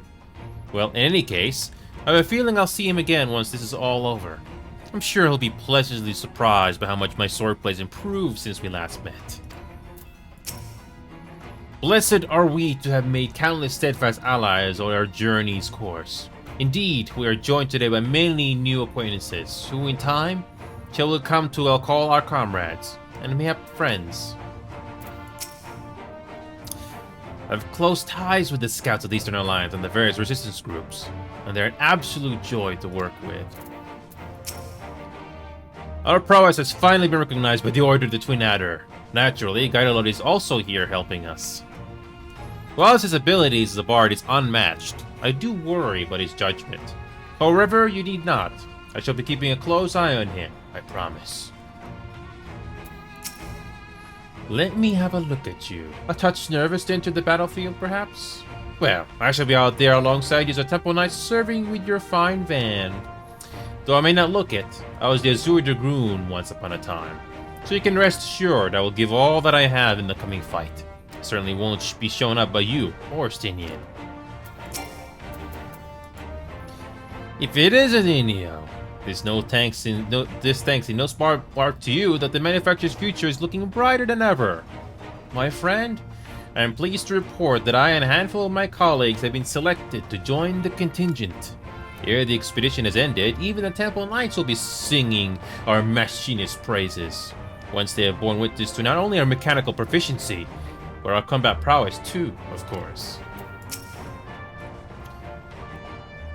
Well, in any case, I have a feeling I'll see him again once this is all over. I'm sure he'll be pleasantly surprised by how much my swordplay has improved since we last met. Blessed are we to have made countless steadfast allies on our journey's course. Indeed, we are joined today by many new acquaintances, who in time shall come to call our comrades, and mayhap friends. I have close ties with the scouts of the Eastern Alliance and the various resistance groups, and they're an absolute joy to work with. Our prowess has finally been recognized by the Order of the Twin Adder. Naturally, Gaidalot is also here helping us. While his abilities as a bard is unmatched, I do worry about his judgment. However, you need not. I shall be keeping a close eye on him, I promise. Let me have a look at you. A touch nervous to enter the battlefield, perhaps? Well, I shall be out there alongside you as a Temple Knight serving with your fine van. Though I may not look it, I was the Azure Dragoon once upon a time. So you can rest assured I will give all that I have in the coming fight. Certainly won't be shown up by you or Stinian. If it isn't Inio, this thanks in no smart part to you that the manufacturer's future is looking brighter than ever. My friend, I am pleased to report that I and a handful of my colleagues have been selected to join the contingent. Ere the expedition has ended, even the Temple Knights will be singing our machinist praises, once they have borne witness to not only our mechanical proficiency, but our combat prowess too, of course.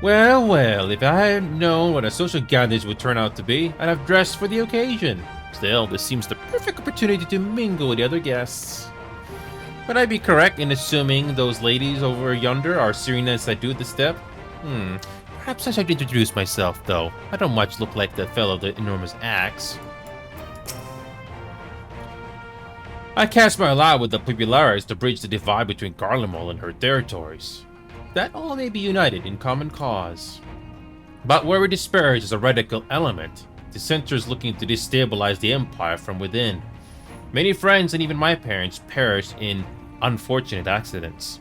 Well, well, if I had known what a social gathering would turn out to be, I'd have dressed for the occasion. Still, this seems the perfect opportunity to mingle with the other guests. Would I be correct in assuming those ladies over yonder are Serenas that do the step? Perhaps I should introduce myself, though. I don't much look like the fellow with the enormous axe. I cast my lot with the Populares to bridge the divide between Garlemald and her territories. That all may be united in common cause. But where we disparage as a radical element, dissenters looking to destabilize the Empire from within. Many friends and even my parents perished in unfortunate accidents.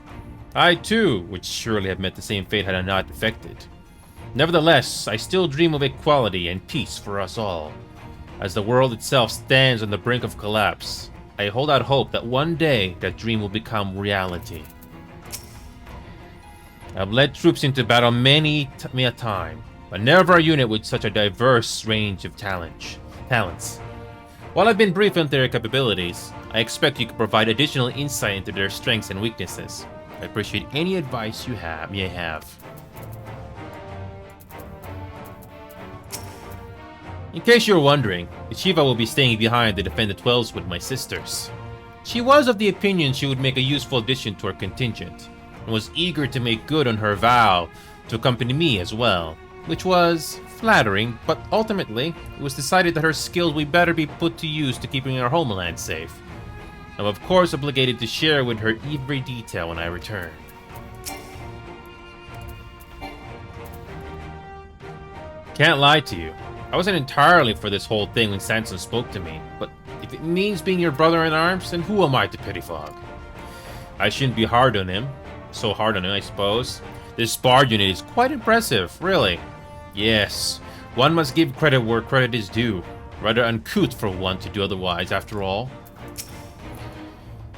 I too would surely have met the same fate had I not defected. Nevertheless, I still dream of equality and peace for us all. As the world itself stands on the brink of collapse, I hold out hope that one day that dream will become reality. I've led troops into battle many a time, but never a unit with such a diverse range of talents. While I've been briefed on their capabilities, I expect you can provide additional insight into their strengths and weaknesses. I appreciate any advice you may have. In case you're wondering, Ishiva will be staying behind to defend the 12s with my sisters. She was of the opinion she would make a useful addition to our contingent, and was eager to make good on her vow to accompany me as well, which was flattering, but ultimately, it was decided that her skills would better be put to use to keeping our homeland safe. I'm of course obligated to share with her every detail when I return. Can't lie to you, I wasn't entirely for this whole thing when Sanson spoke to me, but if it means being your brother in arms, then who am I to pettifog? I shouldn't be so hard on him, I suppose. This Bard unit is quite impressive, really. Yes, one must give credit where credit is due. Rather uncouth for one to do otherwise, after all.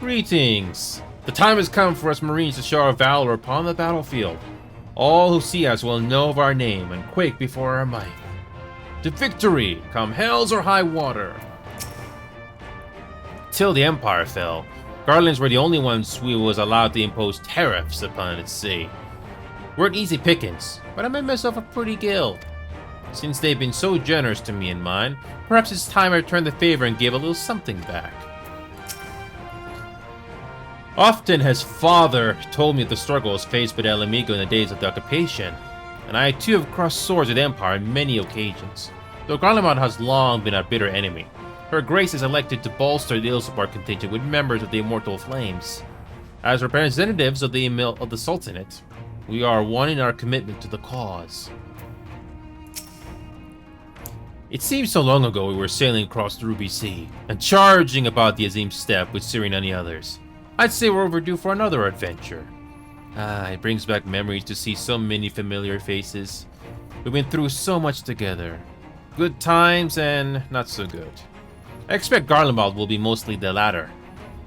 Greetings! The time has come for us Marines to show our valor upon the battlefield. All who see us will know of our name and quake before our might. To victory, come hells or high water! Till the Empire fell, Garlands were the only ones who was allowed to impose tariffs upon its sea. Weren't easy pickings, but I made myself a pretty guild. Since they've been so generous to me and mine, perhaps it's time I returned the favor and gave a little something back. Often has Father told me of the struggles faced by El Amigo in the days of the occupation, and I too have crossed swords with Empire on many occasions, though Garlemald has long been our bitter enemy. Her Grace is elected to bolster the Ilsapar contingent with members of the Immortal Flames. As representatives of the Sultanate, we are one in our commitment to the cause. It seems so long ago we were sailing across the Ruby Sea, and charging about the Azim Steppe with Ciri and the others. I'd say we're overdue for another adventure. It brings back memories to see so many familiar faces. We've been through so much together. Good times and not so good. I expect Garlemald will be mostly the latter,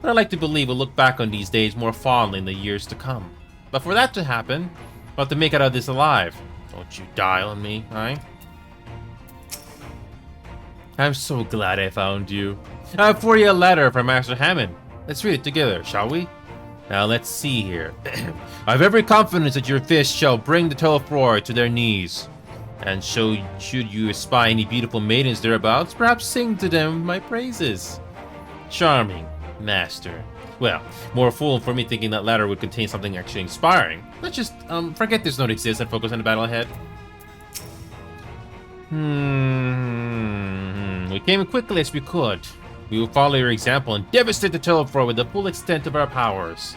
but I like to believe we'll look back on these days more fondly in the years to come. But for that to happen, we'll have to make it out of this alive. Don't you die on me, right? I'm so glad I found you. I have for you a letter from Master Hammond. Let's read it together, shall we? Now let's see here. I have every confidence that your fist shall bring the Telefroi to their knees. And should you espy any beautiful maidens thereabouts, perhaps sing to them my praises. Charming, Master. Well, more fool for me thinking that letter would contain something actually inspiring. Let's just forget this note exists and focus on the battle ahead. We came quickly as we could. We will follow your example and devastate the Telefroi with the full extent of our powers.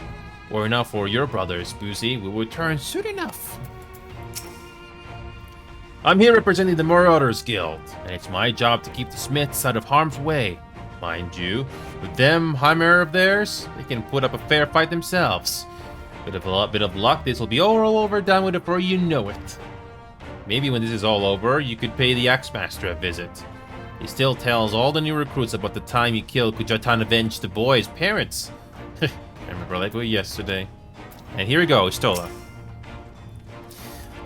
Or enough for your brothers, Boozy. We will return soon enough. I'm here representing the Marauders Guild, and it's my job to keep the Smiths out of harm's way. Mind you, with them Chimera of theirs, they can put up a fair fight themselves. With a bit of luck, this will be all over done with before you know it. Maybe when this is all over, you could pay the Axemaster a visit. He still tells all the new recruits about the time he killed Kujatan avenged the boy's parents. I remember like it was yesterday. And here we go, Stola.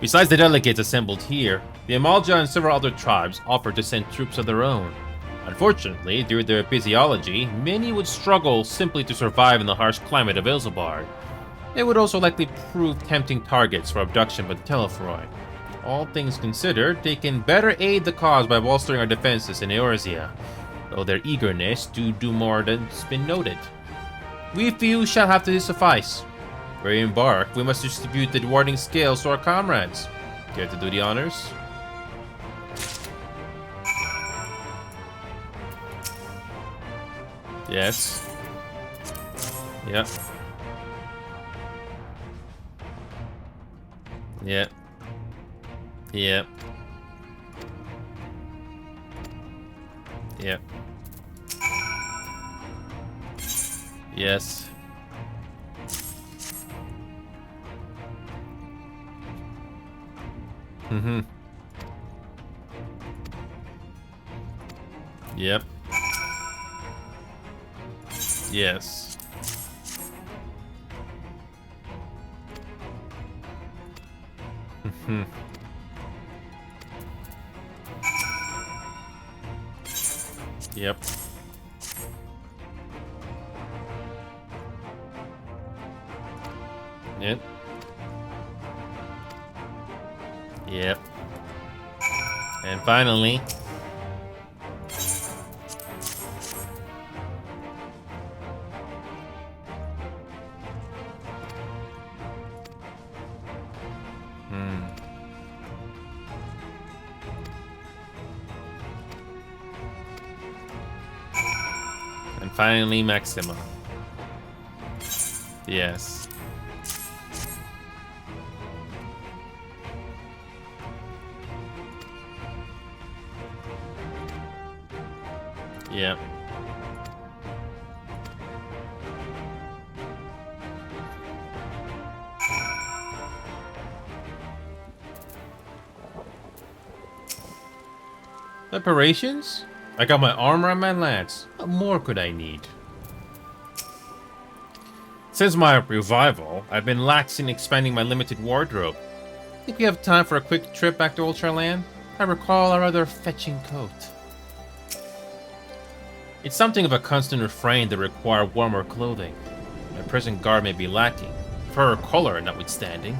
Besides the delegates assembled here, the Amalja and several other tribes offered to send troops of their own. Unfortunately, due to their physiology, many would struggle simply to survive in the harsh climate of Ilsabard. They would also likely prove tempting targets for abduction by the Telefroi. All things considered, they can better aid the cause by bolstering our defenses in Eorzea, though their eagerness to do more than's been noted. We few shall have to suffice. Where we embark, we must distribute the rewarding scales to our comrades. Care to do the honors? Yes. Yep. Yep. Yep. Yep. Yes. Mm-hmm. Yep. Yes. Mm-hmm. Yep. Yep. Yep. And finally... And finally, Maxima. Yes. Yep. Preparations? I got my armor and my lance. What more could I need? Since my revival, I've been lax in expanding my limited wardrobe. Think we have time for a quick trip back to Ultraland? I recall a rather fetching coat. It's something of a constant refrain to require warmer clothing. My present garb may be lacking, fur color notwithstanding.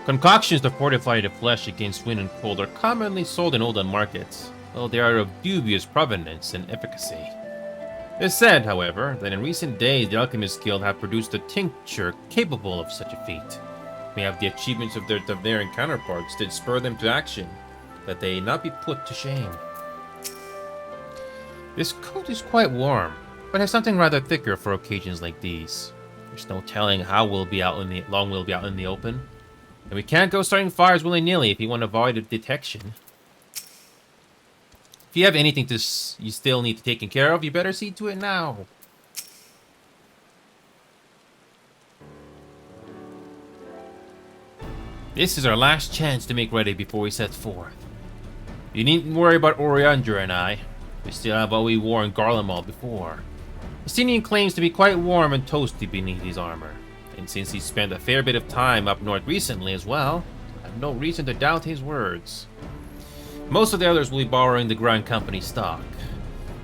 Concoctions to fortify the flesh against wind and cold are commonly sold in olden markets, though they are of dubious provenance and efficacy. It is said, however, that in recent days the Alchemist Guild have produced a tincture capable of such a feat. May have the achievements of their Tavarian counterparts that spur them to action, that they not be put to shame. This coat is quite warm, but has something rather thicker for occasions like these. There's no telling how long we'll be out in the open. And we can't go starting fires willy-nilly if you want to avoid detection. If you have anything you still need to take care of, you better see to it now. This is our last chance to make ready before we set forth. You needn't worry about Oriandra and I. We still have what we wore in Garlemald before. Justinian claims to be quite warm and toasty beneath his armor. And since he spent a fair bit of time up north recently as well, I have no reason to doubt his words. Most of the others will be borrowing the Grand Company stock.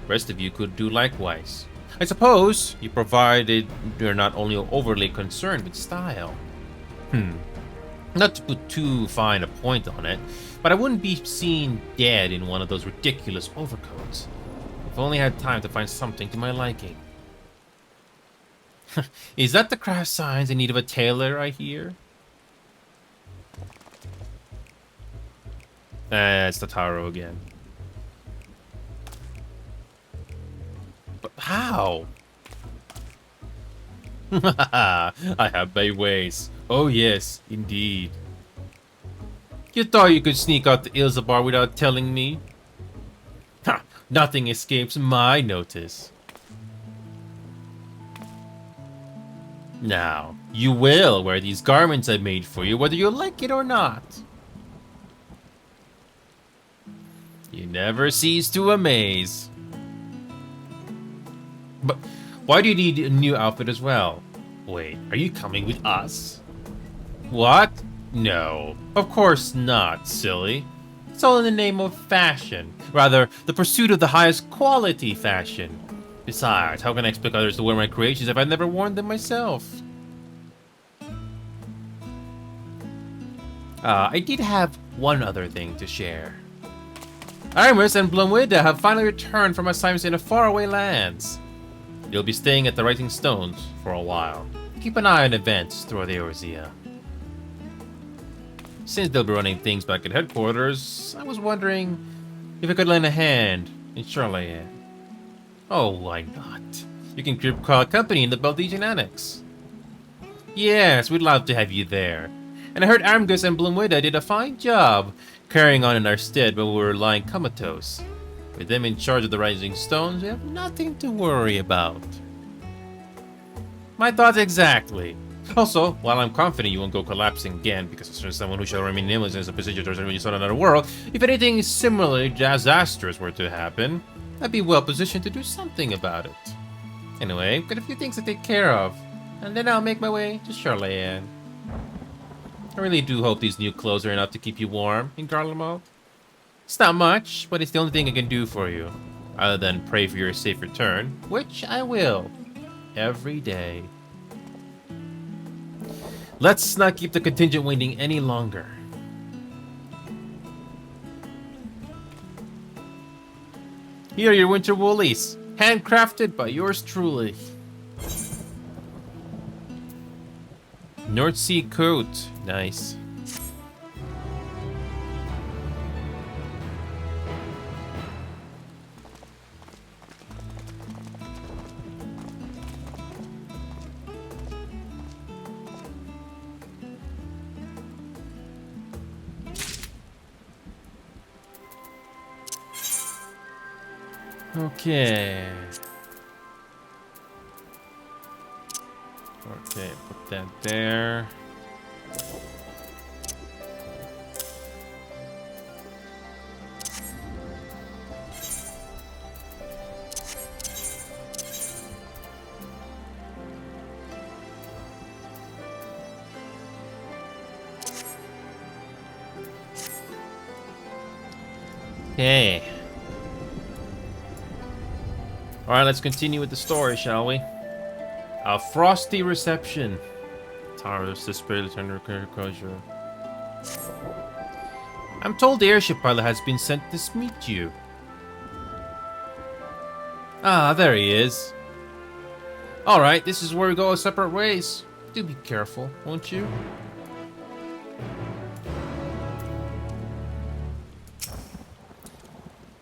The rest of you could do likewise. I suppose, you provided you're not only overly concerned with style. Not to put too fine a point on it, but I wouldn't be seen dead in one of those ridiculous overcoats. If only I had time to find something to my liking. Is that the craft signs in need of a tailor, I hear? It's the Taro again. But how? I have my ways. Oh yes, indeed. You thought you could sneak out to Ilzabar without telling me? Ha! Nothing escapes my notice. Now, you will wear these garments I made for you, whether you like it or not. You never cease to amaze. But why do you need a new outfit as well? Wait, are you coming with us? What? No, of course not, silly. It's all in the name of fashion. Rather, the pursuit of the highest quality fashion. Besides, how can I expect others to wear my creations if I've never worn them myself? I did have one other thing to share. Aramis and Blumwida have finally returned from assignments in the faraway lands. They'll be staying at the Writing Stones for a while. Keep an eye on events throughout the Eorzea. Since they'll be running things back at headquarters, I was wondering if I could lend a hand in Charlayan. Oh, why not? You can keep company in the Baldesian Annex. Yes, we'd love to have you there. And I heard Armgus and Blumwida did a fine job carrying on in our stead when we were lying comatose. With them in charge of the Rising Stones, we have nothing to worry about. My thoughts exactly. Also, while I'm confident you won't go collapsing again, because there's someone who shall remain nameless in a position to when you saw another world, if anything similarly disastrous were to happen, I'd be well positioned to do something about it. Anyway, I've got a few things to take care of, and then I'll make my way to Charlayan. I really do hope these new clothes are enough to keep you warm in Garlemald. It's not much, but it's the only thing I can do for you, other than pray for your safe return, which I will, every day. Let's not keep the contingent waiting any longer. Here are your winter woolies, handcrafted by yours truly. North Sea coat, nice. Okay. Okay, put that there. Okay. Alright, let's continue with the story, shall we? A frosty reception. Tower of Suspicious under closure. I'm told the airship pilot has been sent to meet you. Ah, there he is. Alright, this is where we go our separate ways. Do be careful, won't you?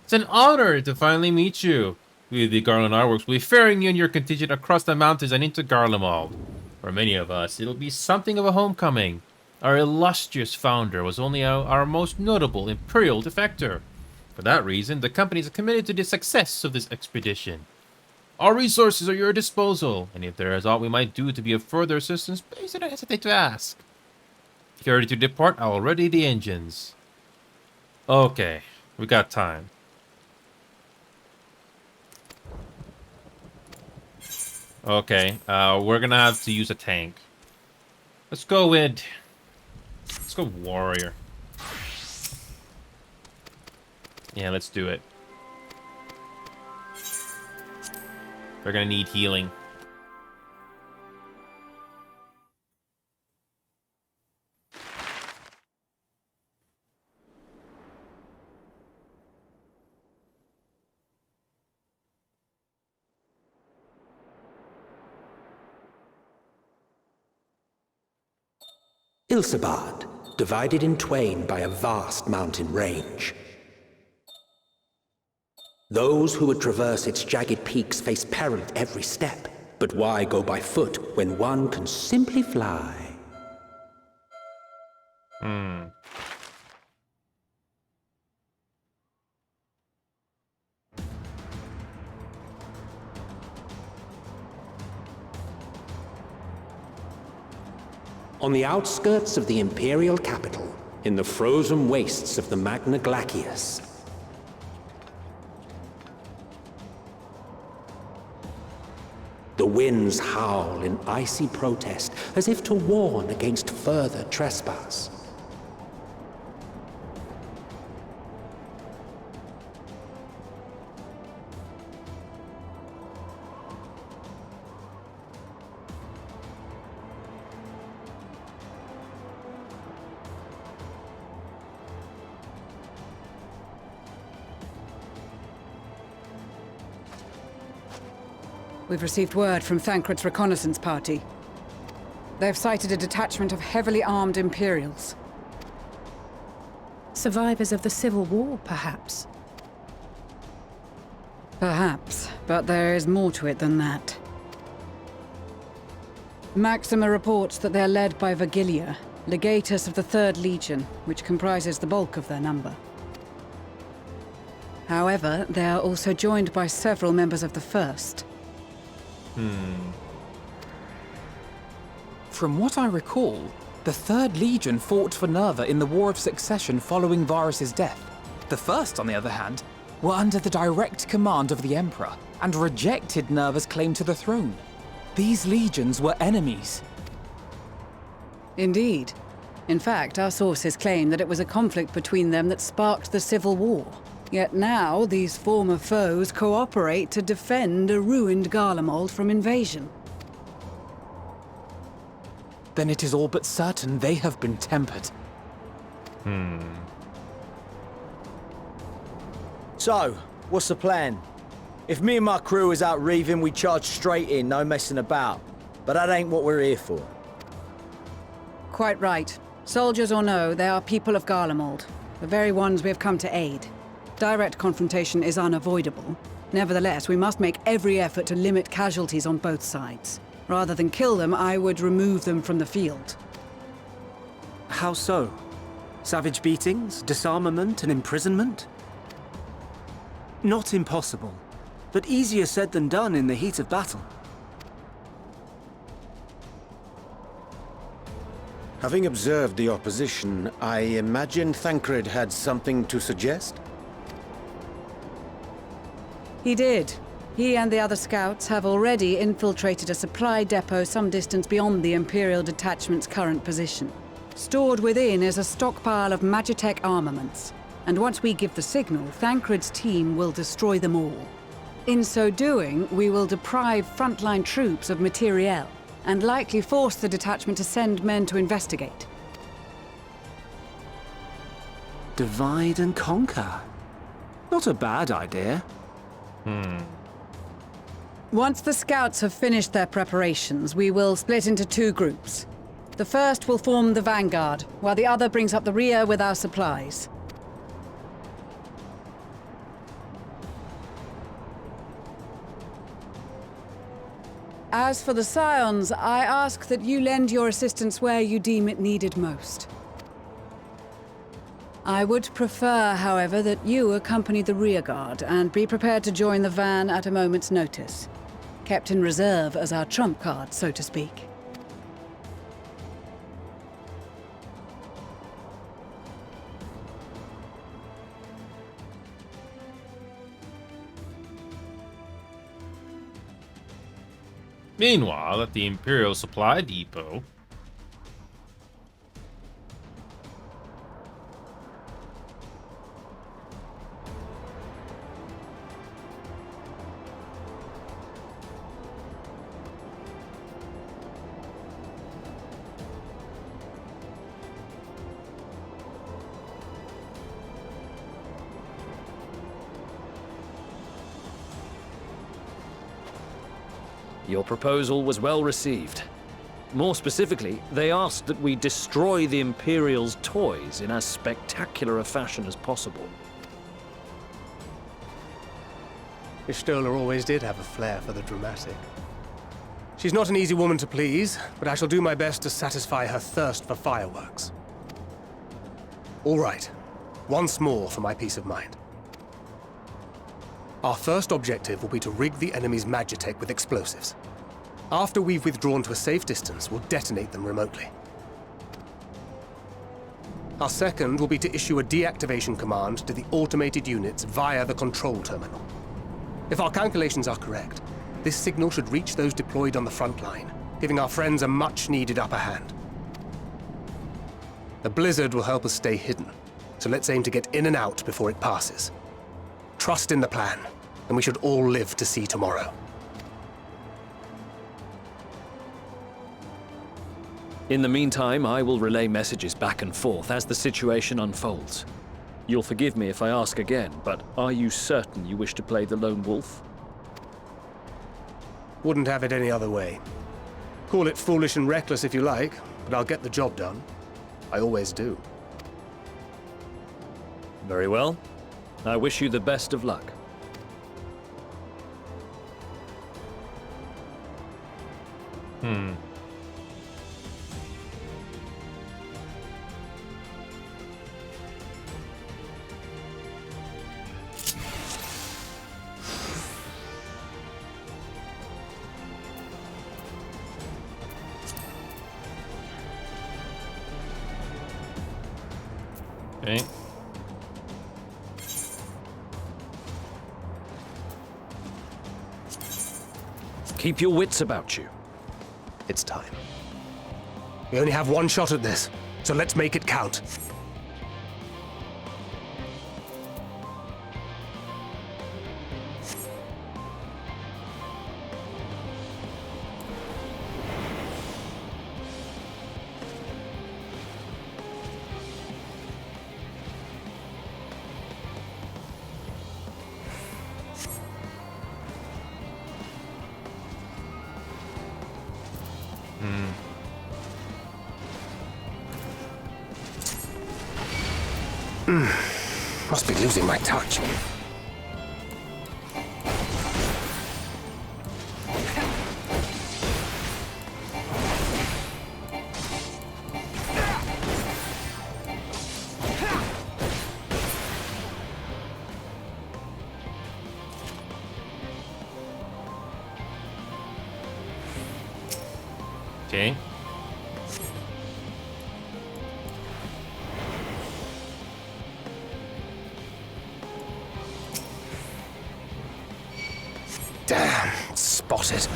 It's an honor to finally meet you. We, the Garland Artworks, will be ferrying you and your contingent across the mountains and into Garlemald. For many of us, it'll be something of a homecoming. Our illustrious founder was only our most notable Imperial defector. For that reason, the company is committed to the success of this expedition. Our resources are at your disposal, and if there is aught we might do to be of further assistance, please do not hesitate to ask. If you're ready to depart, I will ready the engines. Okay, we got time. Okay, we're gonna have to use a tank. Let's go warrior. Yeah, let's do it. They're gonna need healing. Ilsabad, divided in twain by a vast mountain range. Those who would traverse its jagged peaks face peril at every step. But why go by foot when one can simply fly? On the outskirts of the Imperial capital, in the frozen wastes of the Magna Glacius, the winds howl in icy protest, as if to warn against further trespass. We've received word from Thancred's reconnaissance party. They've sighted a detachment of heavily armed Imperials. Survivors of the Civil War, perhaps? Perhaps, but there is more to it than that. Maxima reports that they're led by Vergilia, legatus of the 3rd Legion, which comprises the bulk of their number. However, they are also joined by several members of the 1st. From what I recall, the 3rd Legion fought for Nerva in the War of Succession following Varus's death. The 1st, on the other hand, were under the direct command of the Emperor and rejected Nerva's claim to the throne. These legions were enemies. Indeed. In fact, our sources claim that it was a conflict between them that sparked the Civil War. Yet now, these former foes cooperate to defend a ruined Garlemald from invasion. Then it is all but certain they have been tempered. So, what's the plan? If me and my crew is out reaving, we charge straight in, no messing about. But that ain't what we're here for. Quite right. Soldiers or no, they are people of Garlemald, the very ones we have come to aid. Direct confrontation is unavoidable. Nevertheless, we must make every effort to limit casualties on both sides. Rather than kill them, I would remove them from the field. How so? Savage beatings, disarmament, and imprisonment? Not impossible, but easier said than done in the heat of battle. Having observed the opposition, I imagine Thancred had something to suggest? He did. He and the other scouts have already infiltrated a supply depot some distance beyond the Imperial detachment's current position. Stored within is a stockpile of Magitech armaments. And once we give the signal, Thancred's team will destroy them all. In so doing, we will deprive frontline troops of materiel, and likely force the detachment to send men to investigate. Divide and conquer. Not a bad idea. Once the scouts have finished their preparations, we will split into 2 groups. The first will form the vanguard, while the other brings up the rear with our supplies. As for the Scions, I ask that you lend your assistance where you deem it needed most. I would prefer, however, that you accompany the rearguard and be prepared to join the van at a moment's notice. Kept in reserve as our trump card, so to speak. Meanwhile, at the Imperial Supply Depot... Your proposal was well received. More specifically, they asked that we destroy the Imperial's toys in as spectacular a fashion as possible. Ishtola always did have a flair for the dramatic. She's not an easy woman to please, but I shall do my best to satisfy her thirst for fireworks. All right, once more for my peace of mind. Our first objective will be to rig the enemy's Magitech with explosives. After we've withdrawn to a safe distance, we'll detonate them remotely. Our second will be to issue a deactivation command to the automated units via the control terminal. If our calculations are correct, this signal should reach those deployed on the front line, giving our friends a much-needed upper hand. The blizzard will help us stay hidden, so let's aim to get in and out before it passes. Trust in the plan, and we should all live to see tomorrow. In the meantime, I will relay messages back and forth as the situation unfolds. You'll forgive me if I ask again, but are you certain you wish to play the lone wolf? Wouldn't have it any other way. Call it foolish and reckless if you like, but I'll get the job done. I always do. Very well. I wish you the best of luck. Okay. Keep your wits about you. It's time. We only have one shot at this, so let's make it count. Must be losing my touch. Okay. Damn, spotted.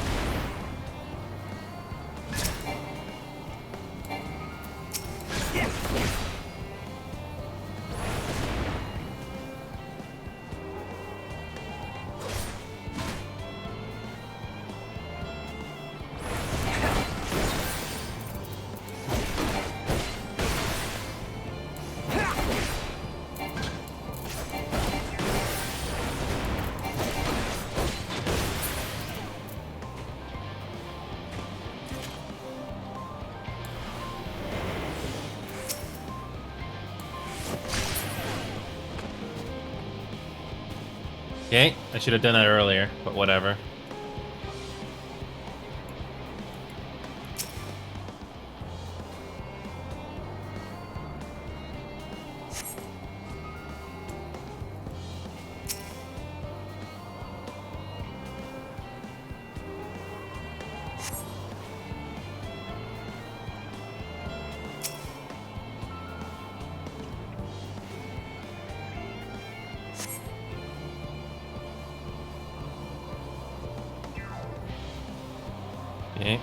Okay, I should have done that earlier, but whatever. Okay.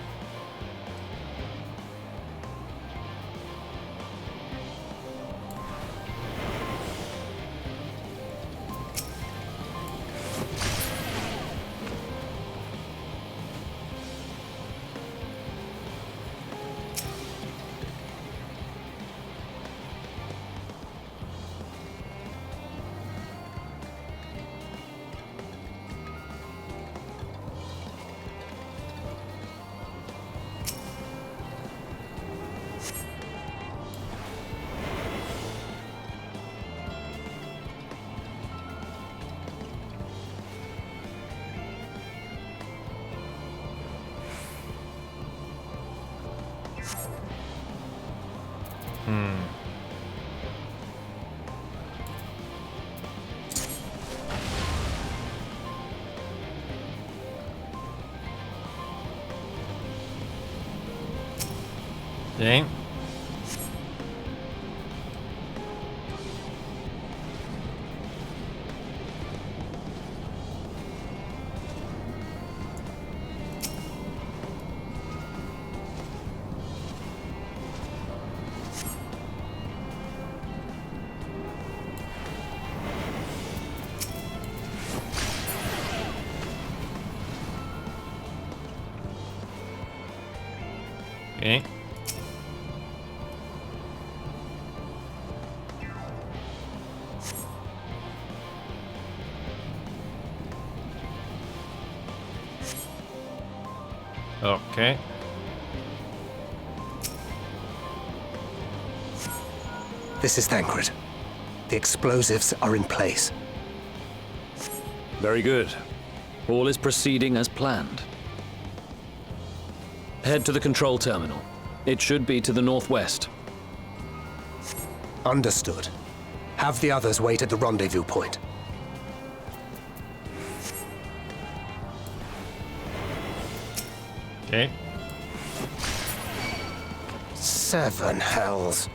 Okay. Okay. Okay. This is Thancred. The explosives are in place. Very good. All is proceeding as planned. Head to the control terminal. It should be to the northwest. Understood. Have the others wait at the rendezvous point. Okay. 7 hells.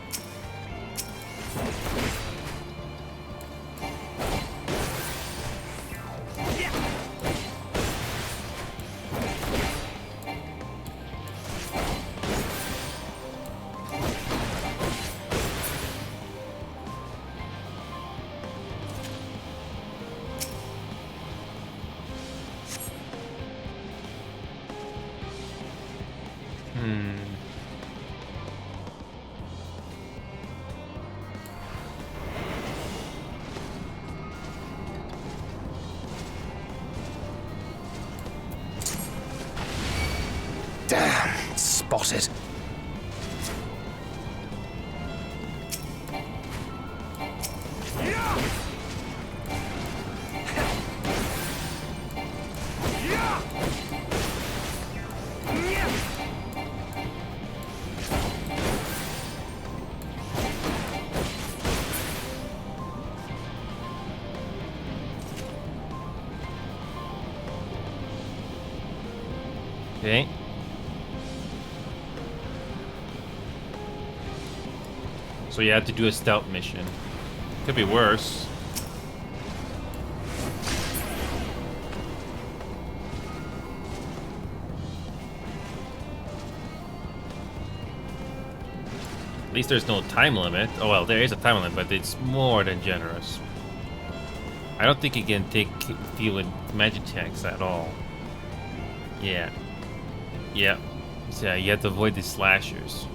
Damn, spotted. Okay. So you have to do a stealth mission. Could be worse. At least there's no time limit. Oh well, there is a time limit, but it's more than generous. I don't think you can deal with magic attacks at all. Yeah. Yeah. So you have to avoid the slashers.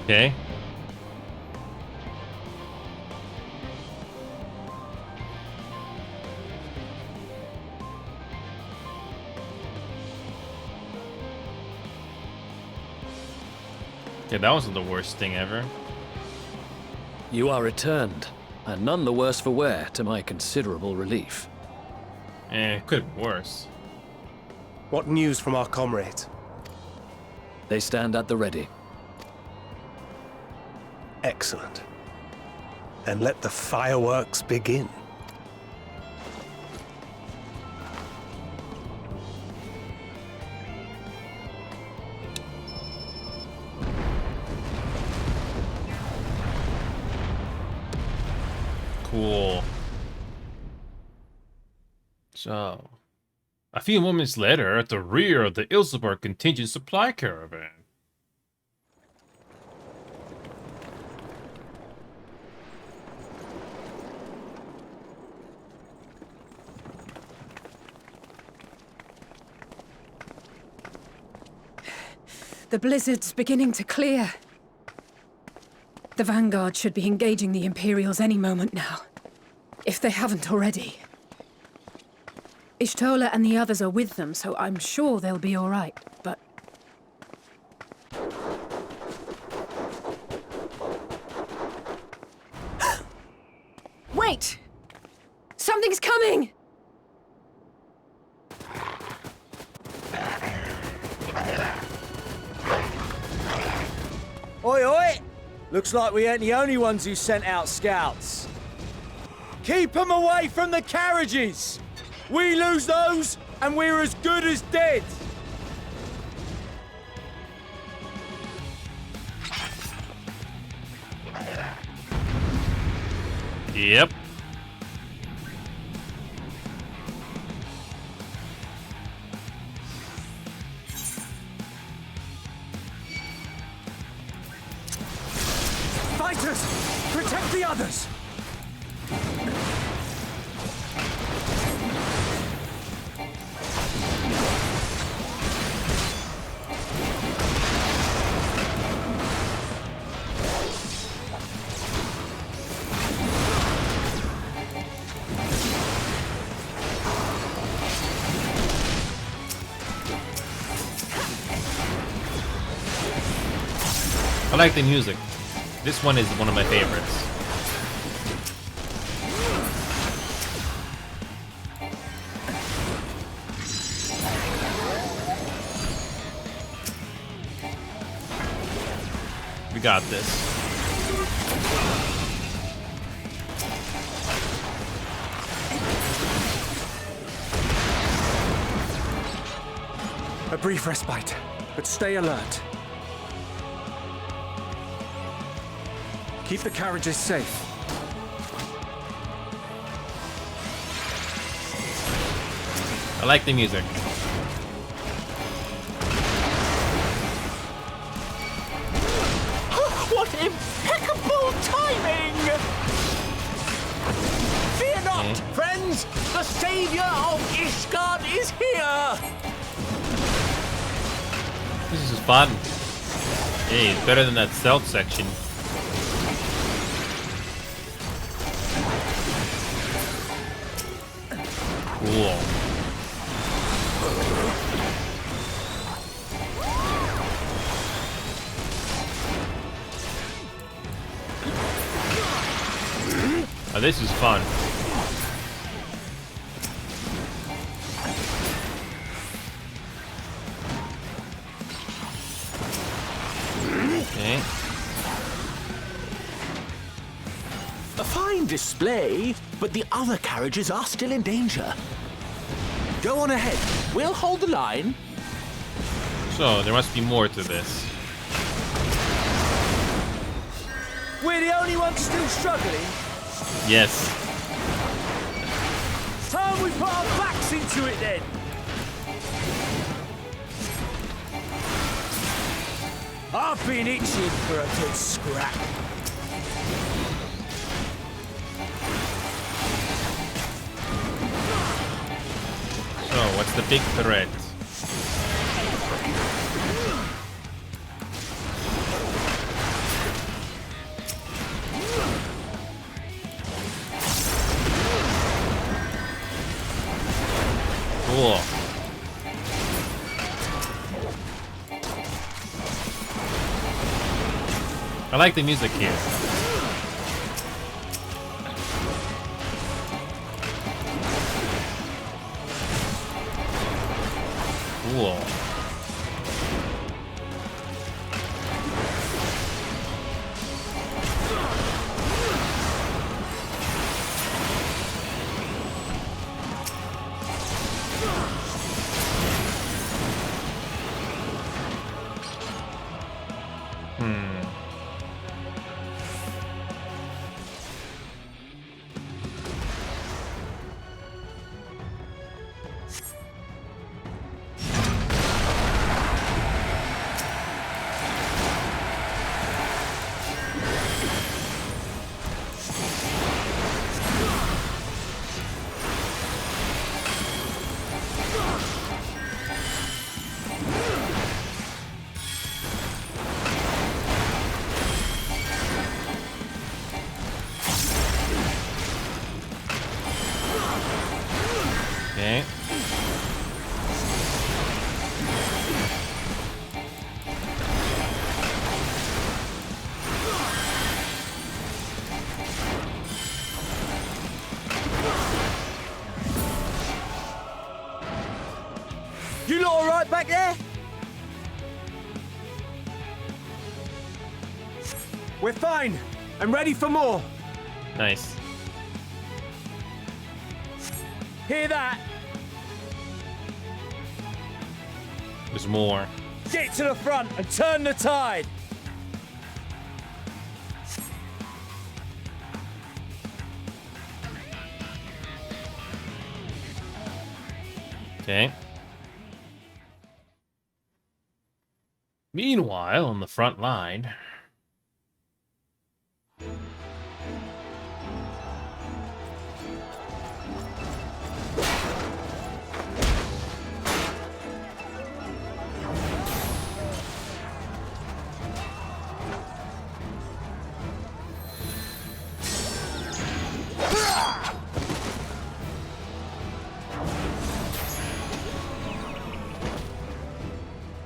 Okay. Okay, that wasn't the worst thing ever. You are returned, and none the worse for wear, to my considerable relief. It could have been worse. What news from our comrades? They stand at the ready. Excellent. Then let the fireworks begin. Cool. So, a few moments later, at the rear of the Ilsebar contingent supply caravan. The blizzard's beginning to clear. The Vanguard should be engaging the Imperials any moment now, if they haven't already. Ishtola and the others are with them, so I'm sure they'll be all right, but... Wait! Something's coming! Oi, oi! Looks like we ain't the only ones who sent out scouts. Keep them away from the carriages! We lose those, and we're as good as dead! Yep. Fighters! Protect the others! I like the music. This one is one of my favorites. We got this. A brief respite, but stay alert. Keep the carriages safe. I like the music. What impeccable timing! Fear not, friends! The savior of Ishgard is here! This is fun. Hey, it's better than that stealth section. Cool. Oh, this is fun. Okay. A fine display, but the other carriages are still in danger. Go on ahead. We'll hold the line. So, there must be more to this. We're the only ones still struggling. Yes. Time we put our backs into it then. I've been itching for a good scrap. So, what's the big threat? Cool. I like the music here. Cool. Okay. You lot all right back there? We're fine. I'm ready for more. Nice. Hear that? There's more. Get to the front and turn the tide. Okay. Meanwhile, on the front line.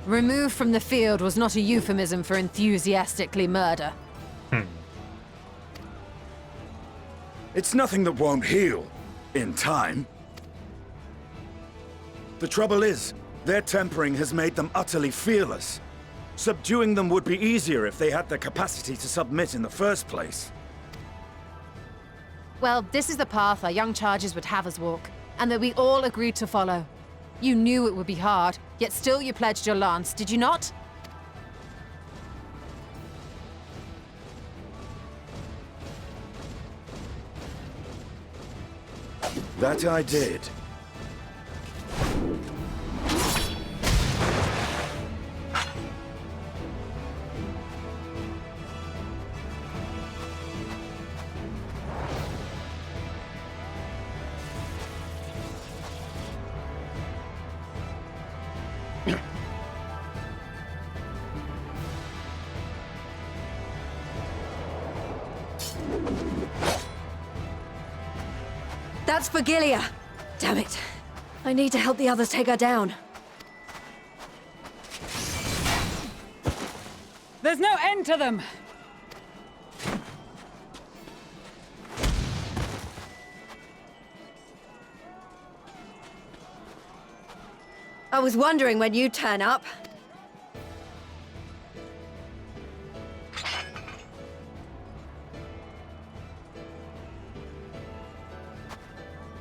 Removed from the field was not a euphemism for enthusiastically murder. It's nothing that won't heal in time. The trouble is, their tempering has made them utterly fearless. Subduing them would be easier if they had the capacity to submit in the first place. Well, this is the path our young charges would have us walk, and that we all agreed to follow. You knew it would be hard, yet still you pledged your lance, did you not? That I did. That's for Gilia. Damn it. I need to help the others take her down. There's no end to them! I was wondering when you'd turn up.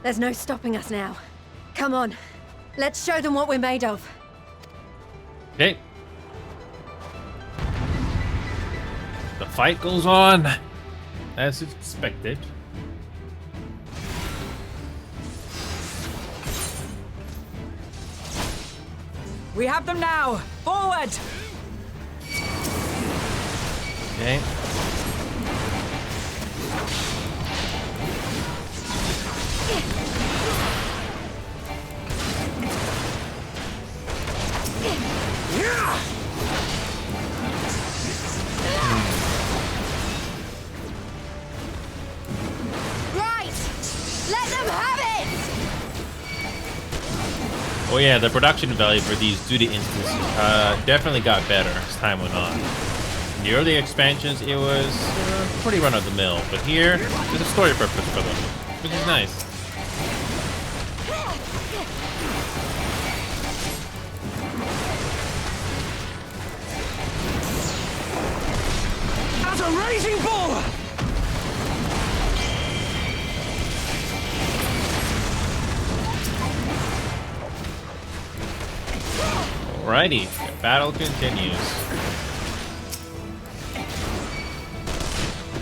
There's no stopping us now. Come on. Let's show them what we're made of. Okay. The fight goes on, as expected. We have them now! Forward! Okay. Right! Let them have it! Oh yeah, the production value for these duty instances definitely got better as time went on. In the early expansions, it was pretty run-of-the-mill, but here, there's a story purpose for them, which is nice. As a raging bull! Alrighty, the battle continues.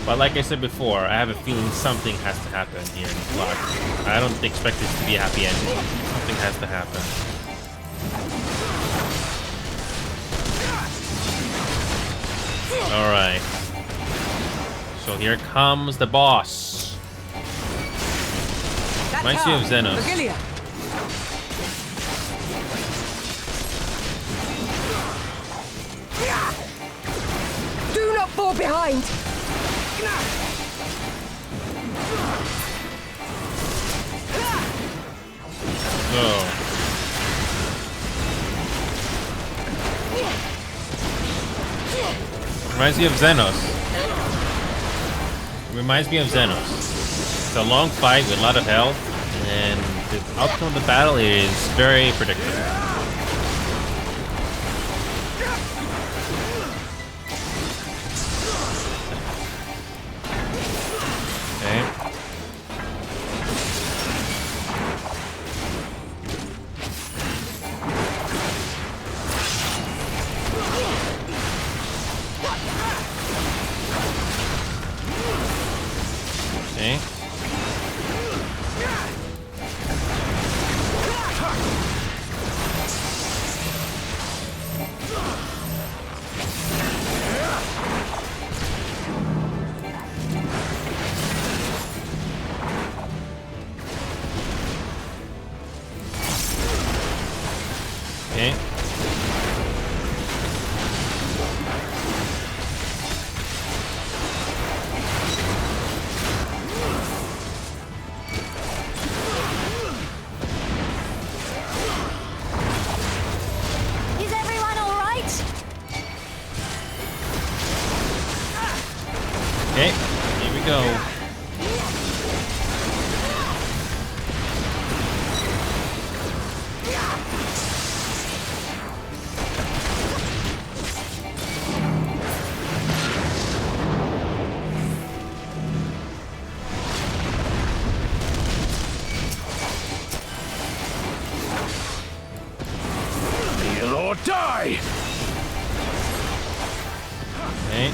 But like I said before, I have a feeling something has to happen here in the plot. I don't expect this to be a happy ending. Something has to happen. Alright. So here comes the boss. Reminds me of Xenos. Do not fall behind! Oh. Reminds me of Xenos. Reminds me of Xenos. It's a long fight with a lot of health, and the outcome of the battle is very predictable. Okay. Is everyone all right? Okay, here we go. Kneel or die! Okay.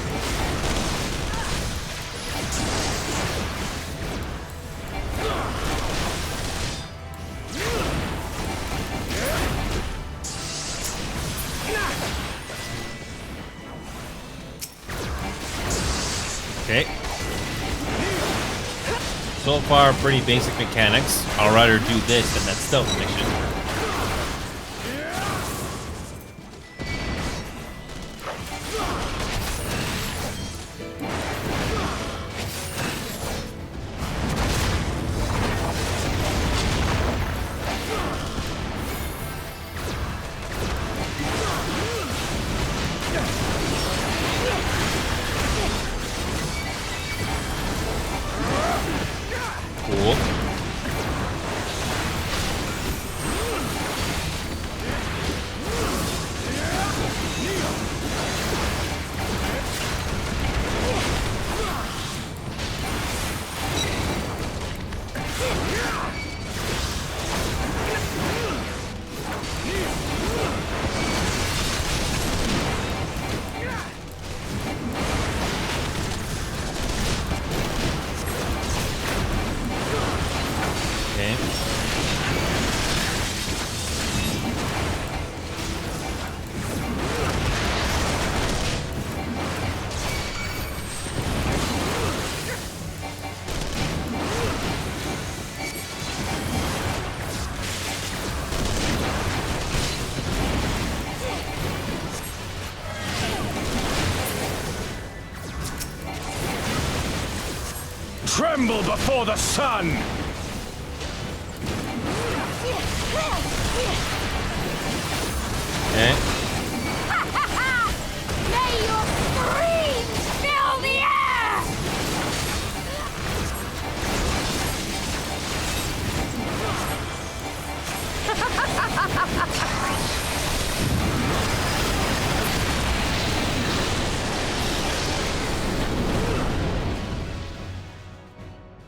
Okay. So far, pretty basic mechanics. I'd rather do this than that stealth mission. Cool. Okay. Tremble before the sun! Okay. May your screams fill the air!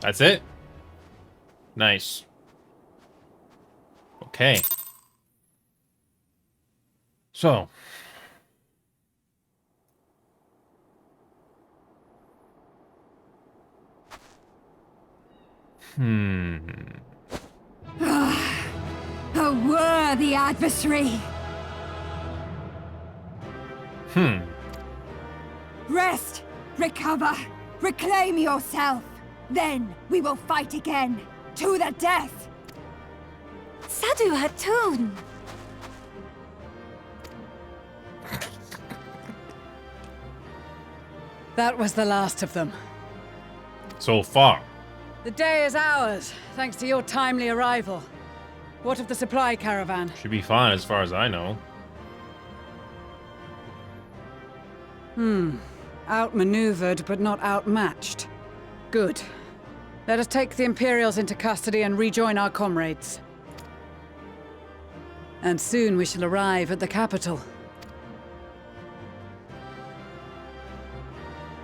That's it? Nice. Okay. So. A worthy adversary. Rest, recover, reclaim yourself. Then we will fight again, to the death. Sadu Hatun! That was the last of them. So far. The day is ours, thanks to your timely arrival. What of the supply caravan? Should be fine as far as I know. Outmaneuvered, but not outmatched. Good. Let us take the Imperials into custody and rejoin our comrades. And soon we shall arrive at the capital.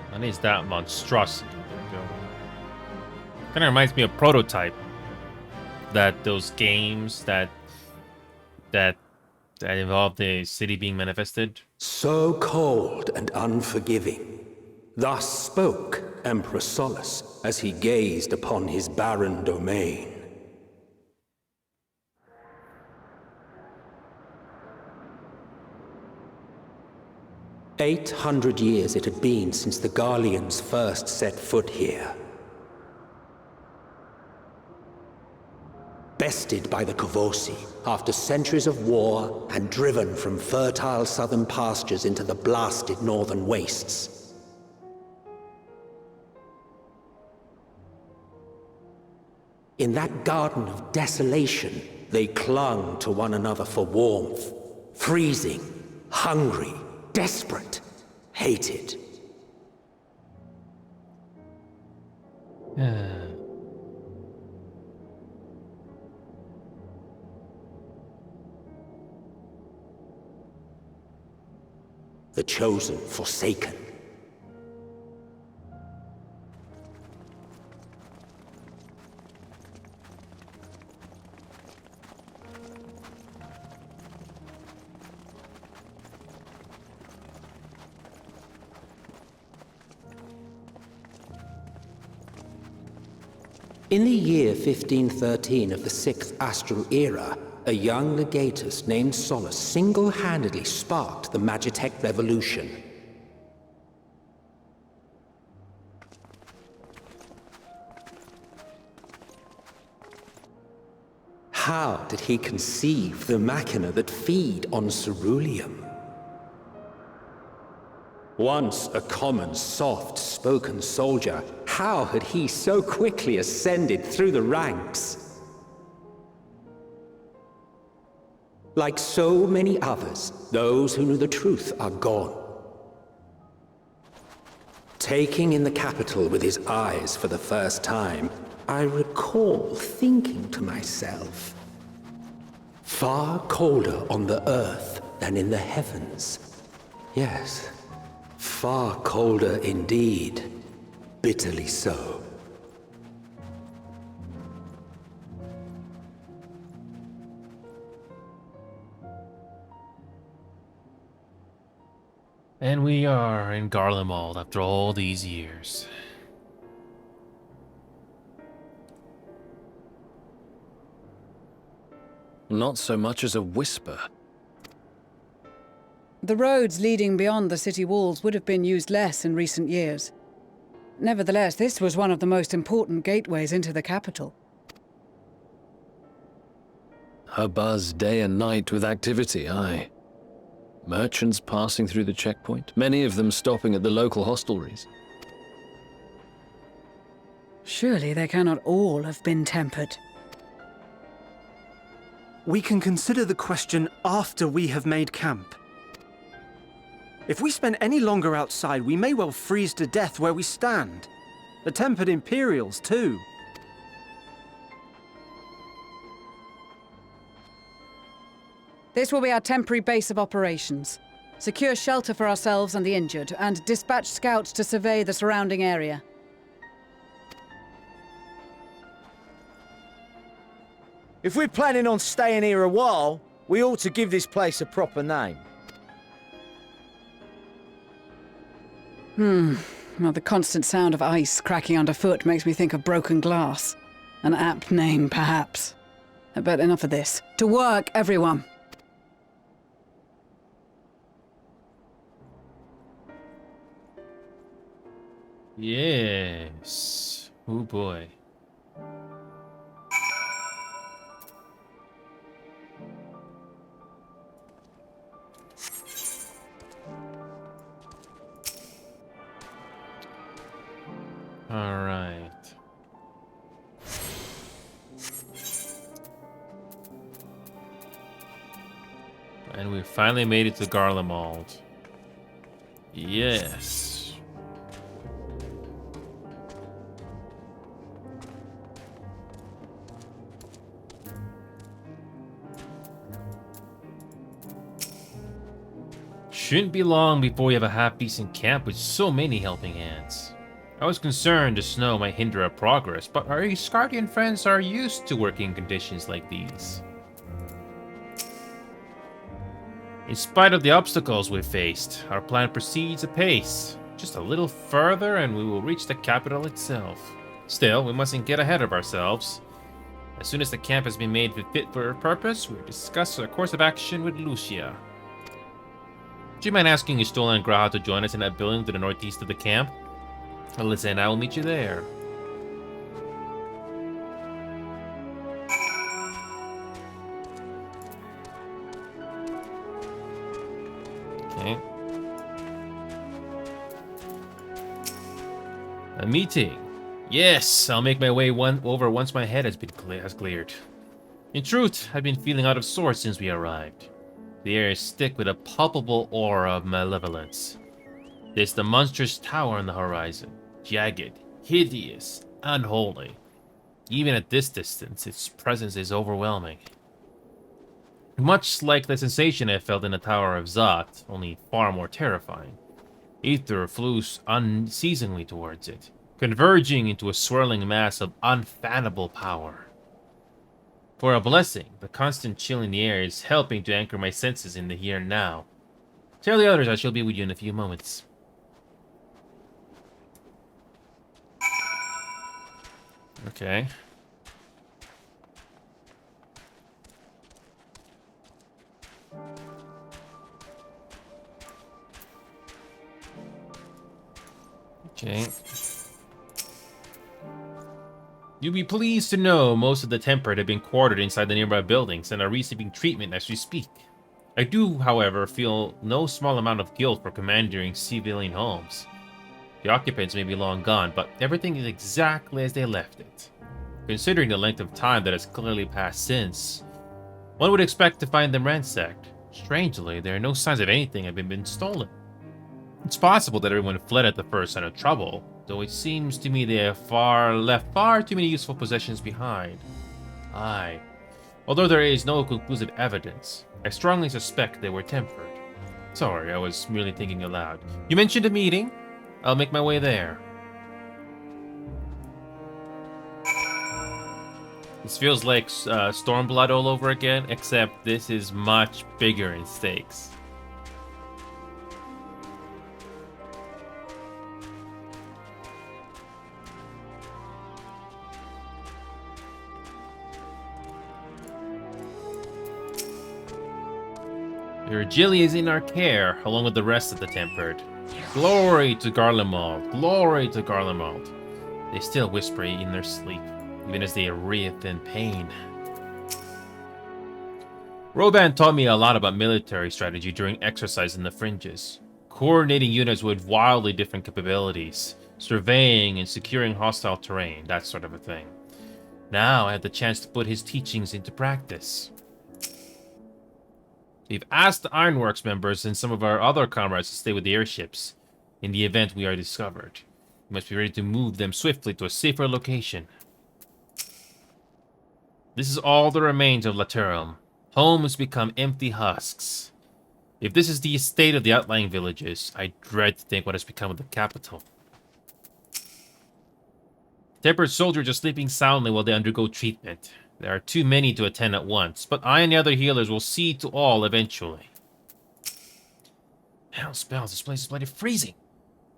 What is that monstrosity? Kind of reminds me of Prototype. That those games that involve the city being manifested. So cold and unforgiving. Thus spoke Emperor Solus as he gazed upon his barren domain. "800 years it had been since the Garleans first set foot here. Bested by the Kavosi after centuries of war and driven from fertile southern pastures into the blasted northern wastes. In that garden of desolation, they clung to one another for warmth, freezing, hungry, desperate, hated. The chosen forsaken. In the year 1513 of the 6th Astral Era, a young legatus named Solus single-handedly sparked the Magitech Revolution. How did he conceive the machina that feed on ceruleum? Once a common, soft-spoken soldier, how had he so quickly ascended through the ranks? Like so many others, those who knew the truth are gone. Taking in the capital with his eyes for the first time, I recall thinking to myself, far colder on the earth than in the heavens. Yes, far colder indeed, bitterly so. And we are in Garlemald after all these years. Not so much as a whisper. The roads leading beyond the city walls would have been used less in recent years. Nevertheless, this was one of the most important gateways into the capital. A buzz day and night with activity, aye. Merchants passing through the checkpoint, many of them stopping at the local hostelries. Surely they cannot all have been tempered. We can consider the question after we have made camp. If we spend any longer outside, we may well freeze to death where we stand. The tempered Imperials, too. This will be our temporary base of operations. Secure shelter for ourselves and the injured, and dispatch scouts to survey the surrounding area. If we're planning on staying here a while, we ought to give this place a proper name. Well, the constant sound of ice cracking underfoot makes me think of broken glass. An apt name, perhaps. But enough of this. To work, everyone! Yes. Oh boy. All right. And we finally made it to Garlemald. Yes. Shouldn't be long before we have a half-decent camp with so many helping hands. I was concerned the snow might hinder our progress, but our Asgardian friends are used to working conditions like these. In spite of the obstacles we've faced, our plan proceeds apace. Just a little further and we will reach the capital itself. Still, we mustn't get ahead of ourselves. As soon as the camp has been made fit for purpose, we'll discuss our course of action with Lucia. Do you mind asking Istola and Graha to join us in that building to the northeast of the camp? Alyssa and I will meet you there. Okay. A meeting. Yes, I'll make my way over once my head has cleared. In truth, I've been feeling out of sorts since we arrived. The air is thick with a palpable aura of malevolence. There's the monstrous tower on the horizon, jagged, hideous, unholy. Even at this distance, its presence is overwhelming. Much like the sensation I felt in the Tower of Zot, only far more terrifying. Ether flows unceasingly towards it, converging into a swirling mass of unfathomable power. For a blessing, the constant chill in the air is helping to anchor my senses in the here and now. Tell the others I shall be with you in a few moments. Okay. Okay. You'll be pleased to know most of the Tempered have been quartered inside the nearby buildings and are receiving treatment as we speak. I do, however, feel no small amount of guilt for commandeering civilian homes. The occupants may be long gone, but everything is exactly as they left it. Considering the length of time that has clearly passed since, one would expect to find them ransacked. Strangely, there are no signs of anything having been stolen. It's possible that everyone fled at the first sign of trouble, though it seems to me they have left far too many useful possessions behind. Aye. Although there is no conclusive evidence, I strongly suspect they were tempered. Sorry, I was merely thinking aloud. You mentioned a meeting? I'll make my way there. This feels like Stormblood all over again, except this is much bigger in stakes. Virgilia is in our care, along with the rest of the Tempered. Glory to Garlemald! Glory to Garlemald! They still whisper in their sleep, even as they writhe in pain. Roban taught me a lot about military strategy during exercise in the Fringes. Coordinating units with wildly different capabilities, surveying and securing hostile terrain, that sort of a thing. Now I had the chance to put his teachings into practice. We've asked the Ironworks members and some of our other comrades to stay with the airships in the event we are discovered. We must be ready to move them swiftly to a safer location. This is all that remains of Laterum. Home has become empty husks. If this is the state of the outlying villages, I dread to think what has become of the capital. Tempered soldiers are sleeping soundly while they undergo treatment. There are too many to attend at once, but I and the other healers will see to all eventually. Hell spells, this place is bloody freezing.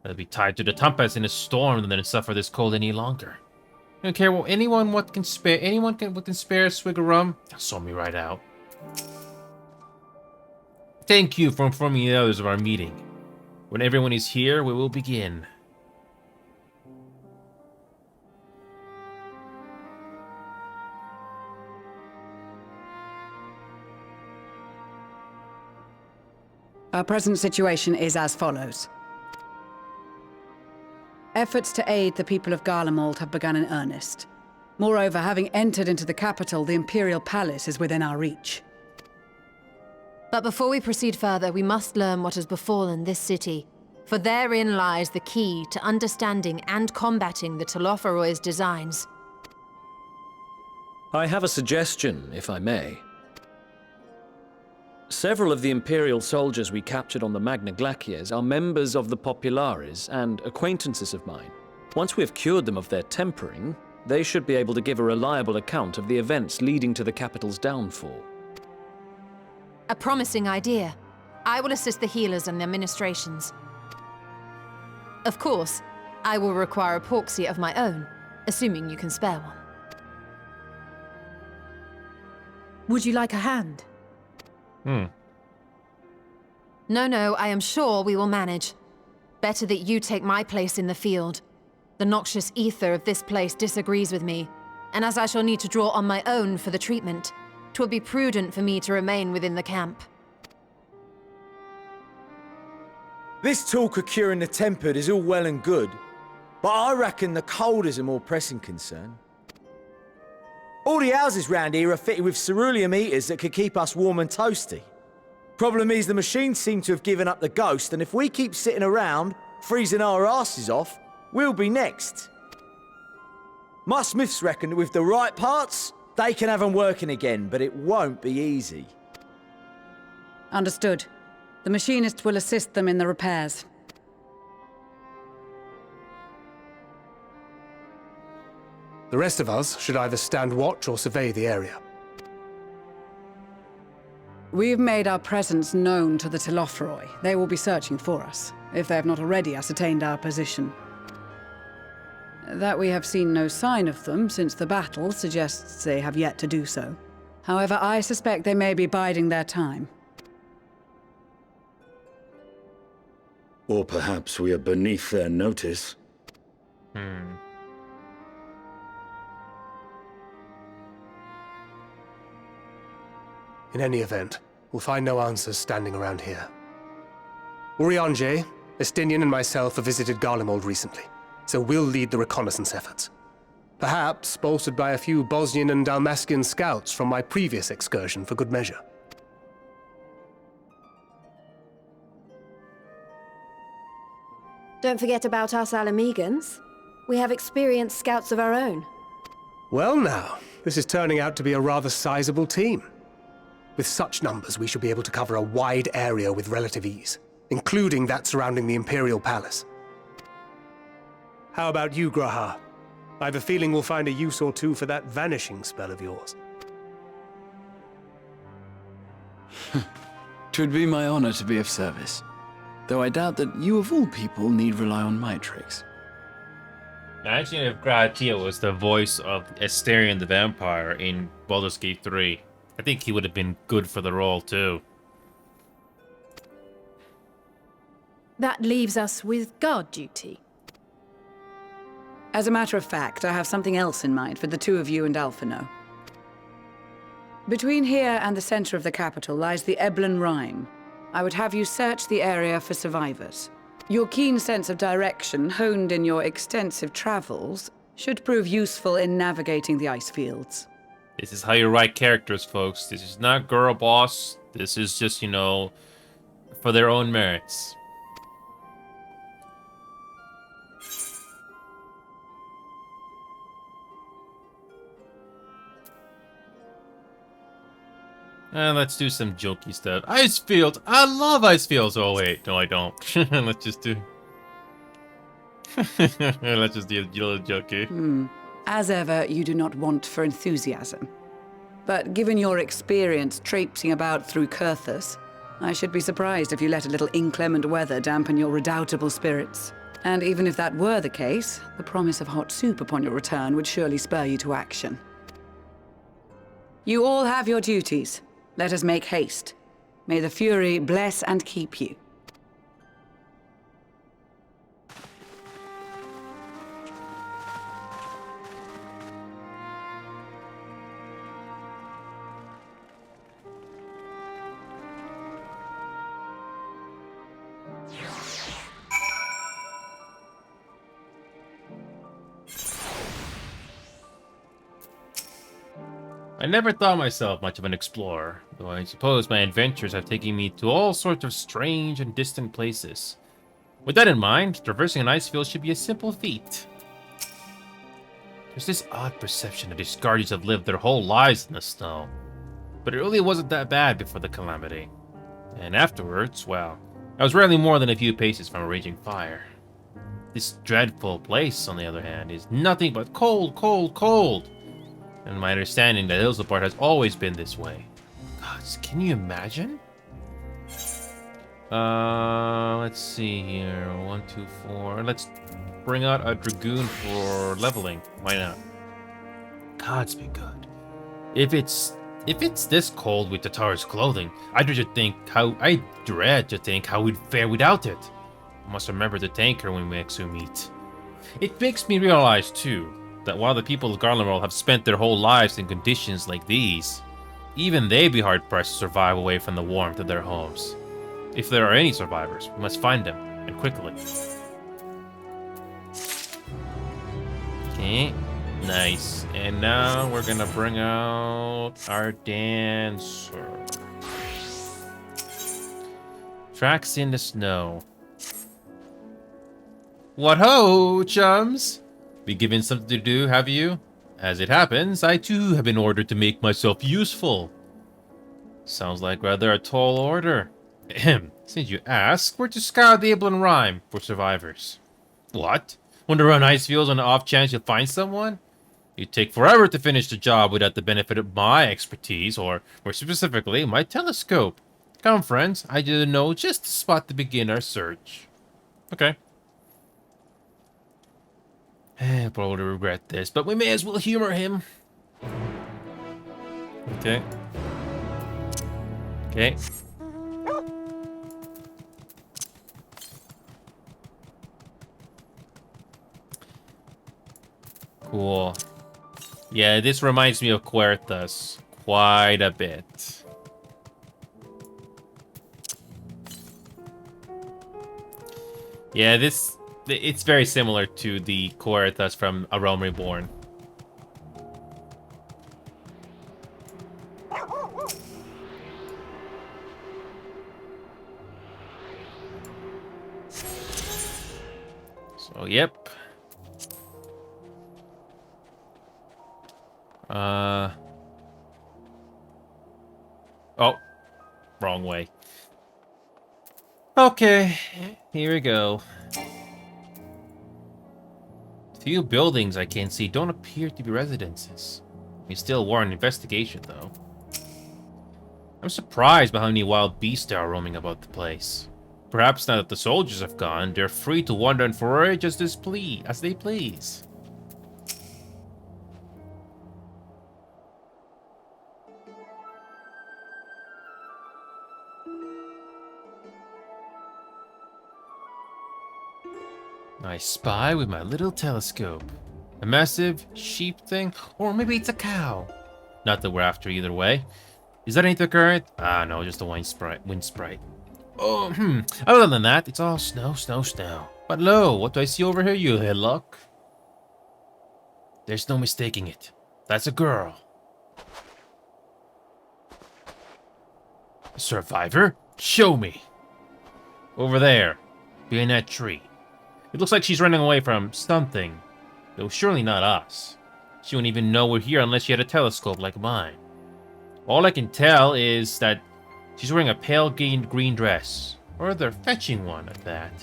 I'll be tied to the Tumpas in a storm than to suffer this cold any longer. I don't care what anyone can spare a swig of rum. They'll sort me right out. Thank you for informing the others of our meeting. When everyone is here, we will begin. Our present situation is as follows. Efforts to aid the people of Garlemald have begun in earnest. Moreover, having entered into the capital, the Imperial Palace is within our reach. But before we proceed further, we must learn what has befallen this city, for therein lies the key to understanding and combating the Telophoroid's designs. I have a suggestion, if I may. Several of the Imperial soldiers we captured on the Magna Glaciers are members of the Populares and acquaintances of mine. Once we have cured them of their tempering, they should be able to give a reliable account of the events leading to the capital's downfall. A promising idea. I will assist the healers and their ministrations. Of course, I will require a proxy of my own, assuming you can spare one. Would you like a hand? No, I am sure we will manage. Better that you take my place in the field. The noxious ether of this place disagrees with me, and as I shall need to draw on my own for the treatment, 'twill be prudent for me to remain within the camp. This talk of curing the tempered is all well and good, but I reckon the cold is a more pressing concern. All the houses round here are fitted with ceruleum heaters that could keep us warm and toasty. Problem is, the machines seem to have given up the ghost, and if we keep sitting around, freezing our asses off, we'll be next. My smiths reckon that with the right parts, they can have them working again, but it won't be easy. Understood. The machinist will assist them in the repairs. The rest of us should either stand watch or survey the area. We've made our presence known to the Telophoroi. They will be searching for us, if they have not already ascertained our position. That we have seen no sign of them since the battle suggests they have yet to do so. However, I suspect they may be biding their time. Or perhaps we are beneath their notice. In any event, we'll find no answers standing around here. Urianger, Estinian and myself have visited Garlemald recently, so we'll lead the reconnaissance efforts. Perhaps bolstered by a few Bosnian and Dalmatian scouts from my previous excursion for good measure. Don't forget about us Alamegans. We have experienced scouts of our own. Well now, this is turning out to be a rather sizable team. With such numbers, we should be able to cover a wide area with relative ease, including that surrounding the Imperial Palace. How about you, Graha? I have a feeling we'll find a use or two for that vanishing spell of yours. 'Twould be my honor to be of service, though I doubt that you of all people need rely on my tricks. Imagine if Gratia was the voice of Asterion the Vampire in Baldur's Gate 3. I think he would have been good for the role, too. That leaves us with guard duty. As a matter of fact, I have something else in mind for the two of you and Alphino. Between here and the center of the capital lies the Eblan Rhine. I would have you search the area for survivors. Your keen sense of direction, honed in your extensive travels, should prove useful in navigating the ice fields. This is how you write characters, folks. This is not girl boss. This is just, you know, for their own merits. And let's do some jokey stuff. Ice fields! I love ice fields! Oh wait, no I don't. Let's just do... Let's just do a little jokey. As ever, you do not want for enthusiasm. But given your experience traipsing about through Kurthus, I should be surprised if you let a little inclement weather dampen your redoubtable spirits. And even if that were the case, the promise of hot soup upon your return would surely spur you to action. You all have your duties. Let us make haste. May the Fury bless and keep you. I never thought myself much of an explorer, though I suppose my adventures have taken me to all sorts of strange and distant places. With that in mind, traversing an ice field should be a simple feat. There's this odd perception that these guardians have lived their whole lives in the snow. But it really wasn't that bad before the calamity. And afterwards, well, I was rarely more than a few paces from a raging fire. This dreadful place, on the other hand, is nothing but cold, cold, cold. And my understanding that Ilsapart has always been this way. Gods, can you imagine? Let's see here. 1, 2, 4. Let's bring out a Dragoon for leveling. Why not? Gods be good. If it's this cold with Tatar's clothing, I dread to think how we'd fare without it. I must remember to thank her when we next meet. It makes me realize too that while the people of Garlemald have spent their whole lives in conditions like these, even they'd be hard-pressed to survive away from the warmth of their homes. If there are any survivors, we must find them, and quickly. Okay, nice. And now we're gonna bring out our dancer. Tracks in the snow. What ho, chums? Be given something to do, have you? As it happens, I too have been ordered to make myself useful. Sounds like rather a tall order. Ahem. Since you ask, we're to scour the Iblan Rime for survivors. What? Want to run ice fields on the off chance you'll find someone? It'd take forever to finish the job without the benefit of my expertise, or more specifically, my telescope. Come, friends, I didn't know just the spot to begin our search. Okay. I'll probably regret this, but we may as well humor him. Okay. Okay. Cool. Yeah, this reminds me of Querthus quite a bit. Yeah, it's very similar to the Querthus from A Realm Reborn. So, yep. Oh, wrong way. Okay, here we go. Few buildings I can see don't appear to be residences. We still warrant investigation, though. I'm surprised by how many wild beasts there are roaming about the place. Perhaps now that the soldiers have gone, they're free to wander and forage as they please. I spy with my little telescope. A massive sheep thing? Or maybe it's a cow. Not that we're after either way. Is that anything current? Ah, no, just a wind sprite. Oh, Other than that, it's all snow, snow, snow. But lo, what do I see over here, you hillock? There's no mistaking it. That's a girl. A survivor? Show me. Over there, behind that tree. It looks like she's running away from something, though surely not us. She wouldn't even know we're here unless she had a telescope like mine. All I can tell is that she's wearing a pale green dress, or rather fetching one at that.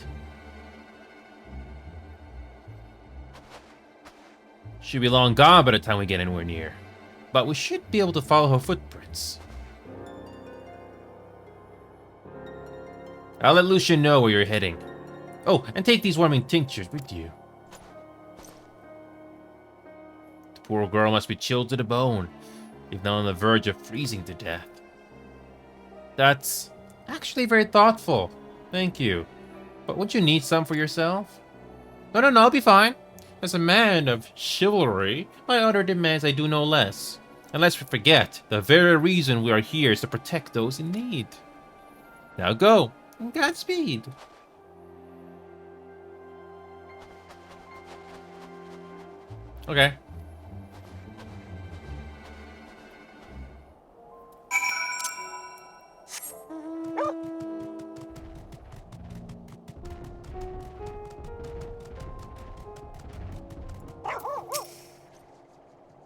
She'll be long gone by the time we get anywhere near, but we should be able to follow her footprints. I'll let Lucia know where you're heading. Oh, and take these warming tinctures with you. The poor girl must be chilled to the bone, if not on the verge of freezing to death. That's actually very thoughtful. Thank you. But would you need some for yourself? No, I'll be fine. As a man of chivalry, my honor demands I do no less. And lest we forget, the very reason we are here is to protect those in need. Now go, and Godspeed. Okay.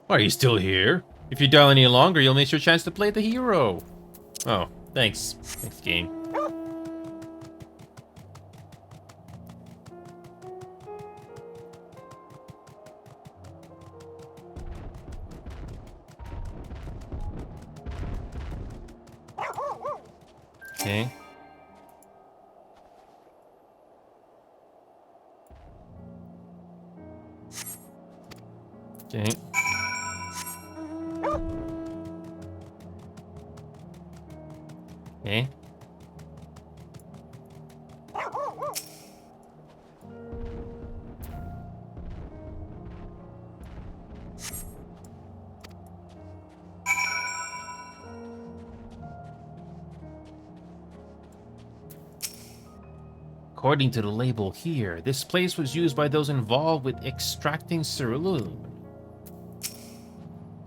Are you still here? If you dial any longer, you'll miss your chance to play the hero. Oh, thanks. Thanks, game. Okay. Okay. Okay. According to the label here, this place was used by those involved with extracting cerulean.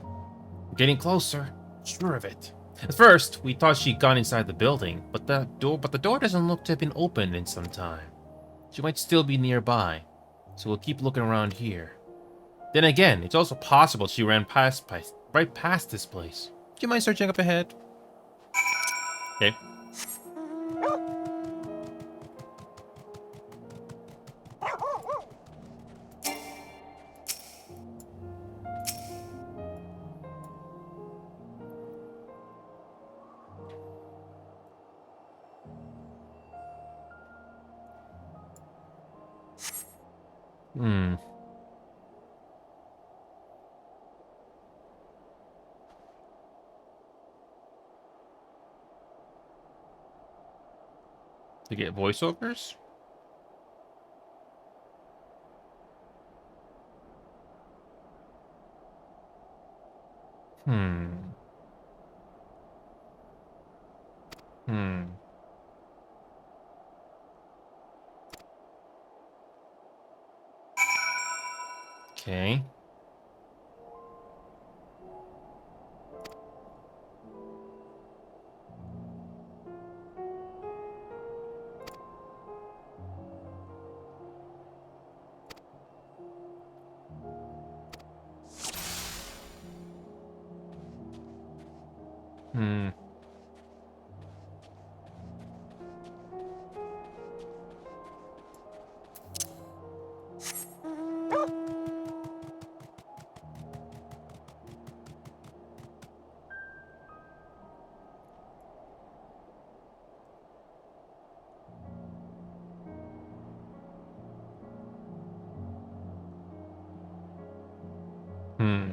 We're getting closer, sure of it. At first, we thought she'd gone inside the building, but the door doesn't look to have been opened in some time. She might still be nearby, so we'll keep looking around here. Then again, it's also possible she ran right past this place. Do you mind searching up ahead? Okay. Hmm. To get voiceovers? Hmm. Okay. Hmm. Hmm.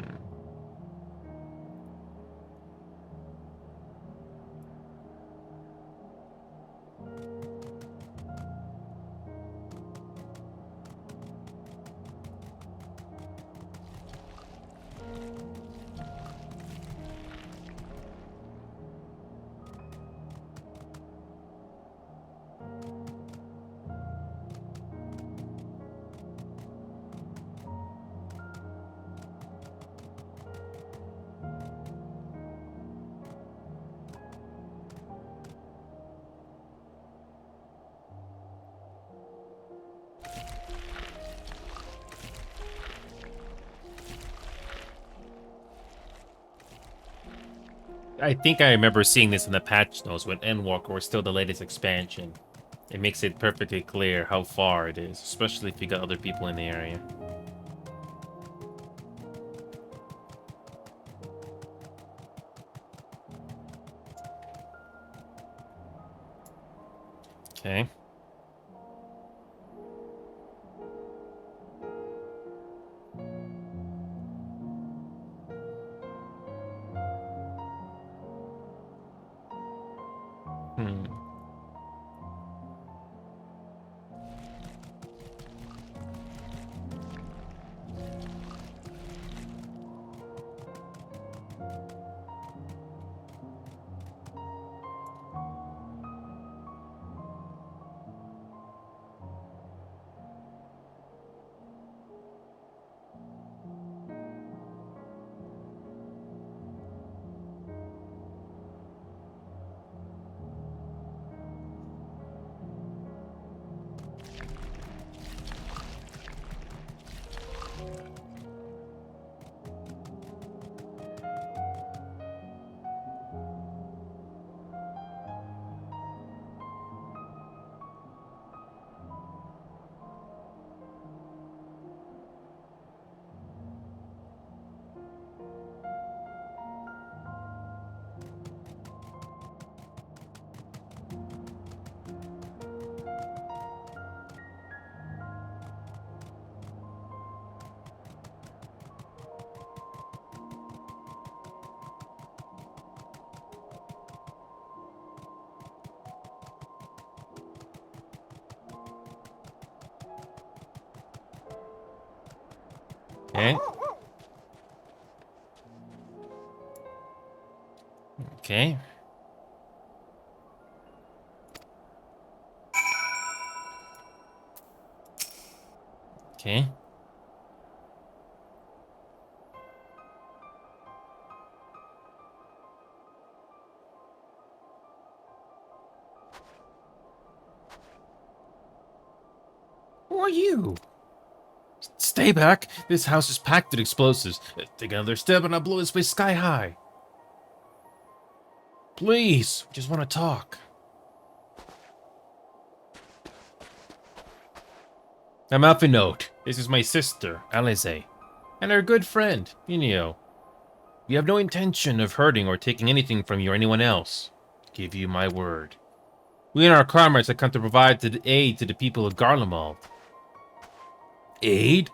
I think I remember seeing this in the patch notes when Endwalker was still the latest expansion. It makes it perfectly clear how far it is, especially if you got other people in the area. Okay. Hmm. Okay. Okay. Okay. Who are you? Stay back. This house is packed with explosives. Take another step and I'll blow this place sky high. Please, we just want to talk. I'm Alphinote. This is my sister, Alize, and our good friend, Inio. We have no intention of hurting or taking anything from you or anyone else. Give you my word. We and our comrades have come to provide aid to the people of Garlemald. Aid?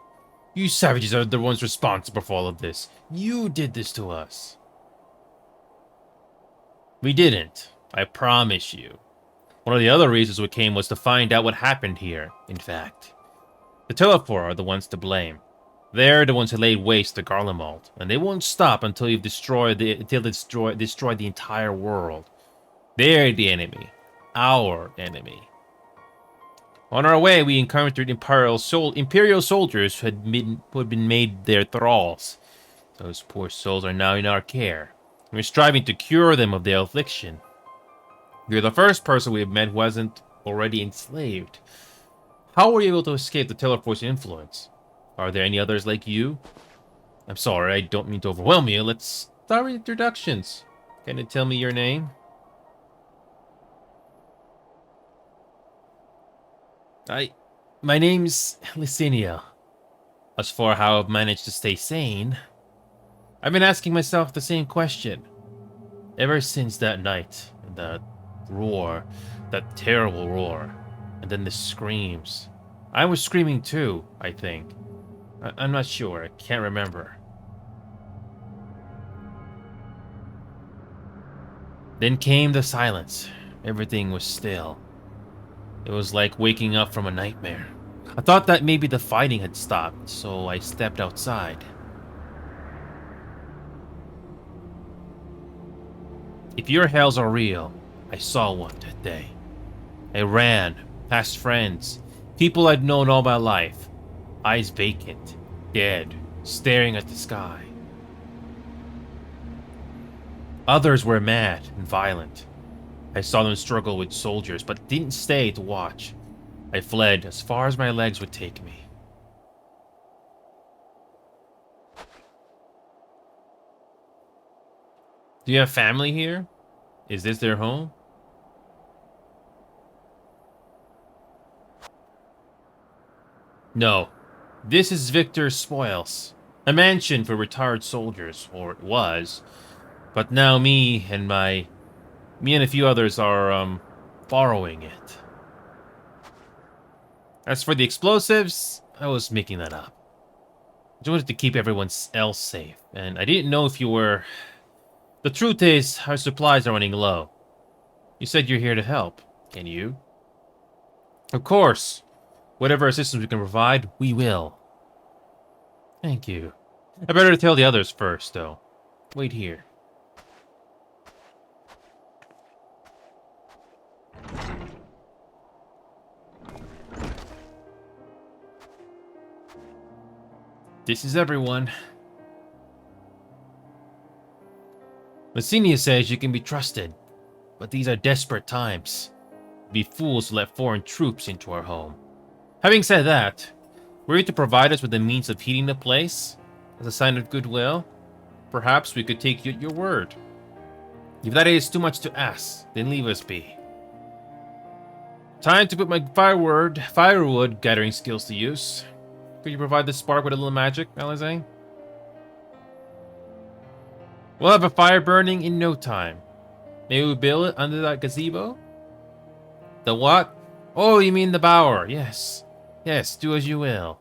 You savages are the ones responsible for all of this. You did this to us. We didn't. I promise you. One of the other reasons we came was to find out what happened here, in fact. The Telephor are the ones to blame. They're the ones who laid waste to Garlemald, and they won't stop until you've destroyed the entire world. They're the enemy. Our enemy. On our way, we encountered Imperial soldiers who had been made their thralls. Those poor souls are now in our care. We're striving to cure them of their affliction. You're the first person we have met who hasn't already enslaved. How were you able to escape the Telefor's influence? Are there any others like you? I'm sorry, I don't mean to overwhelm you. Let's start with introductions. Can you tell me your name? My name's Licinia. As for how I've managed to stay sane, I've been asking myself the same question. Ever since that night, that roar, that terrible roar, and then the screams. I was screaming too, I think. I'm not sure, I can't remember. Then came the silence. Everything was still. It was like waking up from a nightmare. I thought that maybe the fighting had stopped, so I stepped outside. If your hells are real, I saw one that day. I ran, past friends, people I'd known all my life, eyes vacant, dead, staring at the sky. Others were mad and violent. I saw them struggle with soldiers, but didn't stay to watch. I fled as far as my legs would take me. Do you have family here? Is this their home? No. This is Victor's spoils. A mansion for retired soldiers, or it was. But now me and a few others are, borrowing it. As for the explosives, I was making that up. I just wanted to keep everyone else safe, and I didn't know if you were... The truth is, our supplies are running low. You said you're here to help. Can you? Of course. Whatever assistance we can provide, we will. Thank you. I better tell the others first, though. Wait here. This is everyone. Messenia says you can be trusted, but these are desperate times. We'd be fools to let foreign troops into our home. Having said that, were you to provide us with the means of heating the place, as a sign of goodwill, perhaps we could take you at your word. If that is too much to ask, then leave us be. Time to put my firewood gathering skills to use. Could you provide the spark with a little magic, Alizé? We'll have a fire burning in no time. Maybe we build it under that gazebo? The what? Oh, you mean the bower. Yes. Yes, do as you will.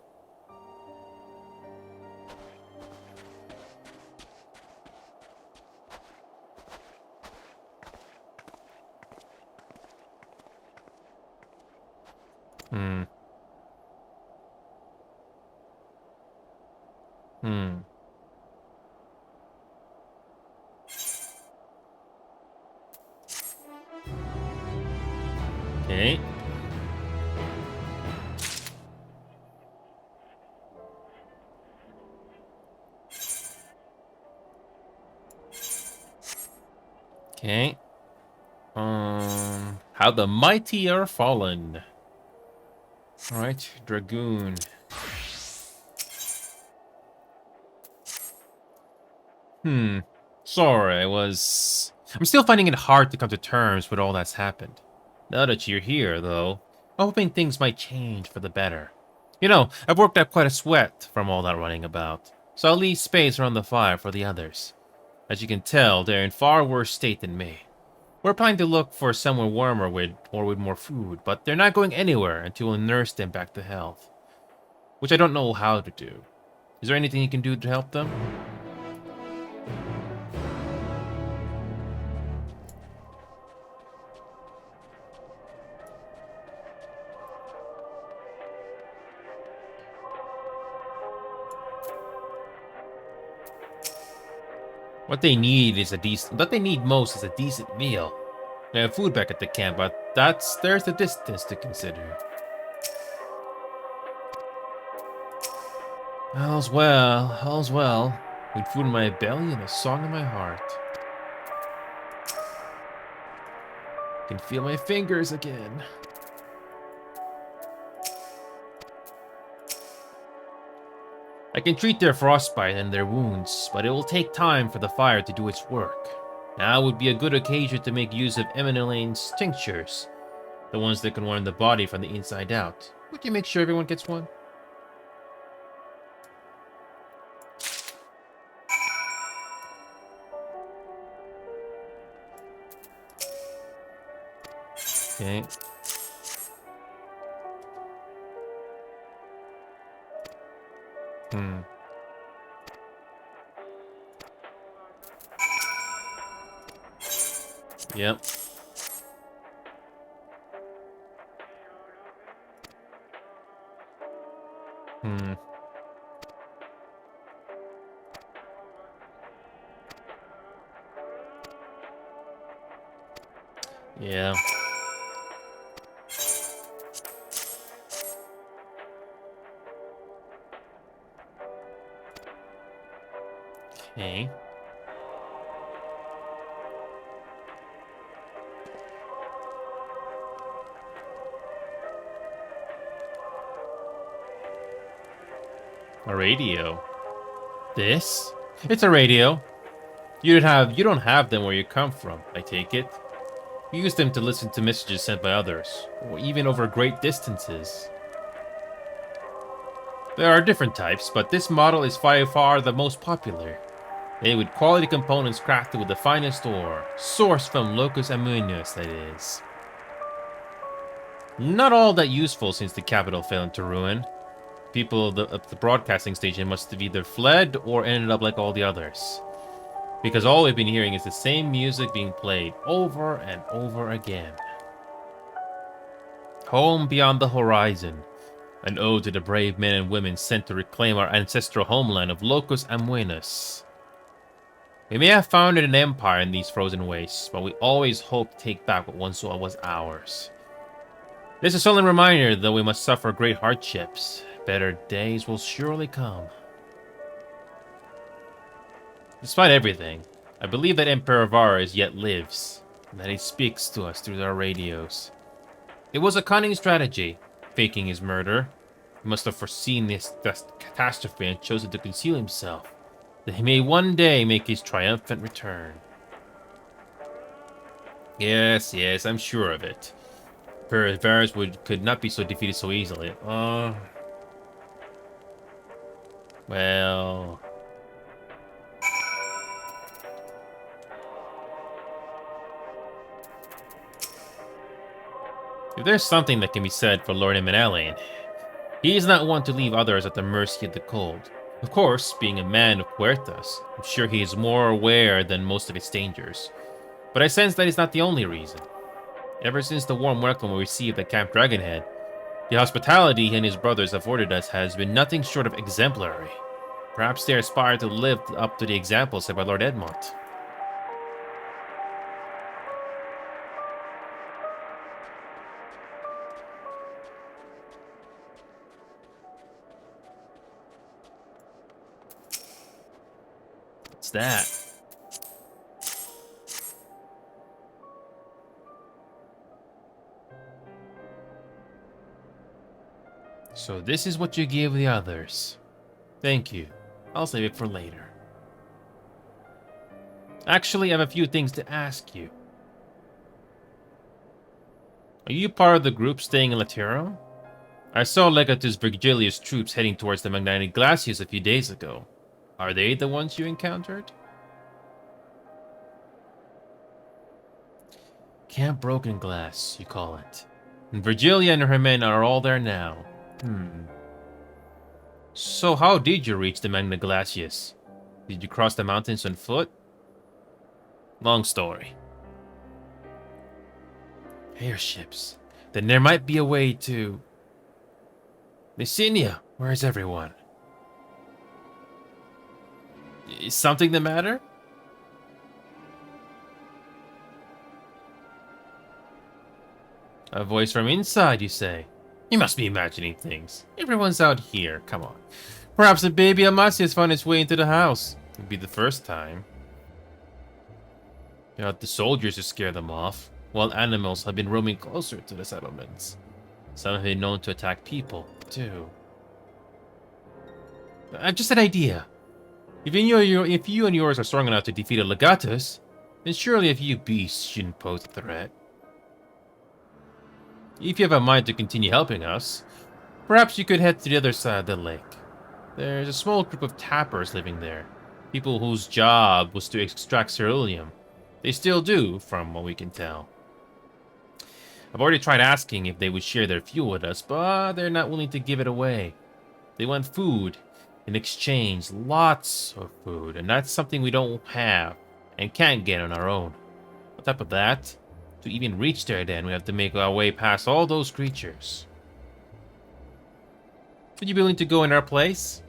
Hmm. Okay. Okay. How the mighty are fallen. Alright, Dragoon. Sorry, I'm still finding it hard to come to terms with all that's happened. Now that you're here, though, I'm hoping things might change for the better. You know, I've worked up quite a sweat from all that running about, so I'll leave space around the fire for the others. As you can tell, they're in far worse state than me. We're planning to look for somewhere warmer with more food, but they're not going anywhere until we nurse them back to health. Which I don't know how to do. Is there anything you can do to help them? What they need most is a decent meal. They have food back at the camp, but there's the distance to consider. All's well, all's well. With food in my belly and a song in my heart. Can feel my fingers again. I can treat their frostbite and their wounds, but it will take time for the fire to do its work. Now would be a good occasion to make use of Eminelane's tinctures. The ones that can warm the body from the inside out. Would you make sure everyone gets one? Okay. Yep. Yeah. Okay. A radio. This? It's a radio. You don't have them where you come from, I take it. You use them to listen to messages sent by others, or even over great distances. There are different types, but this model is by far the most popular. Made with quality components crafted with the finest ore, sourced from Locus Amuinus, that is. Not all that useful since the capital fell into ruin. People of the broadcasting station must have either fled or ended up like all the others. Because all we've been hearing is the same music being played over and over again. Home beyond the horizon. An ode to the brave men and women sent to reclaim our ancestral homeland of Locus Amuinus. We may have founded an empire in these frozen wastes, but we always hope to take back what once was ours. This is a solemn reminder that we must suffer great hardships. Better days will surely come. Despite everything, I believe that Emperor Varus yet lives, and that he speaks to us through our radios. It was a cunning strategy, faking his murder. He must have foreseen this catastrophe and chosen to conceal himself, that he may one day make his triumphant return. Yes, I'm sure of it. Emperor Varus could not be so defeated so easily. Well... If there's something that can be said for Lord Eminelian, he is not one to leave others at the mercy of the cold. Of course, being a man of Puertas, I'm sure he is more aware than most of its dangers. But I sense that is not the only reason. Ever since the warm welcome we received at Camp Dragonhead, the hospitality he and his brothers afforded us has been nothing short of exemplary. Perhaps they aspire to live up to the example set by Lord Edmont. What's that? So this is what you give the others. Thank you. I'll save it for later. Actually, I have a few things to ask you. Are you part of the group staying in Latero? I saw Legatus Virgilius' troops heading towards the Magnetic Glaciers a few days ago. Are they the ones you encountered? Camp Broken Glass, you call it. And Virgilia and her men are all there now. So how did you reach the Magna Glacius? Did you cross the mountains on foot? Long story. Airships. Then there might be a way to... Messenia, where is everyone? Is something the matter? A voice from inside, you say? You must be imagining things. Everyone's out here, come on. Perhaps the baby Amasia has found its way into the house. It'd be the first time. You got the soldiers to scare them off. Wild animals have been roaming closer to the settlements. Some have been known to attack people, too. I've just an idea. If you and yours are strong enough to defeat a Legatus, then surely a few beasts shouldn't pose a threat. If you have a mind to continue helping us, perhaps you could head to the other side of the lake. There's a small group of tappers living there. People whose job was to extract ceruleum. They still do, from what we can tell. I've already tried asking if they would share their fuel with us, but they're not willing to give it away. They want food. In exchange, lots of food, and that's something we don't have and can't get on our own. On top of that, to even reach there then, we have to make our way past all those creatures. Would you be willing to go in our place?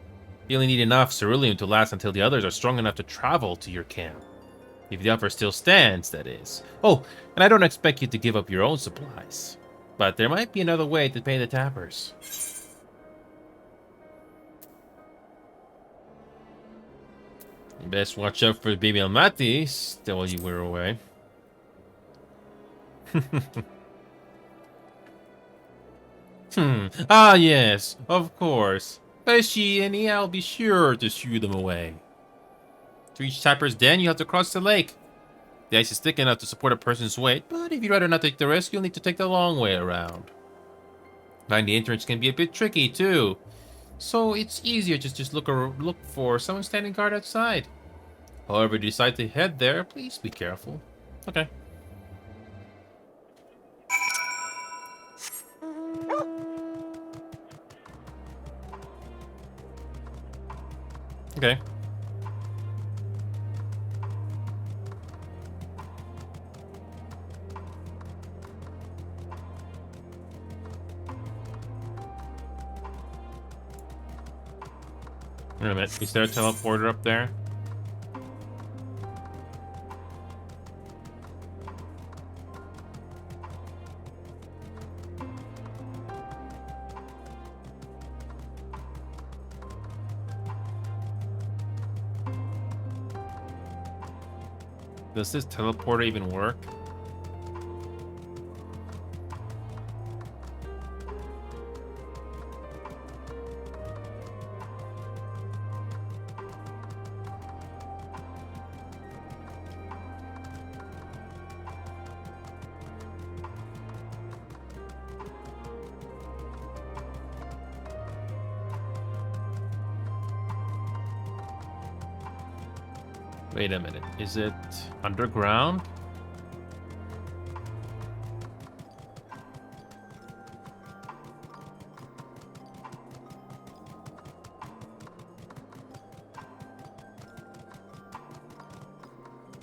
You only need enough ceruleum to last until the others are strong enough to travel to your camp. If the offer still stands, that is. Oh, and I don't expect you to give up your own supplies. But there might be another way to pay the tappers. You best watch out for baby Almaty while you were away. Ah, yes, of course. Pesci and I'll be sure to shoo them away. To reach Tapper's Den, you have to cross the lake. The ice is thick enough to support a person's weight, but if you'd rather not take the risk, you'll need to take the long way around. Finding the entrance can be a bit tricky, too. So it's easier just look for someone standing guard outside. However, if you decide to head there, please be careful. Okay. Okay. Wait a minute, is there a teleporter up there? Does this teleporter even work? Wait a minute, is it underground?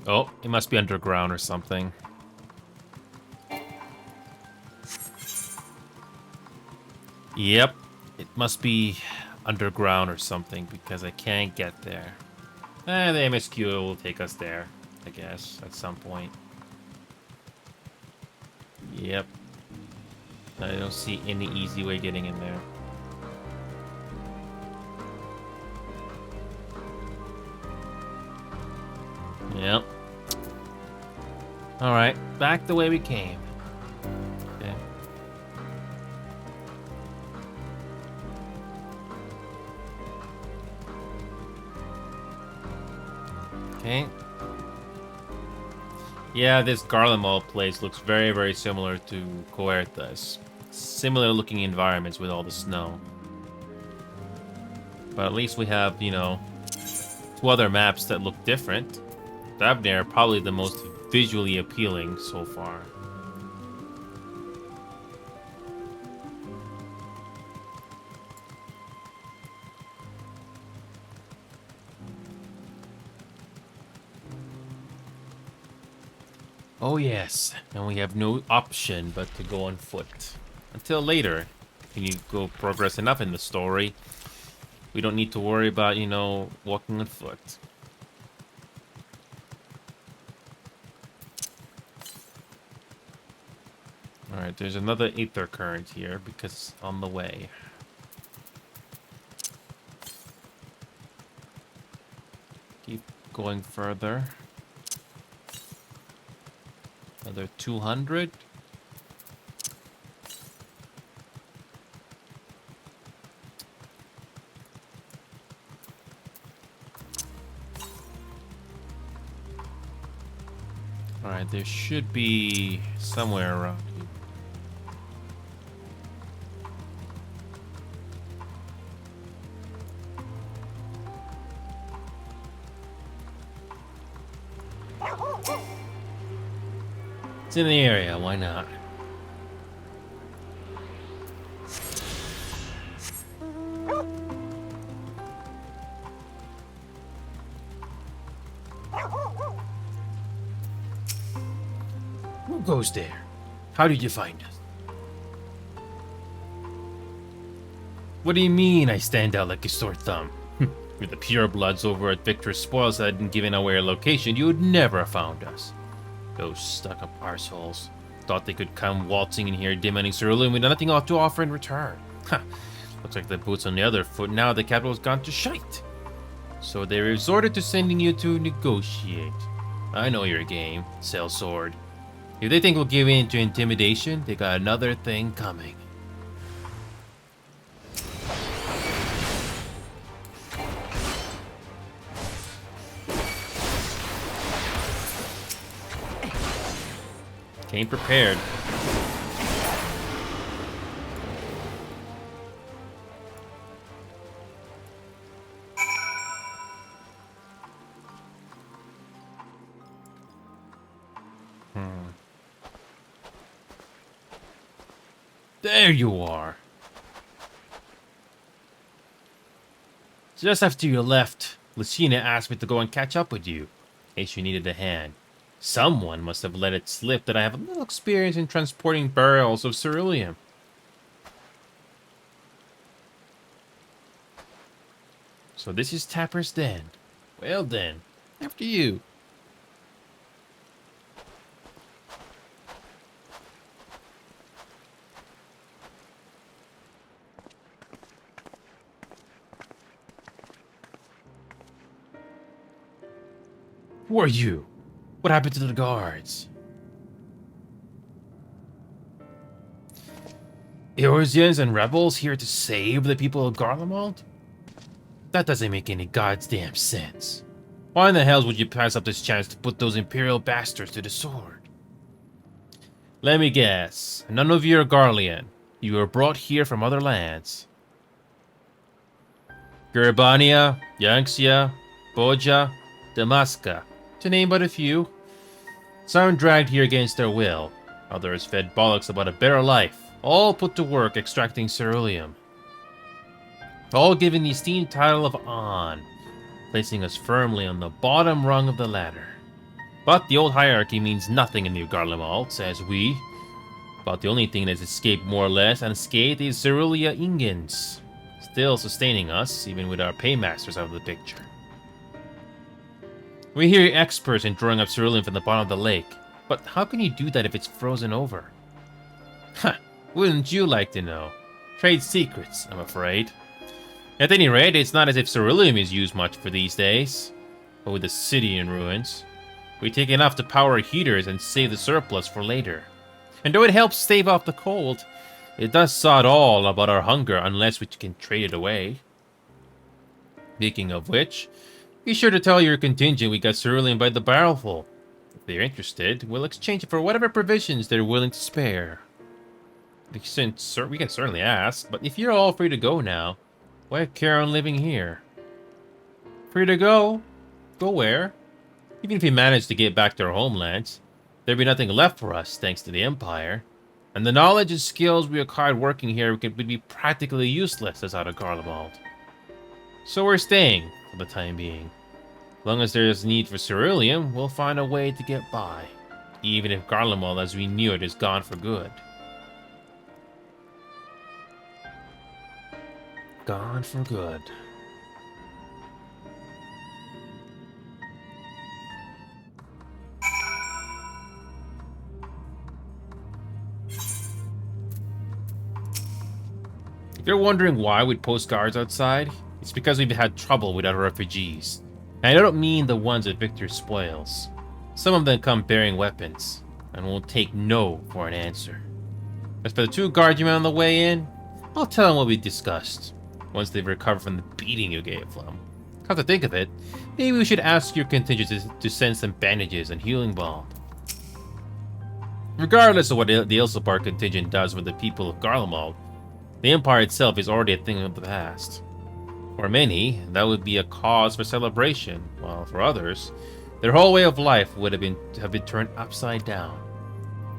Oh, it must be underground or something. Yep, it must be underground or something because I can't get there. The MSQ will take us there, I guess, at some point. Yep. I don't see any easy way getting in there. Yep. Alright, back the way we came. Okay. Okay. Yeah, this Garlemald place looks very, very similar to Coerthas. Similar looking environments with all the snow. But at least we have, you know, 2 other maps that look different. Davnir probably the most visually appealing so far. Oh yes, and we have no option but to go on foot. Until later, when you go progress enough in the story, we don't need to worry about, you know, walking on foot. Alright, there's another ether current here because it's on the way. Keep going further. Another 200. Alright, there should be somewhere around here. It's in the area, why not? Who goes there? How did you find us? What do you mean I stand out like a sore thumb? With the purebloods over at Victor's Spoils that hadn't given away our location, you would never have found us. Those stuck-up arseholes thought they could come waltzing in here demanding cerulean with nothing to offer in return. Ha! Looks like the boot's on the other foot now the capital's gone to shite. So they resorted to sending you to negotiate. I know your game, sellsword. If they think we'll give in to intimidation, they got another thing coming. Came prepared. There you are. Just after you left, Lucina asked me to go and catch up with you, in case you needed a hand. Someone must have let it slip that I have a little experience in transporting barrels of ceruleum. So this is Tapper's Den. Well then, after you. Who are you? What happened to the guards? Eorzeans and rebels here to save the people of Garlemald? That doesn't make any goddamn sense. Why in the hell would you pass up this chance to put those Imperial bastards to the sword? Let me guess. None of you are Garlean. You were brought here from other lands. Garibania, Yanxia, Boja, Damaska, to name but a few. Some dragged here against their will. Others fed bollocks about a better life. All put to work extracting ceruleum. All given the esteemed title of An, placing us firmly on the bottom rung of the ladder. But the old hierarchy means nothing in New Garlemald, says we. About the only thing that's escaped more or less unscathed is Cerulia Ingens, still sustaining us, even with our paymasters out of the picture. We hear you're experts in drawing up ceruleum from the bottom of the lake, but how can you do that if it's frozen over? Ha! Wouldn't you like to know? Trade secrets, I'm afraid. At any rate, it's not as if ceruleum is used much for these days. But with the city in ruins, we take enough to power heaters and save the surplus for later. And though it helps stave off the cold, it does sod all about our hunger unless we can trade it away. Speaking of which, be sure to tell your contingent we got ceruleum by the barrelful. If they're interested, we'll exchange it for whatever provisions they're willing to spare. We can certainly ask, but if you're all free to go now, why carry on living here? Free to go? Go where? Even if we manage to get back to our homelands, there'd be nothing left for us thanks to the Empire. And the knowledge and skills we acquired working here would be practically useless as out of Garlemald. So we're staying, for the time being. As long as there's need for ceruleum, we'll find a way to get by. Even if Garlemald as we knew it is gone for good. Gone for good. If you're wondering why we'd post guards outside, it's because we've had trouble with other refugees. And I don't mean the ones that Victor spoils. Some of them come bearing weapons, and won't take no for an answer. As for the 2 guards you met on the way in, I'll tell them what we discussed, once they've recovered from the beating you gave them. Come to think of it, maybe we should ask your contingent to send some bandages and healing balm. Regardless of what the Ilsapar contingent does with the people of Garlemald, the Empire itself is already a thing of the past. For many, that would be a cause for celebration, while for others, their whole way of life would have been turned upside down.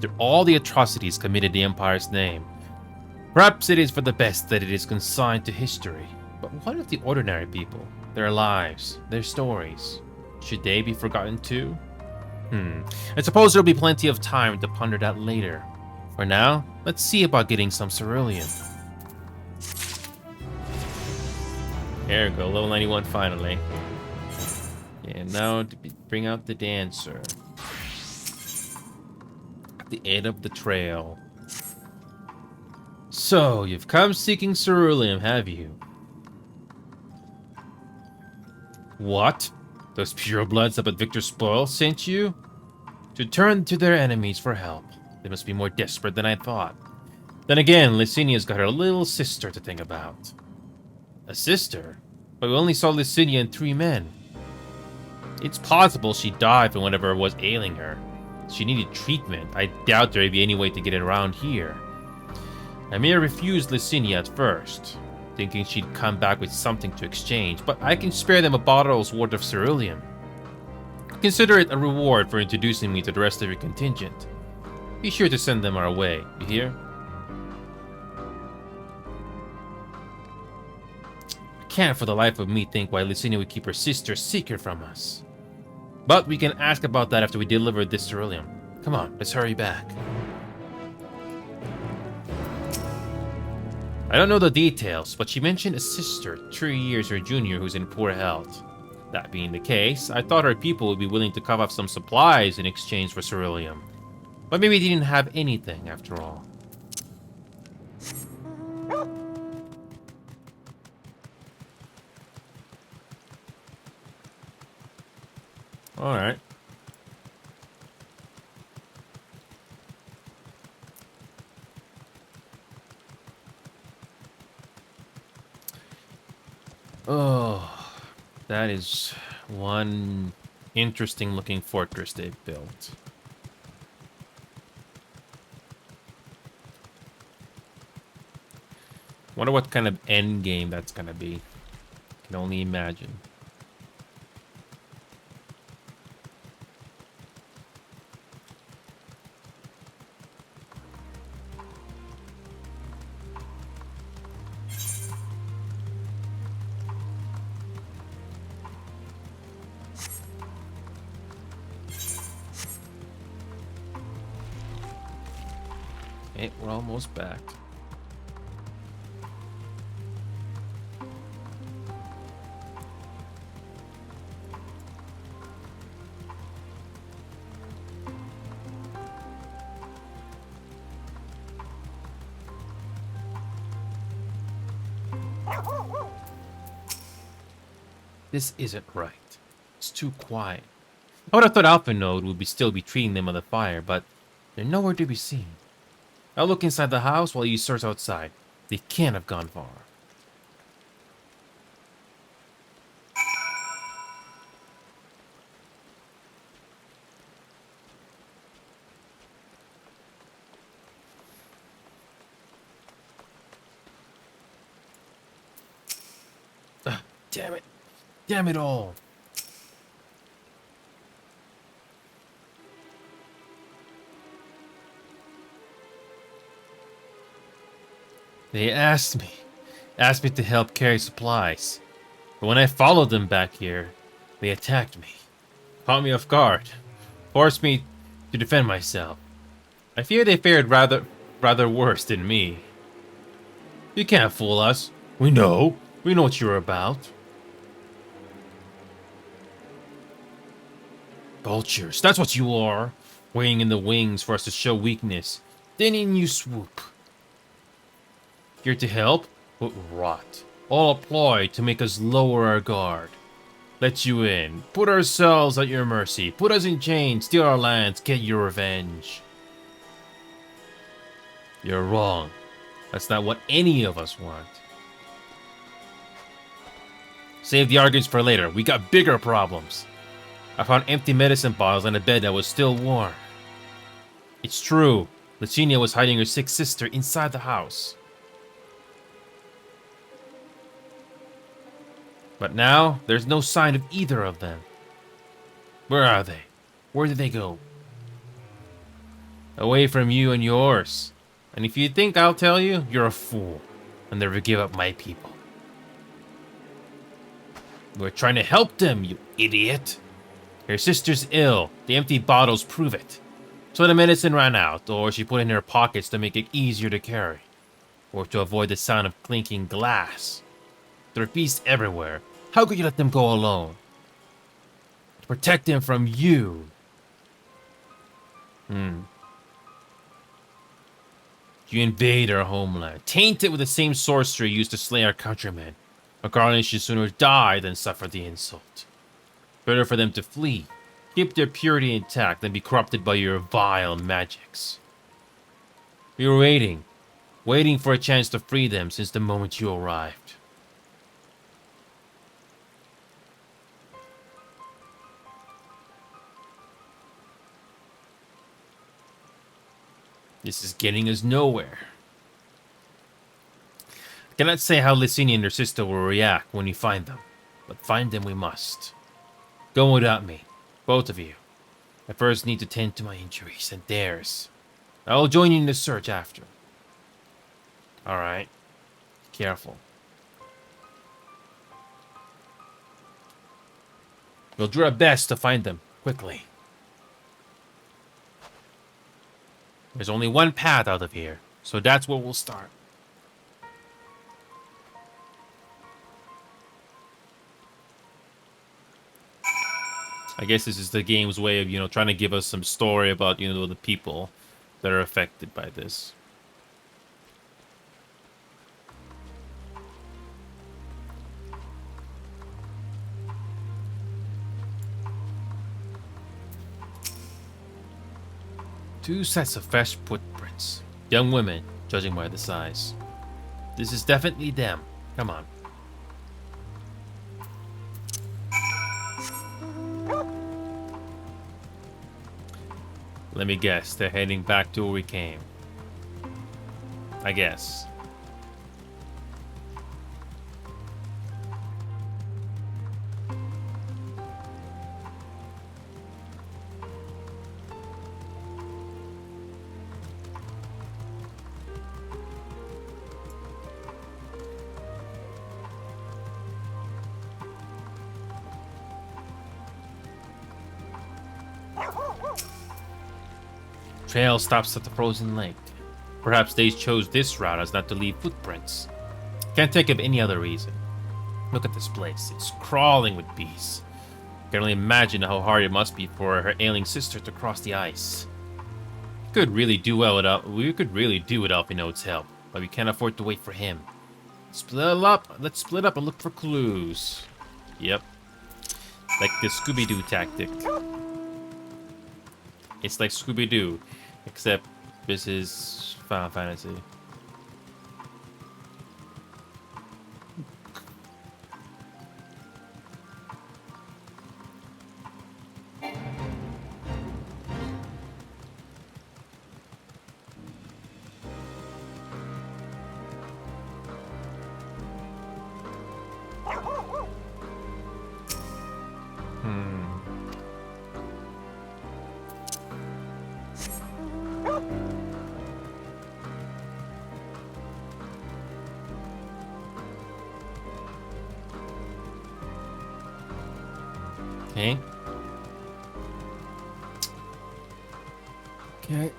Through all the atrocities committed in the Empire's name, perhaps it is for the best that it is consigned to history. But what of the ordinary people? Their lives, their stories? Should they be forgotten too? I suppose there'll be plenty of time to ponder that later. For now, let's see about getting some ceruleum. There we go, level 91 finally. And now to bring out the dancer. At the end of the trail. So, you've come seeking ceruleum, have you? What? Those purebloods up at Victor Spoil sent you? To turn to their enemies for help. They must be more desperate than I thought. Then again, Licinia's got her little sister to think about. A sister? But we only saw Licinia and 3 men. It's possible she died from whatever was ailing her. She needed treatment. I doubt there'd be any way to get it around here. I may have refused Licinia at first, thinking she'd come back with something to exchange, but I can spare them a bottle's worth of ceruleum. Consider it a reward for introducing me to the rest of your contingent. Be sure to send them our way, you hear? I can't for the life of me think why Licinia would keep her sister's secret from us. But we can ask about that after we deliver this ceruleum. Come on, let's hurry back. I don't know the details, but she mentioned a sister 3 years her junior who's in poor health. That being the case, I thought her people would be willing to cough up some supplies in exchange for ceruleum. But maybe they didn't have anything after all. Alright. Oh, that is one interesting looking fortress they've built. Wonder what kind of end game that's gonna be. Can only imagine. Okay, we're almost back. This isn't right. It's too quiet. I would have thought Alpha Node would still be treating them on the fire, but they're nowhere to be seen. I'll look inside the house while you search outside. They can't have gone far. Damn it. Damn it all. They asked me to help carry supplies. But when I followed them back here, they attacked me. Caught me off guard. Forced me to defend myself. I fear they fared rather worse than me. You can't fool us. We know what you're about. Vultures, that's what you are. Waiting in the wings for us to show weakness. Then in you swoop. Here to help? But rot. All a ploy to make us lower our guard. Let you in. Put ourselves at your mercy. Put us in chains. Steal our lands. Get your revenge. You're wrong. That's not what any of us want. Save the arguments for later. We got bigger problems. I found empty medicine bottles on a bed that was still warm. It's true. Licinia was hiding her sick sister inside the house. But now, there's no sign of either of them. Where are they? Where did they go? Away from you and yours. And if you think I'll tell you, you're a fool. I'll never give up my people. We're trying to help them, you idiot. Your sister's ill. The empty bottles prove it. So the medicine ran out, or she put it in her pockets to make it easier to carry. Or to avoid the sound of clinking glass. There are beasts everywhere. How could you let them go alone? To protect them from you. You invade our homeland, taint it with the same sorcery used to slay our countrymen. Our guardians should sooner die than suffer the insult. Better for them to flee, keep their purity intact, than be corrupted by your vile magics. We were waiting for a chance to free them since the moment you arrived. This is getting us nowhere. I cannot say how Lysini and her sister will react when you find them, but find them we must. Go without me, both of you. I first need to tend to my injuries and theirs. I will join you in the search after. Alright. Careful. We'll do our best to find them quickly. There's only one path out of here, so that's where we'll start. I guess this is the game's way of, you know, trying to give us some story about, you know, the people that are affected by this. Two sets of fresh footprints. Young women, judging by the size. This is definitely them. Come on. Let me guess, they're heading back to where we came. I guess. Trail stops at the frozen lake. Perhaps they chose this route as not to leave footprints. Can't think of any other reason. Look at this place. It's crawling with bees. Can only imagine how hard it must be for her ailing sister to cross the ice. We could really do without Vinod's help, but we can't afford to wait for him. Split up. Let's split up and look for clues. Yep. Like the Scooby-Doo tactic. It's like Scooby-Doo, except this is Final Fantasy. Okay. Okay.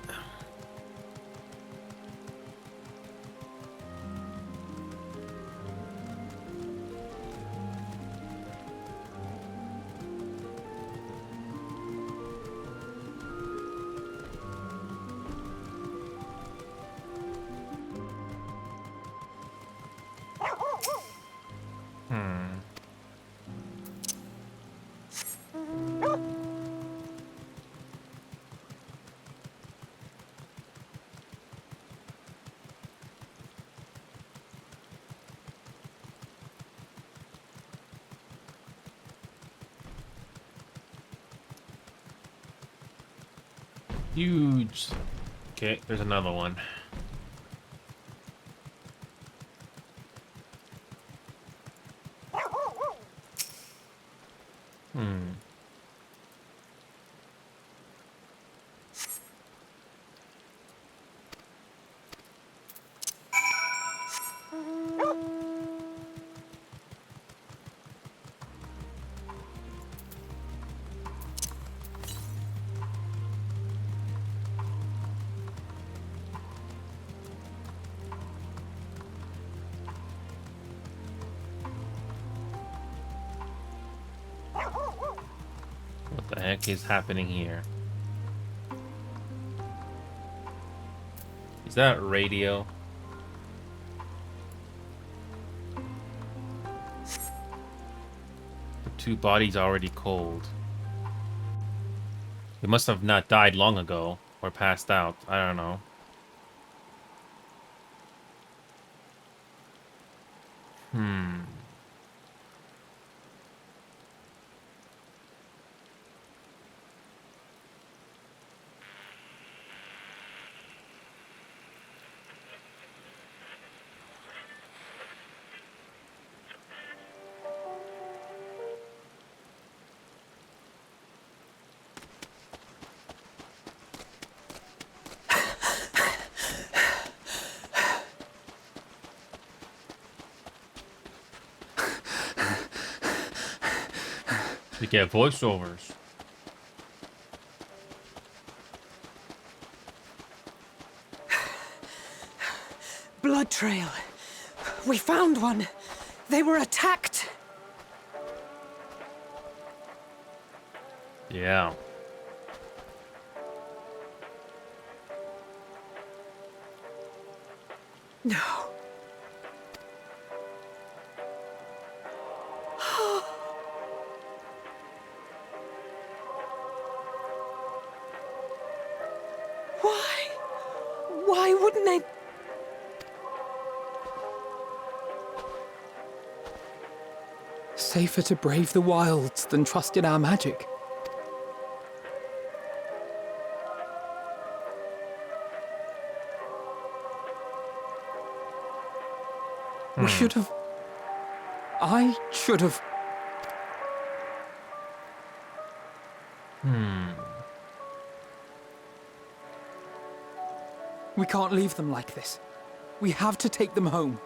Huge. Okay, there's another one. What the heck is happening here? Is that radio? The two bodies are already cold. They must have not died long ago or passed out. I don't know. We get voiceovers. Blood trail. We found one. They were attacked. Yeah. No. Why? Why wouldn't they? Safer to brave the wilds than trust in our magic. We should have... I should have... We can't leave them like this. We have to take them home.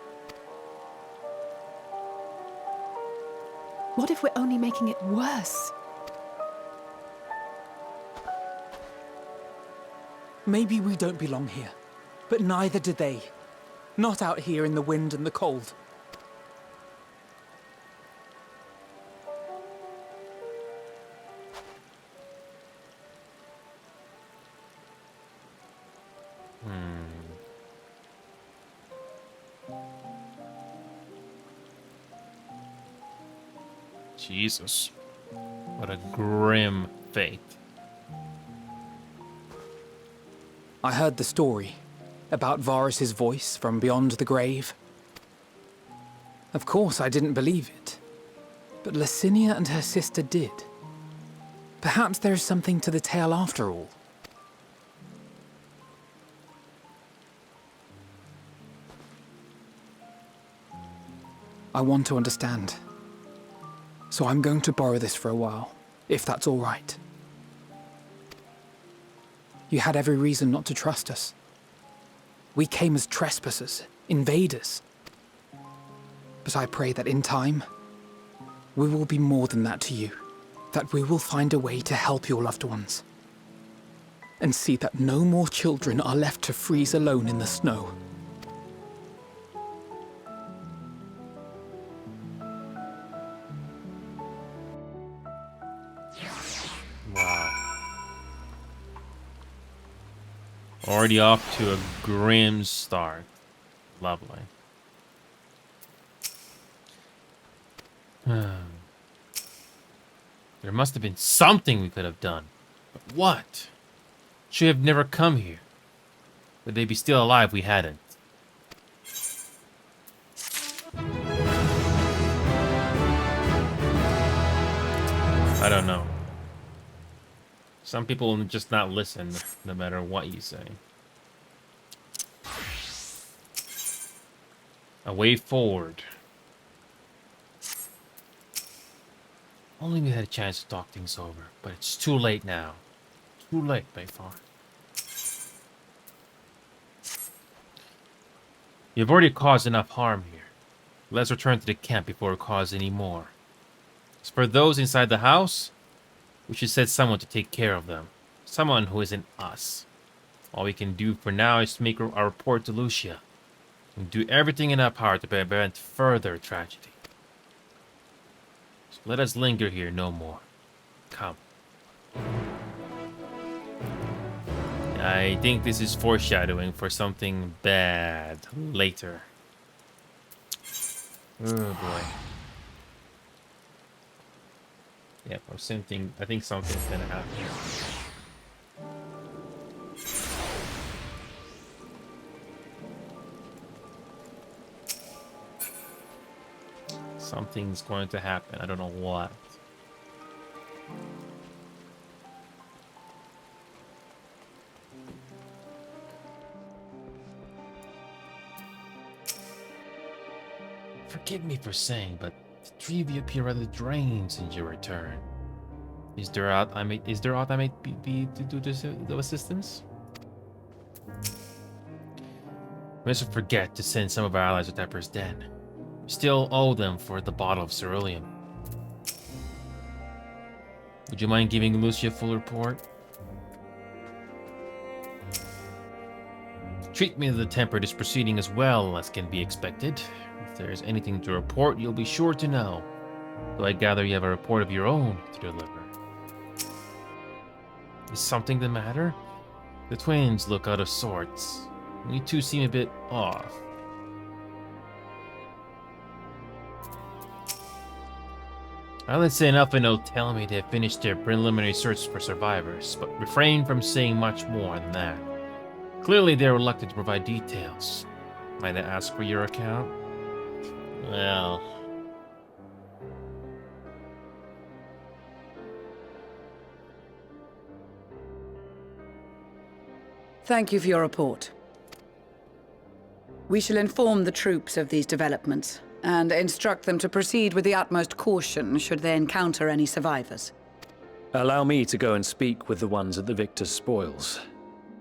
What if we're only making it worse? Maybe we don't belong here, but neither do they. Not out here in the wind and the cold. Jesus. What a grim fate. I heard the story about Varus's voice from beyond the grave. Of course, I didn't believe it. But Licinia and her sister did. Perhaps there is something to the tale after all. I want to understand. So I'm going to borrow this for a while, if that's all right. You had every reason not to trust us. We came as trespassers, invaders. But I pray that in time, we will be more than that to you. That we will find a way to help your loved ones. And see that no more children are left to freeze alone in the snow. Already off to a grim start. Lovely. There must have been something we could have done. But what? Should have never come here. Would they be still alive if we hadn't? I don't know. Some people will just not listen, no matter what you say. A way forward. Only we had a chance to talk things over, but it's too late now. Too late, by far. You've already caused enough harm here. Let's return to the camp before we cause any more. As for those inside the house, we should send someone to take care of them. Someone who isn't us. All we can do for now is to make our report to Lucia. And do everything in our power to prevent further tragedy. So let us linger here no more. Come. I think this is foreshadowing for something bad later. Oh boy. Yep, or something. I think something's gonna happen. Something's going to happen. I don't know what. Forgive me for saying, but the three of you appear rather drained since your return. Is there aught I may be to do this the assistance? We must forget to send some of our allies to Tepper's Den. We still owe them for the bottle of ceruleum. Would you mind giving Lucia a full report? Treatment of the Tempered is proceeding as well as can be expected. If there is anything to report, you'll be sure to know. Though I gather you have a report of your own to deliver. Is something the matter? The twins look out of sorts. You two seem a bit off. I'll not say enough and they'll tell me they have finished their preliminary search for survivors, but refrain from saying much more than that. Clearly they're reluctant to provide details. Might I ask for your account? Well... Thank you for your report. We shall inform the troops of these developments and instruct them to proceed with the utmost caution should they encounter any survivors. Allow me to go and speak with the ones at the victor's spoils.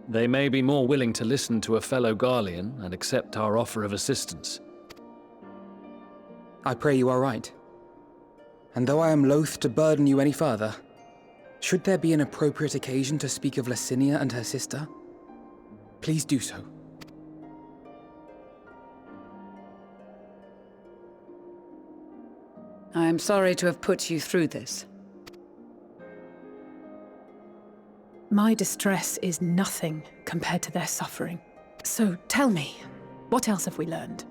They may be more willing to listen to a fellow Garlean and accept our offer of assistance. I pray you are right. And though I am loath to burden you any further, should there be an appropriate occasion to speak of Licinia and her sister, please do so. I am sorry to have put you through this. My distress is nothing compared to their suffering. So tell me, what else have we learned?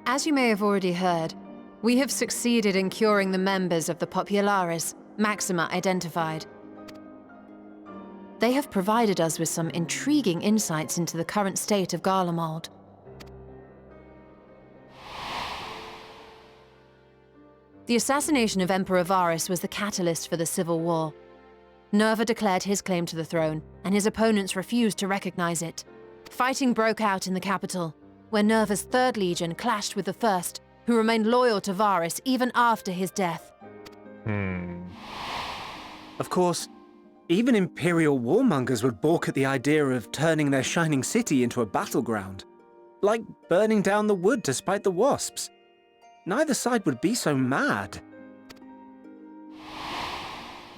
As you may have already heard, we have succeeded in curing the members of the Populares, Maxima identified. They have provided us with some intriguing insights into the current state of Garlemald. The assassination of Emperor Varus was the catalyst for the civil war. Nerva declared his claim to the throne, and his opponents refused to recognize it. Fighting broke out in the capital, where Nerva's 3rd Legion clashed with the 1st, who remained loyal to Varus even after his death. Of course, even Imperial warmongers would balk at the idea of turning their shining city into a battleground. Like burning down the wood to spite the wasps. Neither side would be so mad.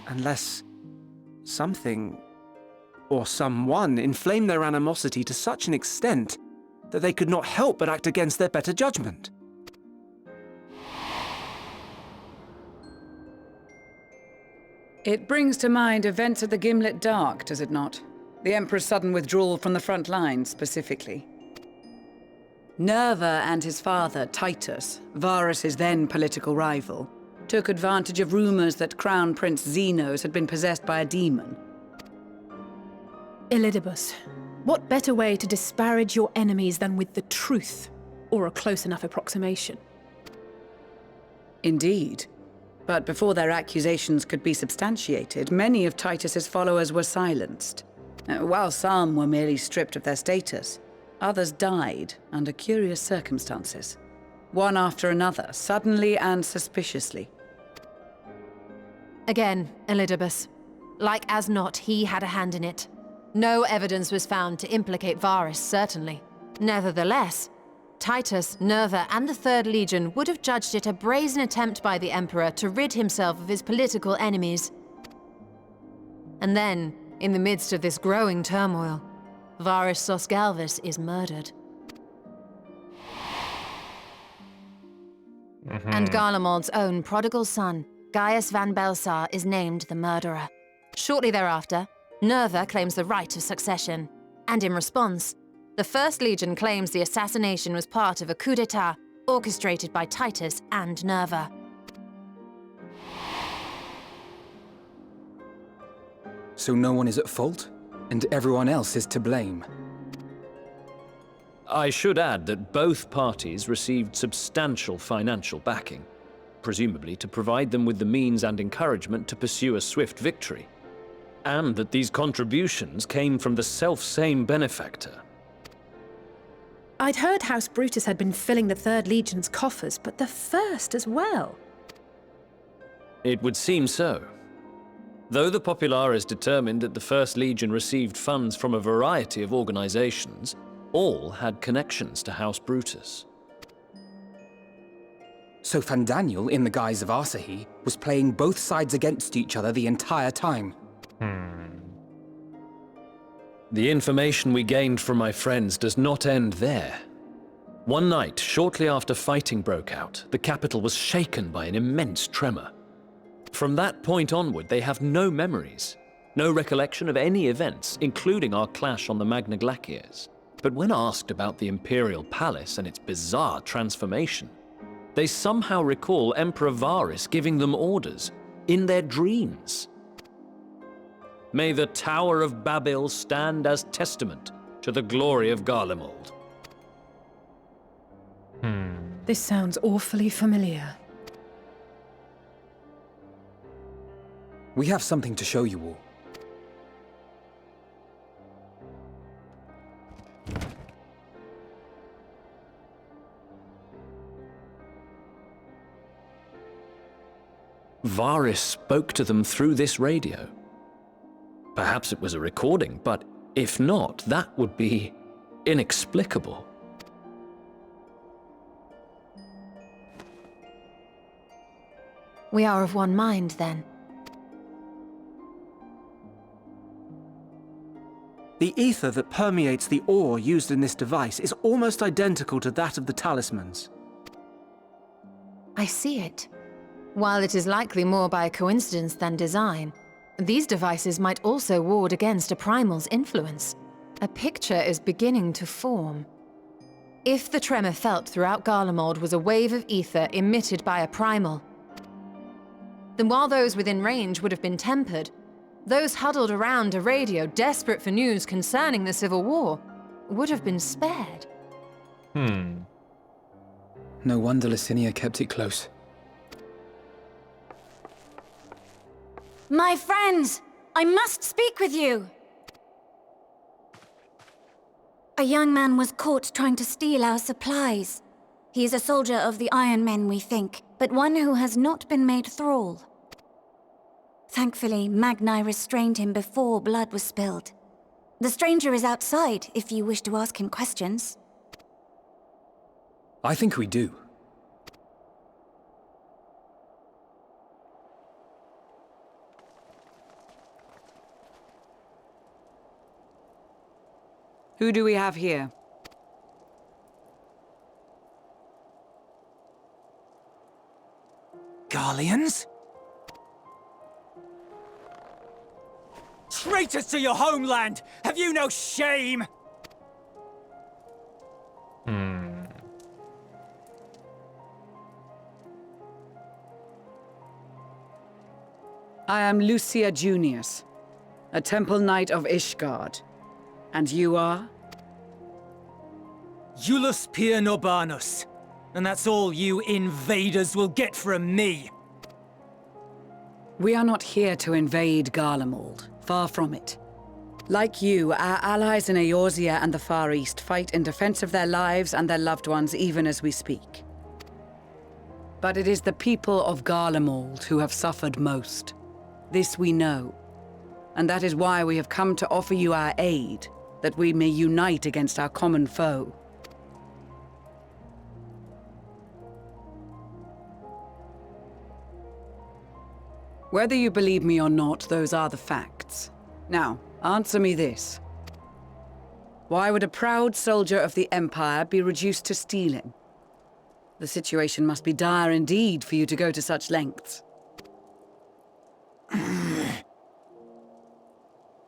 Unless something or someone inflamed their animosity to such an extent that they could not help but act against their better judgment. It brings to mind events at the Gimlet Dark, does it not? The Emperor's sudden withdrawal from the front lines, specifically. Nerva and his father, Titus, Varus's then political rival, took advantage of rumors that Crown Prince Zenos had been possessed by a demon. Elidibus, what better way to disparage your enemies than with the truth, or a close enough approximation? Indeed. But before their accusations could be substantiated, many of Titus's followers were silenced. While some were merely stripped of their status, others died under curious circumstances. One after another, suddenly and suspiciously. Again, Elidibus. Like as not, he had a hand in it. No evidence was found to implicate Varus, certainly. Nevertheless, Titus, Nerva, and the 3rd Legion would have judged it a brazen attempt by the Emperor to rid himself of his political enemies. And then, in the midst of this growing turmoil, Varus Sosgalvis is murdered. And Garlemald's own prodigal son, Gaius van Belsar, is named the murderer. Shortly thereafter, Nerva claims the right of succession, and in response, the 1st Legion claims the assassination was part of a coup d'etat orchestrated by Titus and Nerva. So no one is at fault, and everyone else is to blame. I should add that both parties received substantial financial backing, presumably to provide them with the means and encouragement to pursue a swift victory, and that these contributions came from the self-same benefactor. I'd heard House Brutus had been filling the 3rd Legion's coffers, but the 1st as well. It would seem so. Though the Populares determined that the 1st Legion received funds from a variety of organizations, all had connections to House Brutus. So Fandaniel, in the guise of Asahi, was playing both sides against each other the entire time. The information we gained from my friends does not end there. One night, shortly after fighting broke out, the capital was shaken by an immense tremor. From that point onward, they have no memories, no recollection of any events, including our clash on the Magna Glaciers. But when asked about the Imperial Palace and its bizarre transformation, they somehow recall Emperor Varys giving them orders in their dreams. May the Tower of Babel stand as testament to the glory of Garlemald. This sounds awfully familiar. We have something to show you all. Varys spoke to them through this radio. Perhaps it was a recording, but if not, that would be inexplicable. We are of one mind, then. The ether that permeates the ore used in this device is almost identical to that of the talismans. I see it. While it is likely more by coincidence than design, these devices might also ward against a primal's influence. A picture is beginning to form. If the tremor felt throughout Garlemald was a wave of ether emitted by a primal, then while those within range would have been tempered, those huddled around a radio desperate for news concerning the Civil War would have been spared. No wonder Licinia kept it close. My friends, I must speak with you. A young man was caught trying to steal our supplies. He is a soldier of the Iron Men, we think, but one who has not been made thrall. Thankfully, Magni restrained him before blood was spilled. The stranger is outside, if you wish to ask him questions. I think we do. Who do we have here? Garleans? Traitors to your homeland! Have you no shame? I am Lucia Junius, a Temple Knight of Ishgard. And you are? Iulus Pier Norbanus. And that's all you invaders will get from me. We are not here to invade Garlemald. Far from it. Like you, our allies in Eorzea and the Far East fight in defense of their lives and their loved ones even as we speak. But it is the people of Garlemald who have suffered most. This we know. And that is why we have come to offer you our aid, that we may unite against our common foe. Whether you believe me or not, those are the facts. Now, answer me this. Why would a proud soldier of the Empire be reduced to stealing? The situation must be dire indeed for you to go to such lengths.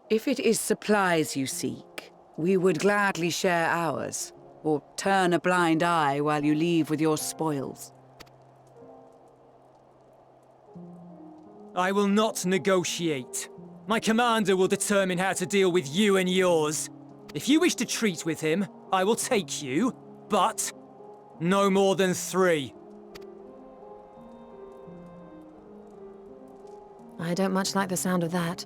If it is supplies you seek, we would gladly share ours, or turn a blind eye while you leave with your spoils. I will not negotiate. My commander will determine how to deal with you and yours. If you wish to treat with him, I will take you, but no more than 3. I don't much like the sound of that.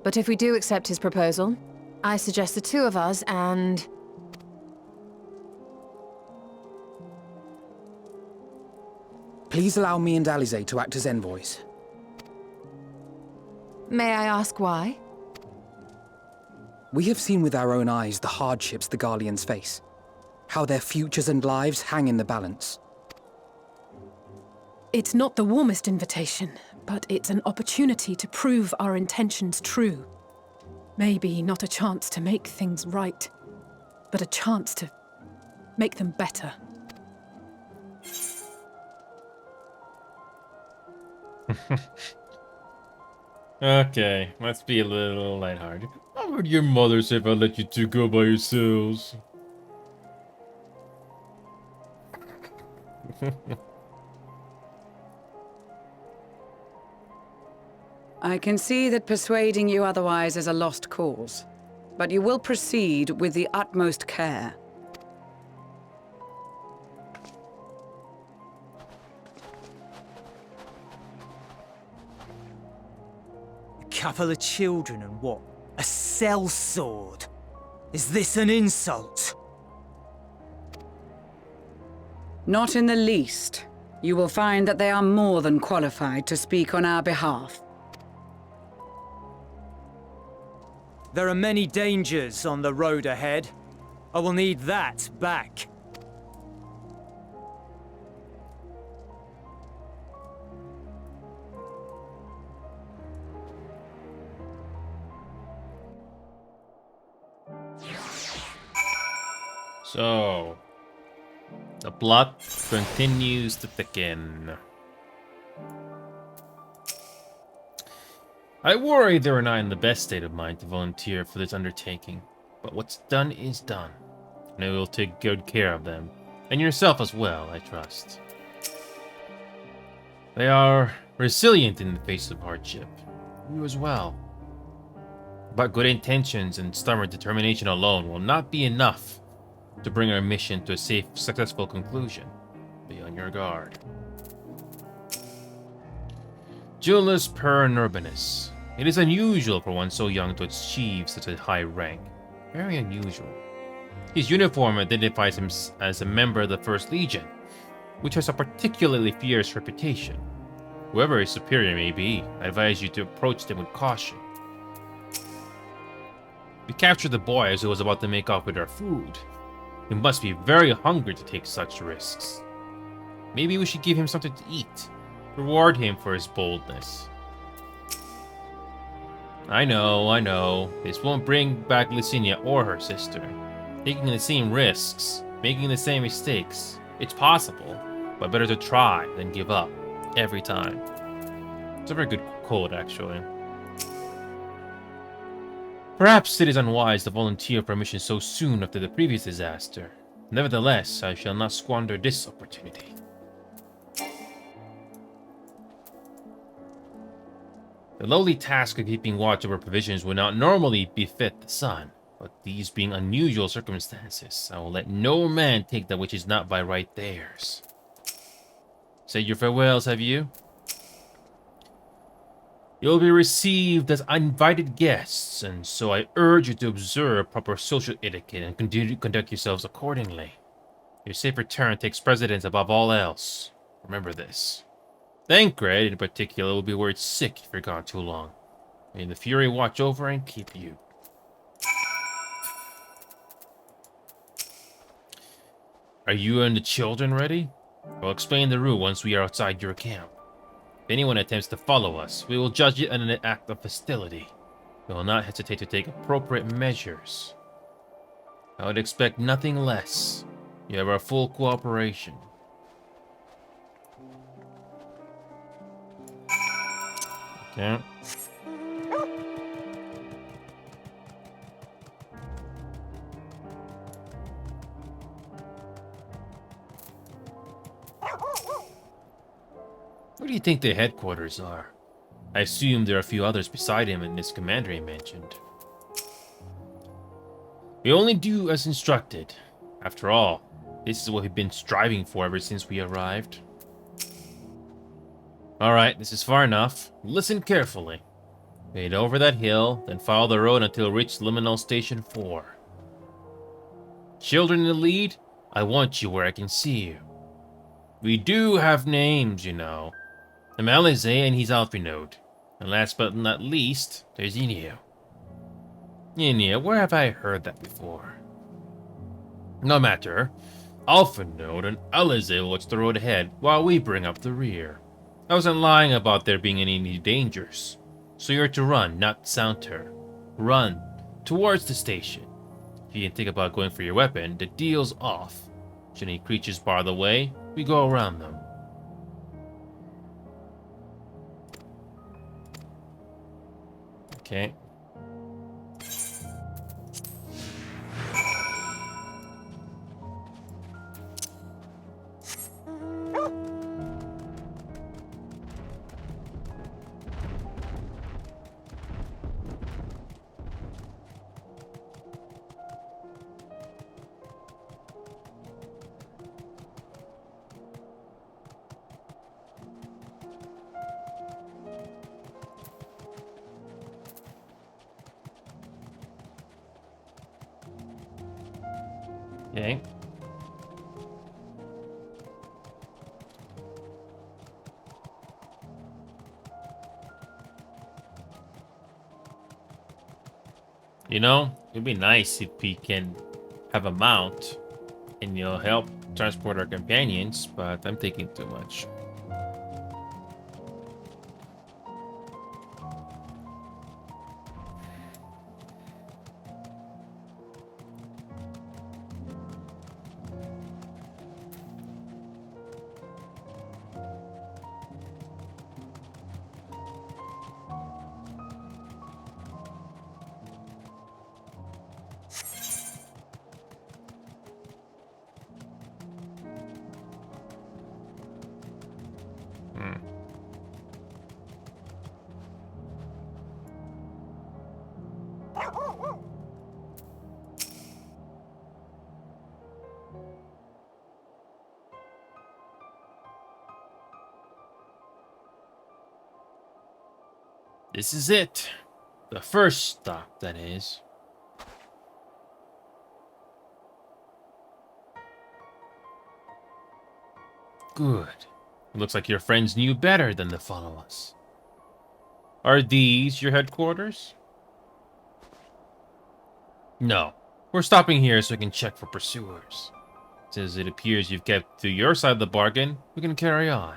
But if we do accept his proposal, I suggest the 2 of us and... Please allow me and Alize to act as envoys. May I ask why? We have seen with our own eyes the hardships the Garleans face. How their futures and lives hang in the balance. It's not the warmest invitation, but it's an opportunity to prove our intentions true. Maybe not a chance to make things right, but a chance to make them better. Okay, let's be a little lighthearted. How would your mother say if I let you two go by yourselves? I can see that persuading you otherwise is a lost cause, but you will proceed with the utmost care. A couple of children and what? A sellsword? Is this an insult? Not in the least. You will find that they are more than qualified to speak on our behalf. There are many dangers on the road ahead. I will need that back. So, the plot continues to thicken. I worry they were not in the best state of mind to volunteer for this undertaking, but what's done is done, and I will take good care of them, and yourself as well, I trust. They are resilient in the face of hardship. You as well. But good intentions and stubborn determination alone will not be enough to bring our mission to a safe, successful conclusion. Be on your guard. Julius Per Urbanus. It is unusual for one so young to achieve such a high rank. Very unusual. His uniform identifies him as a member of the First Legion, which has a particularly fierce reputation. Whoever his superior may be, I advise you to approach them with caution. We captured the boy as he was about to make off with our food. He must be very hungry to take such risks. Maybe we should give him something to eat. Reward him for his boldness. I know. This won't bring back Licinia or her sister. Taking the same risks, making the same mistakes. It's possible, but better to try than give up. Every time. It's a very good quote, actually. Perhaps it is unwise to volunteer for a mission so soon after the previous disaster. Nevertheless, I shall not squander this opportunity. The lowly task of keeping watch over provisions would not normally befit the sun, but these being unusual circumstances, I will let no man take that which is not by right theirs. Said your farewells, have you? You'll be received as uninvited guests, and so I urge you to observe proper social etiquette and conduct yourselves accordingly. Your safe return takes precedence above all else. Remember this. Thancred, in particular, will be worried sick if you're gone too long. May the Fury watch over and keep you. Are you and the children ready? I'll explain the route once we are outside your camp. If anyone attempts to follow us, we will judge it as an act of hostility. We will not hesitate to take appropriate measures. I would expect nothing less. You have our full cooperation. Okay. Where do you think the headquarters are? I assume there are a few others beside him and this commander he mentioned. We only do as instructed. After all, this is what we've been striving for ever since we arrived. Alright, this is far enough. Listen carefully. Head over that hill, then follow the road until we reach Liminal Station 4. Children in the lead, I want you where I can see you. We do have names, you know. I'm Alize and he's Alfinode. And last but not least, there's Ynea. Ynea, where have I heard that before? No matter. Alfinode and Alize will watch the road ahead while we bring up the rear. I wasn't lying about there being any dangers. So you're to run, not saunter. Run towards the station. If you can think about going for your weapon, the deal's off. Should any creatures bar the way, we go around them. Okay. Okay. You know, it'd be nice if we can have a mount and you'll help transport our companions, but I'm taking too much. This is it. The first stop, that is. Good. It looks like your friends knew better than to follow us. Are these your headquarters? No. We're stopping here so we can check for pursuers. Since it appears you've kept to your side of the bargain, we can carry on.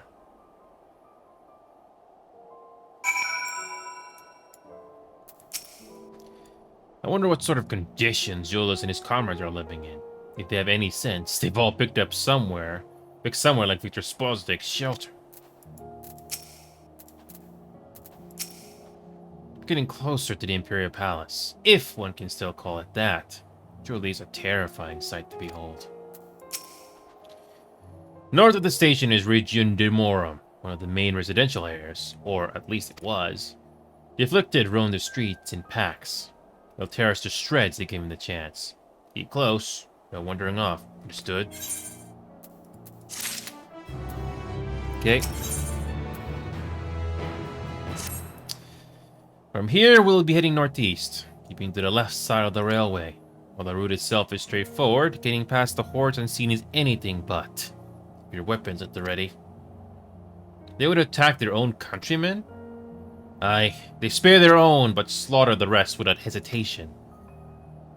I wonder what sort of conditions Jolas and his comrades are living in. If they have any sense, they've all picked somewhere like Victor Spozdick's shelter. Getting closer to the Imperial Palace, if one can still call it that. Truly is a terrifying sight to behold. North of the station is Region Demorum, one of the main residential areas, or at least it was. The afflicted roam the streets in packs. They'll tear us to shreds if given the chance. Keep close, no wandering off. Understood? Okay. From here, we'll be heading northeast, keeping to the left side of the railway. While the route itself is straightforward, getting past the hordes unseen is anything but. Keep your weapons at the ready. They would attack their own countrymen? Aye, they spare their own, but slaughter the rest without hesitation.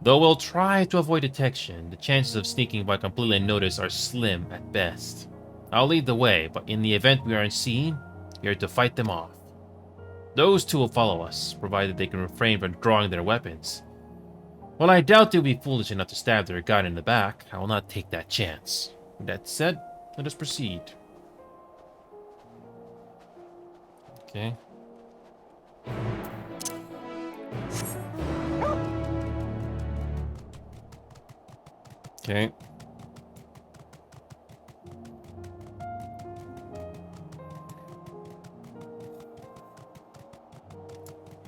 Though we'll try to avoid detection, the chances of sneaking by completely unnoticed are slim at best. I'll lead the way, but in the event we are unseen, we are to fight them off. Those two will follow us, provided they can refrain from drawing their weapons. While I doubt they'll be foolish enough to stab their guide in the back, I will not take that chance. With that said, let us proceed. Okay. Okay.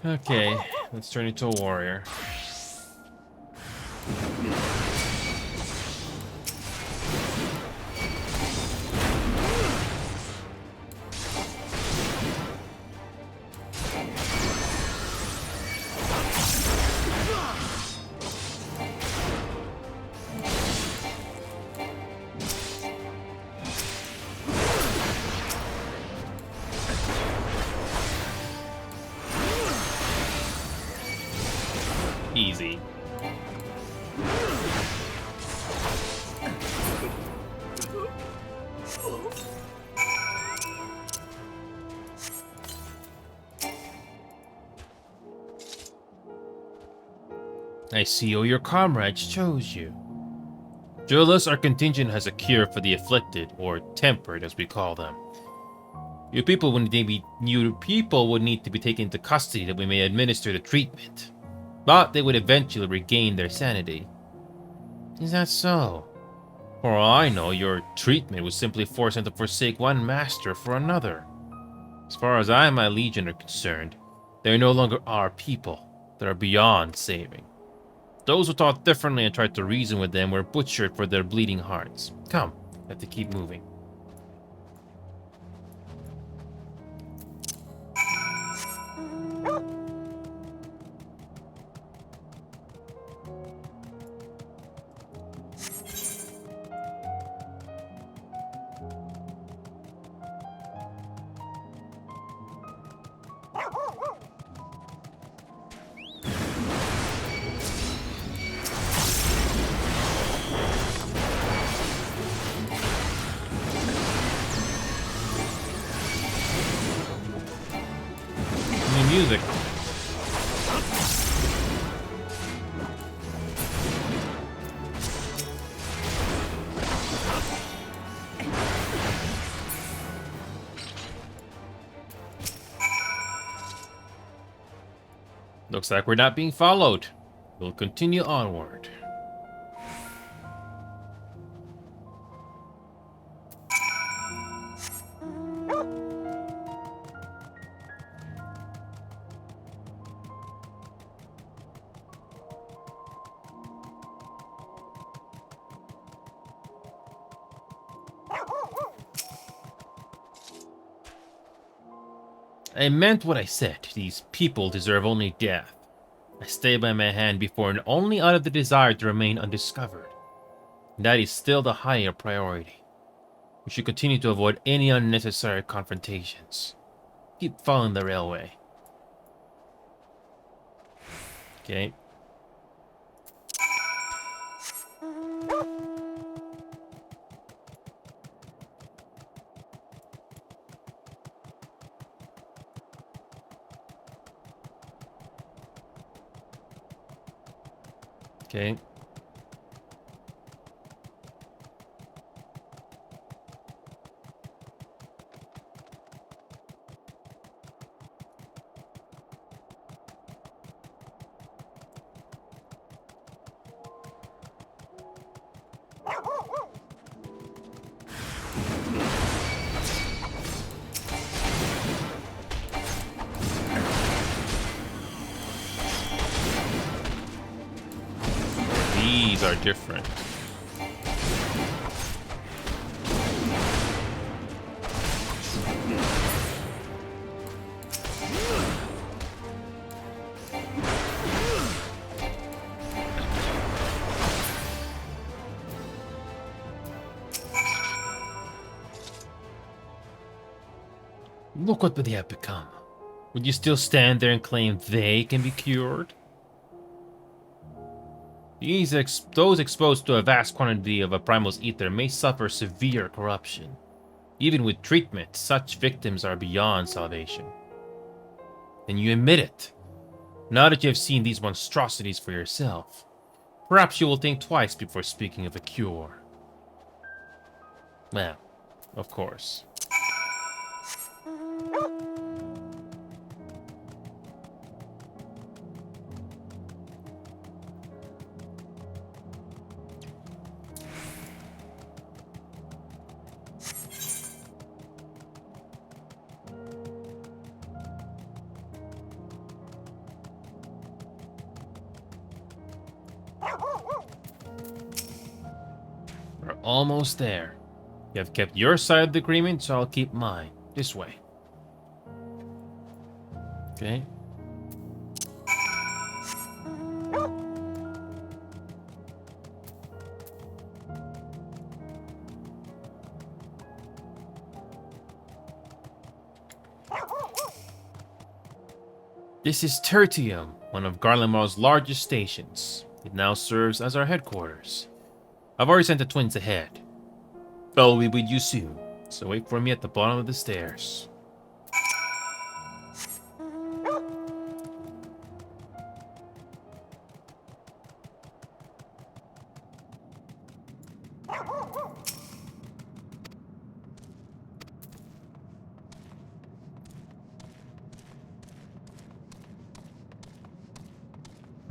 Okay, let's turn into a warrior. Easy. I see all your comrades chose you. Julius, our contingent has a cure for the afflicted, or tempered as we call them. You people would need to be taken into custody that we may administer the treatment. But they would eventually regain their sanity. Is that so? For all I know, your treatment would simply force them to forsake one master for another. As far as I and my legion are concerned, they are no longer our people. They are beyond saving. Those who thought differently and tried to reason with them were butchered for their bleeding hearts. Come, we have to keep moving. Music. Looks like we're not being followed. We'll continue onward. I meant what I said. These people deserve only death. I stay by my hand before and only out of the desire to remain undiscovered. That is still the higher priority. We should continue to avoid any unnecessary confrontations. Keep following the railway. Okay. Okay. These are different. Look what they have become. Would you still stand there and claim they can be cured? Those exposed to a vast quantity of a primal's ether may suffer severe corruption. Even with treatment, such victims are beyond salvation. And you admit it. Now that you have seen these monstrosities for yourself, perhaps you will think twice before speaking of a cure. Well, of course. We're almost there. You have kept your side of the agreement, so I'll keep mine. This way. Okay. This is Tertium, one of Garlemald's largest stations. It now serves as our headquarters. I've already sent the twins ahead. I'll be with you soon, so wait for me at the bottom of the stairs.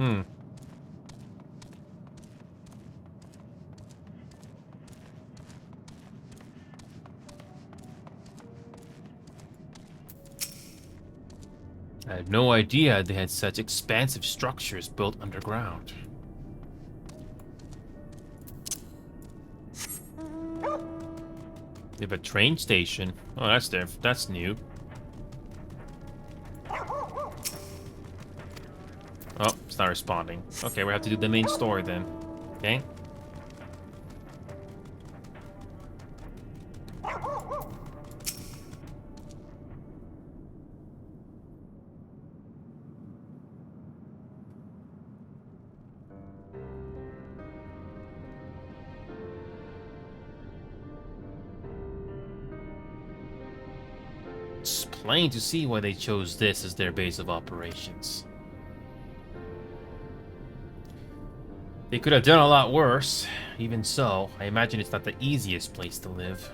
I had no idea they had such expansive structures built underground. They have a train station. Oh, that's new. Oh, it's not responding. Okay, we have to do the main story then. Okay. It's plain to see why they chose this as their base of operations. They could have done a lot worse. Even so, I imagine it's not the easiest place to live.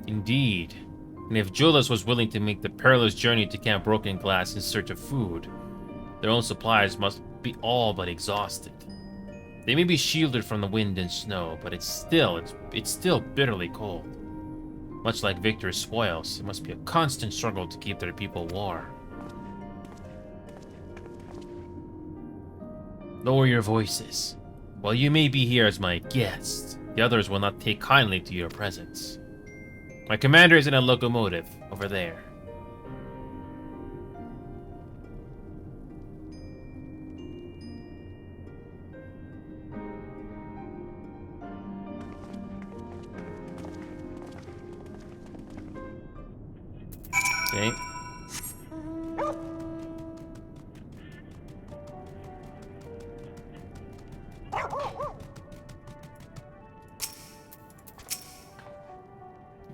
Indeed. And if Julius was willing to make the perilous journey to Camp Broken Glass in search of food, their own supplies must be all but exhausted. They may be shielded from the wind and snow, but it's still bitterly cold. Much like Victor's spoils, it must be a constant struggle to keep their people warm. Lower your voices. While you may be here as my guest, the others will not take kindly to your presence. My commander is in a locomotive over there. Okay.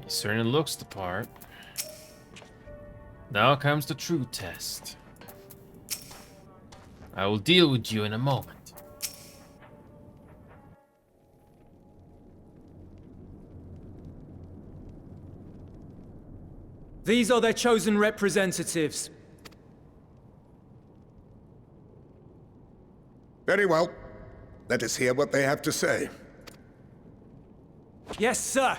He certainly looks the part. Now comes the true test. I will deal with you in a moment. These are their chosen representatives. Very well. Let us hear what they have to say. Yes, sir.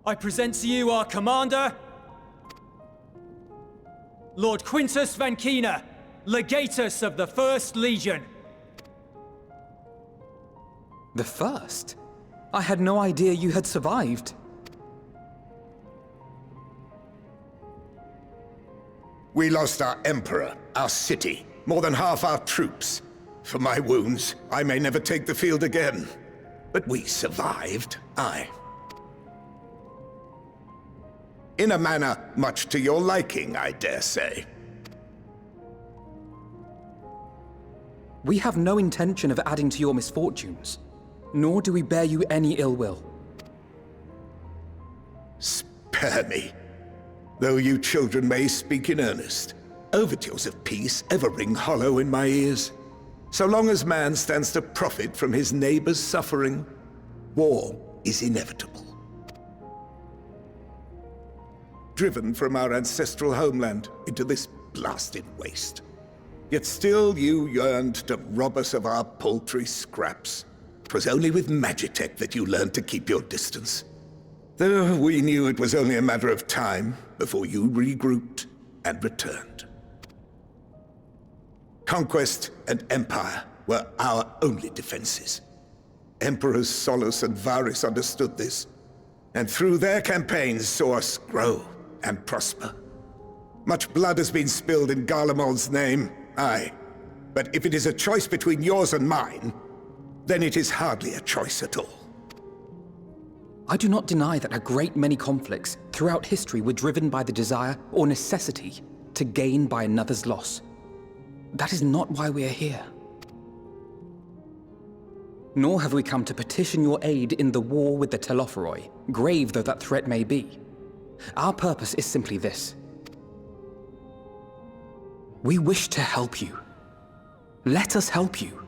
I present to you our commander, Lord Quintus Van Kina, Legatus of the First Legion. The first? I had no idea you had survived. We lost our emperor, our city, more than half our troops. For my wounds, I may never take the field again. But we survived, aye. In a manner much to your liking, I dare say. We have no intention of adding to your misfortunes, nor do we bear you any ill will. Spare me. Though you children may speak in earnest, overtures of peace ever ring hollow in my ears. So long as man stands to profit from his neighbor's suffering, war is inevitable. Driven from our ancestral homeland into this blasted waste. Yet still you yearned to rob us of our paltry scraps. 'Twas only with Magitech that you learned to keep your distance. Though we knew it was only a matter of time before you regrouped and returned. Conquest and empire were our only defenses. Emperors Solus and Varys understood this, and through their campaigns saw us grow and prosper. Much blood has been spilled in Garlemald's name, aye. But if it is a choice between yours and mine, then it is hardly a choice at all. I do not deny that a great many conflicts throughout history were driven by the desire or necessity to gain by another's loss. That is not why we are here. Nor have we come to petition your aid in the war with the Telophoroi, grave though that threat may be. Our purpose is simply this. We wish to help you. Let us help you.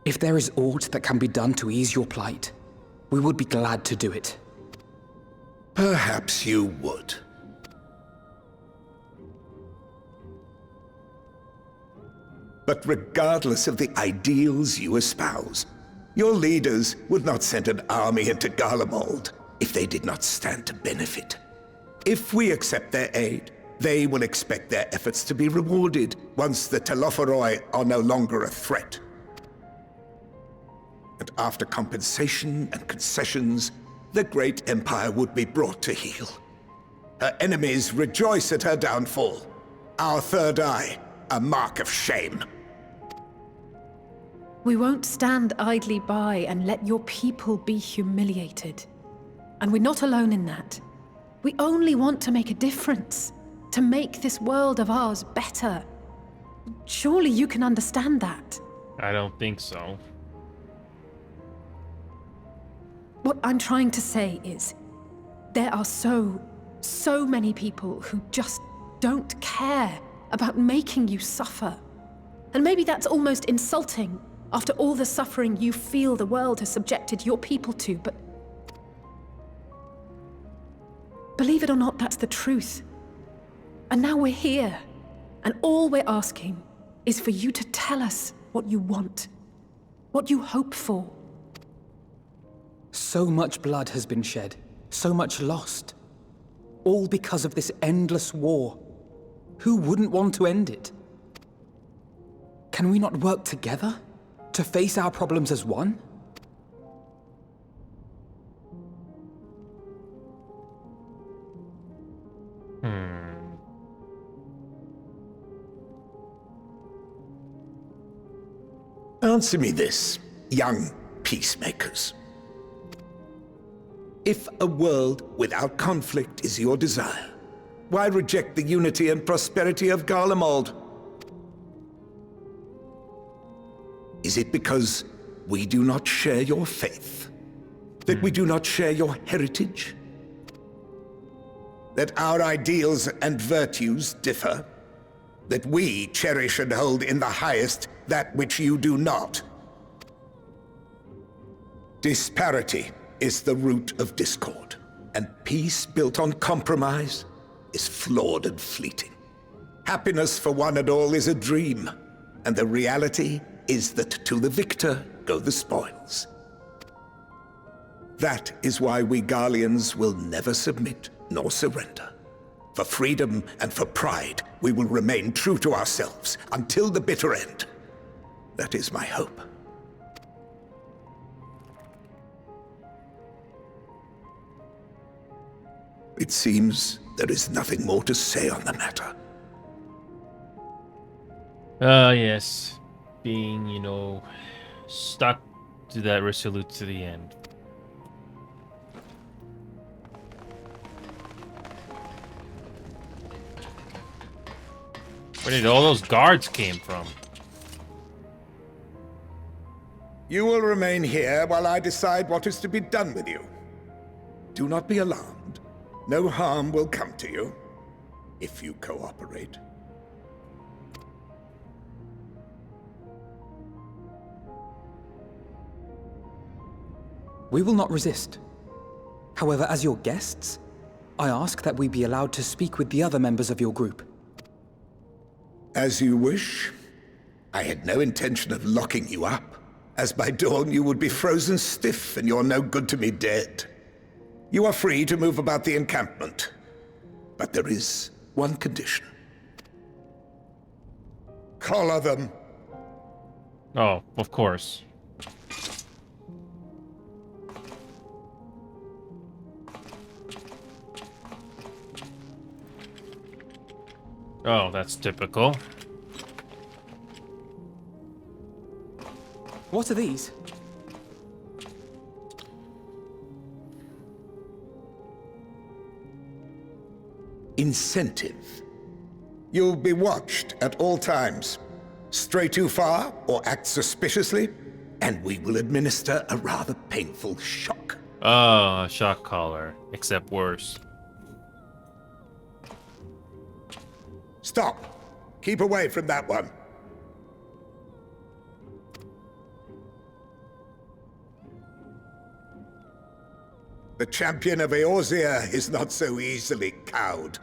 If there is aught that can be done to ease your plight, we would be glad to do it. Perhaps you would. But regardless of the ideals you espouse, your leaders would not send an army into Garlemald if they did not stand to benefit. If we accept their aid, they will expect their efforts to be rewarded once the Telophoroi are no longer a threat. And after compensation and concessions, the great empire would be brought to heel. Her enemies rejoice at her downfall. Our third eye, a mark of shame. We won't stand idly by and let your people be humiliated. And we're not alone in that. We only want to make a difference, to make this world of ours better. Surely you can understand that. I don't think so. What I'm trying to say is, there are so many people who just don't care about making you suffer. And maybe that's almost insulting after all the suffering you feel the world has subjected your people to, but believe it or not, that's the truth. And now we're here, and all we're asking is for you to tell us what you want, what you hope for. So much blood has been shed, so much lost. All because of this endless war. Who wouldn't want to end it? Can we not work together to face our problems as one? Answer me this, young peacemakers. If a world without conflict is your desire, why reject the unity and prosperity of Garlemald? Is it because we do not share your faith? That we do not share your heritage? That our ideals and virtues differ? That we cherish and hold in the highest that which you do not? Disparity is the root of discord, and peace built on compromise is flawed and fleeting. Happiness for one and all is a dream, and the reality is that to the victor go the spoils. That is why we Garleans will never submit nor surrender. For freedom and for pride, we will remain true to ourselves until the bitter end. That is my hope. It seems there is nothing more to say on the matter. Yes. Being, stuck to that resolute to the end. Where did all those guards came from? You will remain here while I decide what is to be done with you. Do not be alarmed. No harm will come to you, if you cooperate. We will not resist. However, as your guests, I ask that we be allowed to speak with the other members of your group. As you wish. I had no intention of locking you up, as by dawn you would be frozen stiff and you're no good to me dead. You are free to move about the encampment, but there is one condition. Collar them. Oh, of course. Oh, that's typical. What are these? Incentive. You'll be watched at all times. Stray too far or act suspiciously, and we will administer a rather painful shock. Oh, a shock collar, except worse. Stop. Keep away from that one. The champion of Eorzea is not so easily cowed.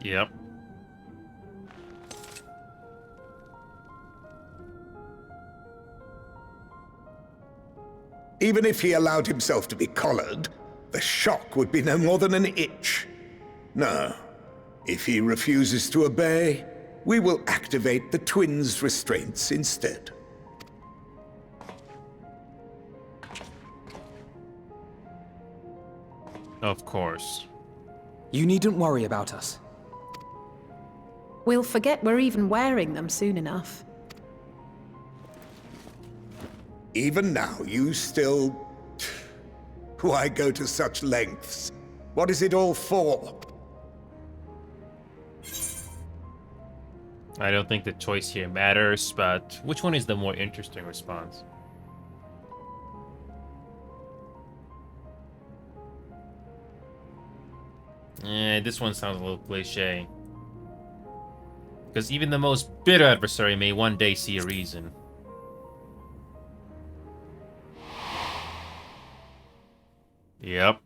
Yep. Even if he allowed himself to be collared, the shock would be no more than an itch. No. If he refuses to obey, we will activate the twins' restraints instead. Of course. You needn't worry about us. We'll forget we're even wearing them soon enough. Even now, you still... Why go to such lengths? What is it all for? I don't think the choice here matters, but which one is the more interesting response? This one sounds a little cliche. Because even the most bitter adversary may one day see a reason. Yep.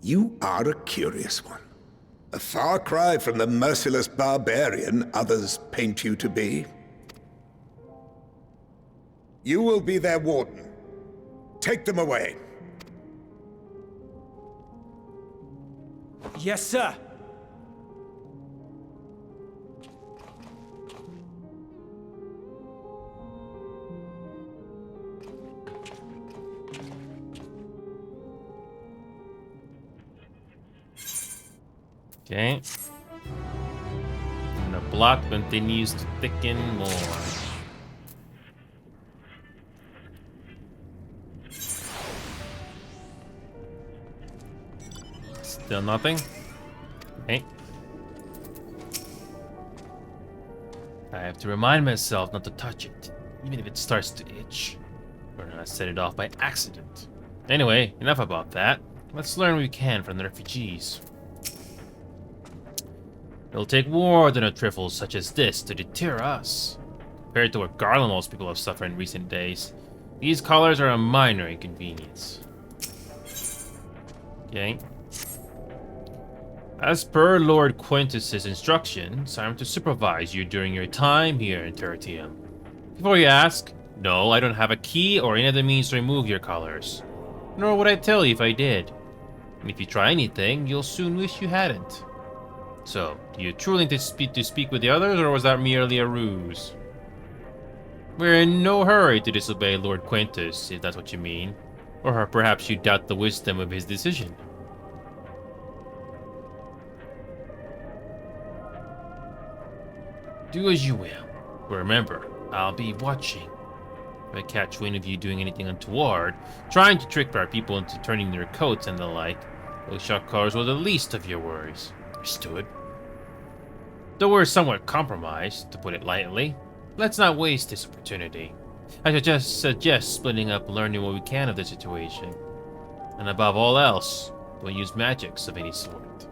You are a curious one. A far cry from the merciless barbarian others paint you to be. You will be their warden. Take them away. Yes, sir. Okay. And the block continues to thicken more. Still nothing? Okay. I have to remind myself not to touch it, even if it starts to itch. Or not set it off by accident. Anyway, enough about that. Let's learn what we can from the refugees. It'll take more than a trifle such as this to deter us. Compared to what Garlemald's people have suffered in recent days, these collars are a minor inconvenience. Okay. As per Lord Quintus's instructions, I am to supervise you during your time here in Tertium. Before you ask, no, I don't have a key or any other means to remove your collars. Nor would I tell you if I did. And if you try anything, you'll soon wish you hadn't. So, do you truly need to speak with the others, or was that merely a ruse? We're in no hurry to disobey Lord Quintus, if that's what you mean. Or perhaps you doubt the wisdom of his decision. Do as you will. But remember, I'll be watching. If I catch wind of you doing anything untoward, trying to trick our people into turning their coats and the like, those shock collars were the least of your worries. Understood? Though we're somewhat compromised, to put it lightly, let's not waste this opportunity. I should just suggest splitting up and learning what we can of the situation. And above all else, don't use magics of any sort.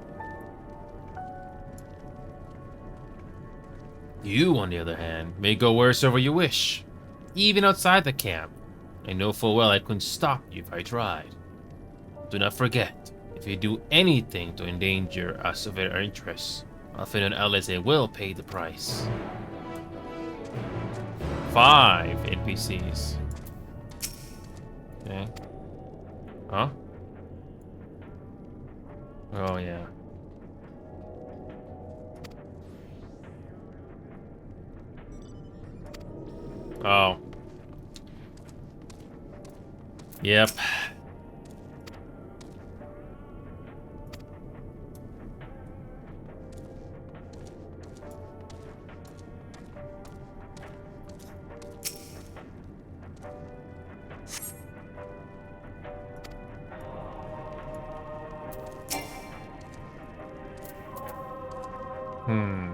You, on the other hand, may go wheresoever you wish. Even outside the camp. I know full well I couldn't stop you if I tried. Do not forget, if you do anything to endanger us of our interests, Alfin and Alize will pay the price. 5 NPCs. Okay. Huh? Oh, yeah. Oh. Yep. Hmm.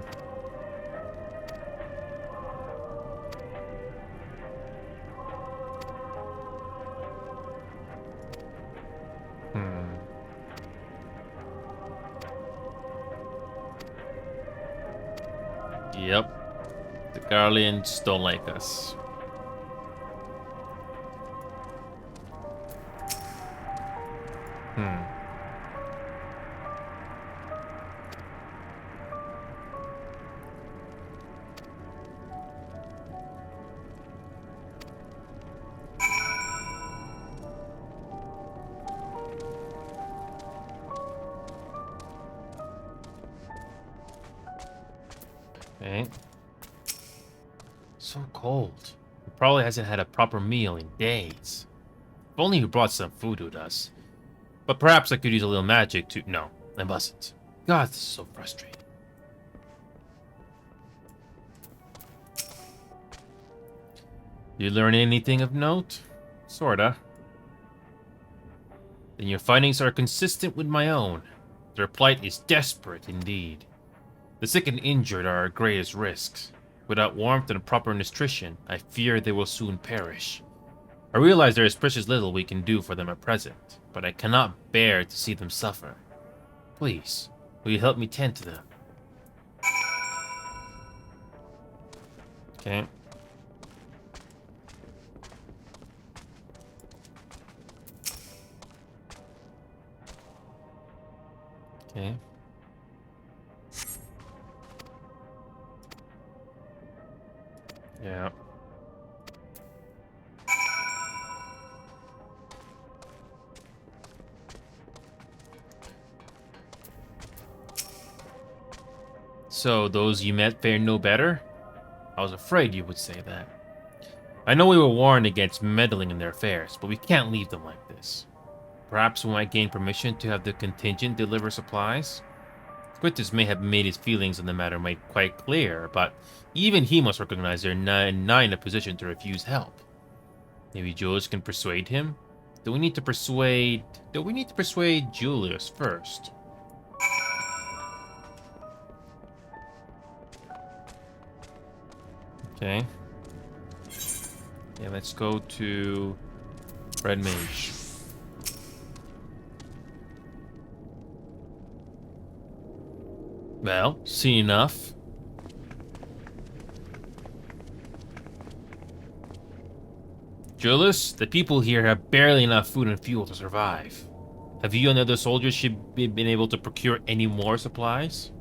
Yep. The Guardians don't like us. Okay. So cold. He probably hasn't had a proper meal in days. If only he brought some food with us. But perhaps I could use a little magic to... No, I mustn't. God, this is so frustrating. You learn anything of note? Sorta. Then your findings are consistent with my own. Their plight is desperate indeed. The sick and injured are our greatest risks. Without warmth and proper nutrition, I fear they will soon perish. I realize there is precious little we can do for them at present, but I cannot bear to see them suffer. Please, will you help me tend to them? Okay. Okay. Yeah. So, those you met fared no better? I was afraid you would say that. I know we were warned against meddling in their affairs, but we can't leave them like this. Perhaps we might gain permission to have the contingent deliver supplies? Quintus may have made his feelings on the matter quite clear, but even he must recognize they're not in a position to refuse help. Maybe Julius can persuade him? Do we need to persuade Julius first? Okay. Yeah, let's go to Red Mage. Well, see enough. Julius, the people here have barely enough food and fuel to survive. Have you and other soldiers been able to procure any more supplies?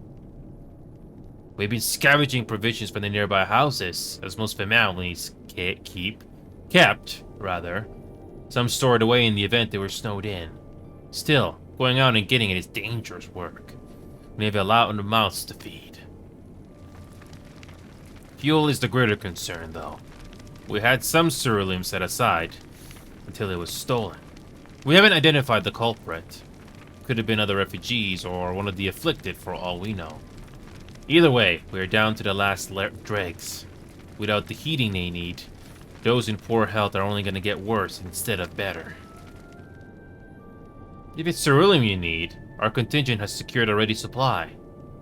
We've been scavenging provisions from the nearby houses, as most families kept, some stored away in the event they were snowed in. Still, going out and getting it is dangerous work. We have a lot of mouths to feed. Fuel is the greater concern, though. We had some ceruleum set aside, until it was stolen. We haven't identified the culprit. Could have been other refugees, or one of the afflicted for all we know. Either way, we are down to the last dregs. Without the heating they need, those in poor health are only going to get worse instead of better. If it's ceruleum you need, our contingent has secured a ready supply.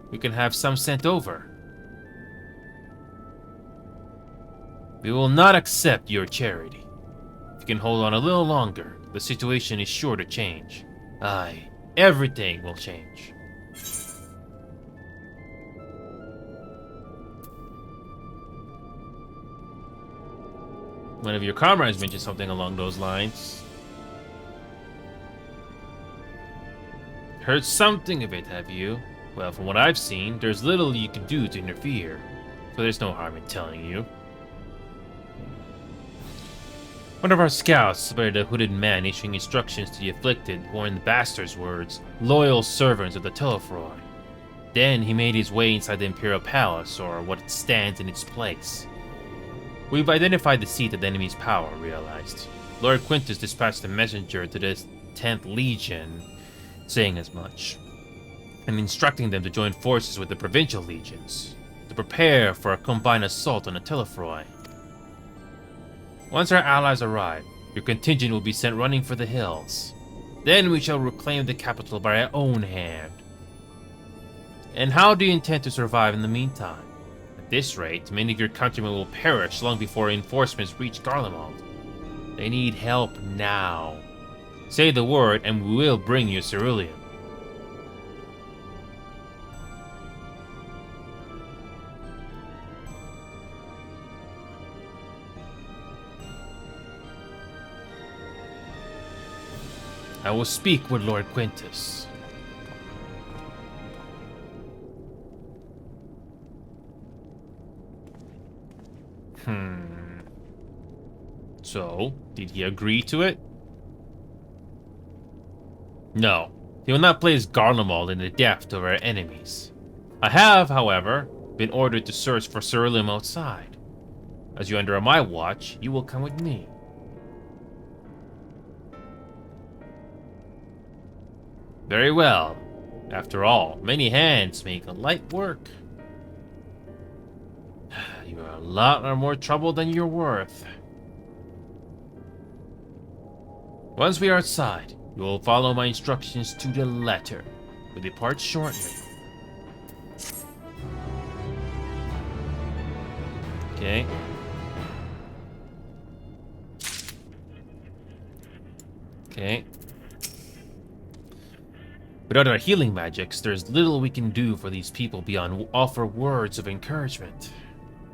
We can have some sent over. We will not accept your charity. If you can hold on a little longer, the situation is sure to change. Aye, everything will change. One of your comrades mentioned something along those lines. Heard something of it, have you? Well, from what I've seen, there's little you can do to interfere, so there's no harm in telling you. One of our scouts spotted a hooded man issuing instructions to the afflicted, or in the bastard's words, loyal servants of the Telefroi. Then he made his way inside the Imperial Palace, or what stands in its place. We've identified the seat of the enemy's power, realized. Lord Quintus dispatched a messenger to the 10th Legion, saying as much, and instructing them to join forces with the provincial legions, to prepare for a combined assault on the Telefroi. Once our allies arrive, your contingent will be sent running for the hills. Then we shall reclaim the capital by our own hand. And how do you intend to survive in the meantime? At this rate, many of your countrymen will perish long before reinforcements reach Garlemald. They need help now. Say the word and we will bring you ceruleum. I will speak with Lord Quintus. So, did he agree to it? No, he will not place Garlemald in the depth of our enemies. I have, however, been ordered to search for Ceruleum outside. As you under my watch, you will come with me. Very well. After all, many hands make a light work. You are a lot more trouble than you're worth. Once we are outside, you will follow my instructions to the letter. We depart shortly. Okay. Okay. Without our healing magics, there's little we can do for these people beyond offer words of encouragement.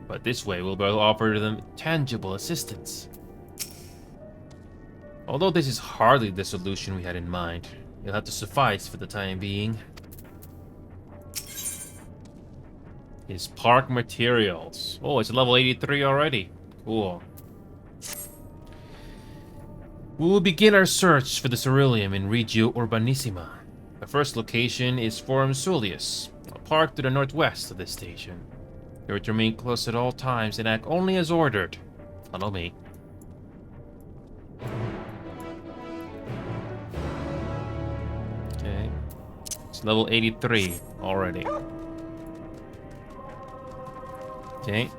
But this way, we'll be able to offer them tangible assistance. Although this is hardly the solution we had in mind, it'll have to suffice for the time being. Is park materials. Oh, it's level 83 already. Cool. We will begin our search for the Ceruleum in Regio Urbanissima. The first location is Forum Sulius, a park to the northwest of this station. You are to remain close at all times and act only as ordered. Follow me. Okay. It's level 83 already. Okay.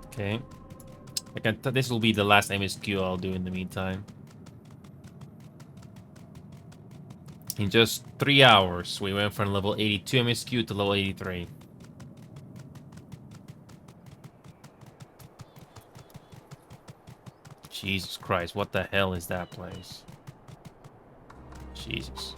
Okay. This will be the last MSQ I'll do in the meantime. In just 3 hours, we went from level 82 MSQ to level 83. Jesus Christ, what the hell is that place? Jesus.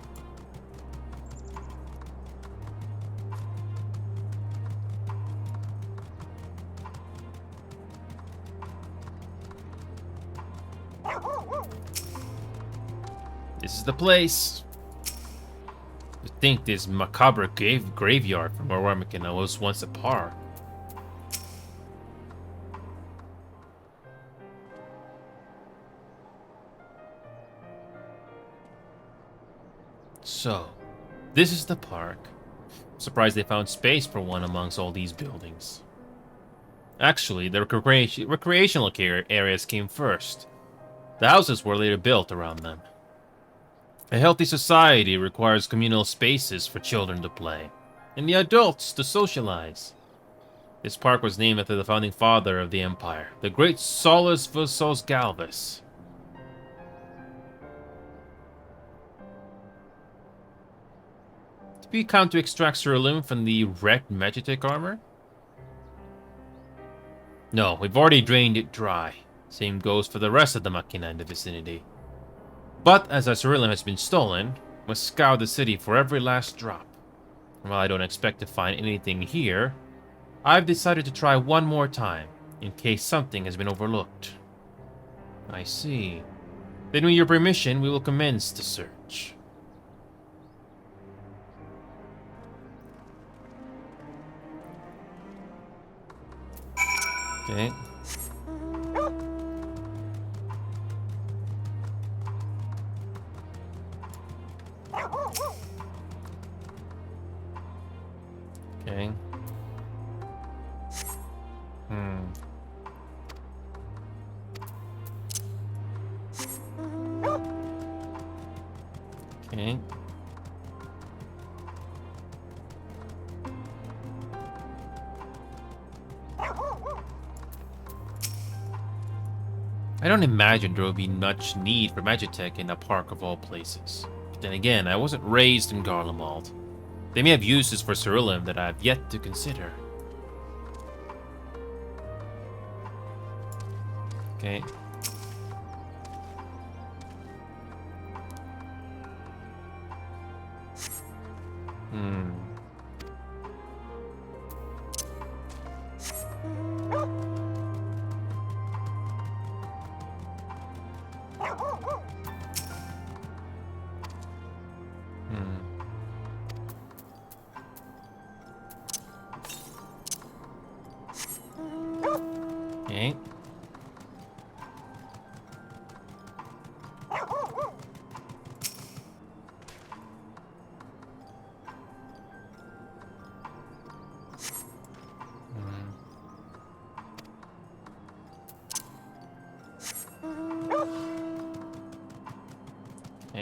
This is the place. I think this macabre graveyard from Orwamikina was once a park. So, this is the park. I'm surprised they found space for one amongst all these buildings. Actually, the recreational areas came first. The houses were later built around them. A healthy society requires communal spaces for children to play, and the adults to socialize. This park was named after the founding father of the Empire, the great Solus Versos Galvus. Did we come to extract Ceruleum from the wrecked Magitek armor? No, we've already drained it dry. Same goes for the rest of the Machina in the vicinity. But as our Ceruleum has been stolen, we must scour the city for every last drop. And while I don't expect to find anything here, I've decided to try one more time, in case something has been overlooked. I see. Then with your permission, we will commence the search. Okay. Okay. Okay. I don't imagine there will be much need for Magitek in a park of all places. But then again, I wasn't raised in Garlemald. They may have uses for Ceruleum that I have yet to consider. Okay.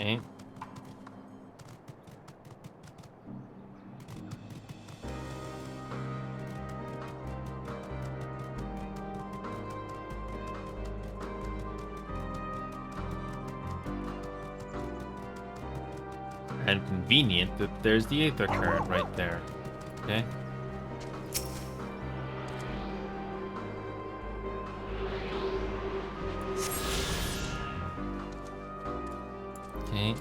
Okay. And convenient that there's the Aether Current right there. Okay. Okay.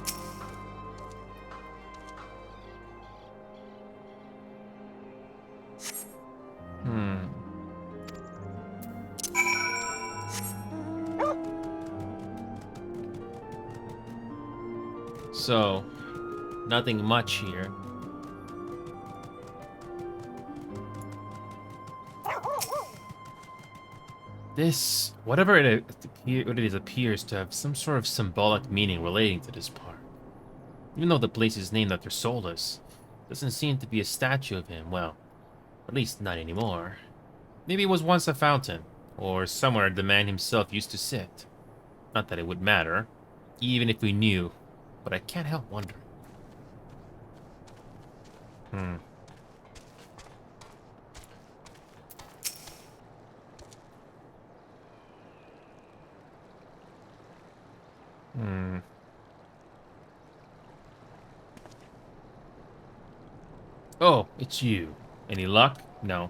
So, nothing much here. This, whatever what it is, appears to have some sort of symbolic meaning relating to this part. Even though the place is named after Solus, doesn't seem to be a statue of him, well, at least not anymore. Maybe it was once a fountain, or somewhere the man himself used to sit. Not that it would matter, even if we knew, but I can't help wondering. Oh, it's you. Any luck? No.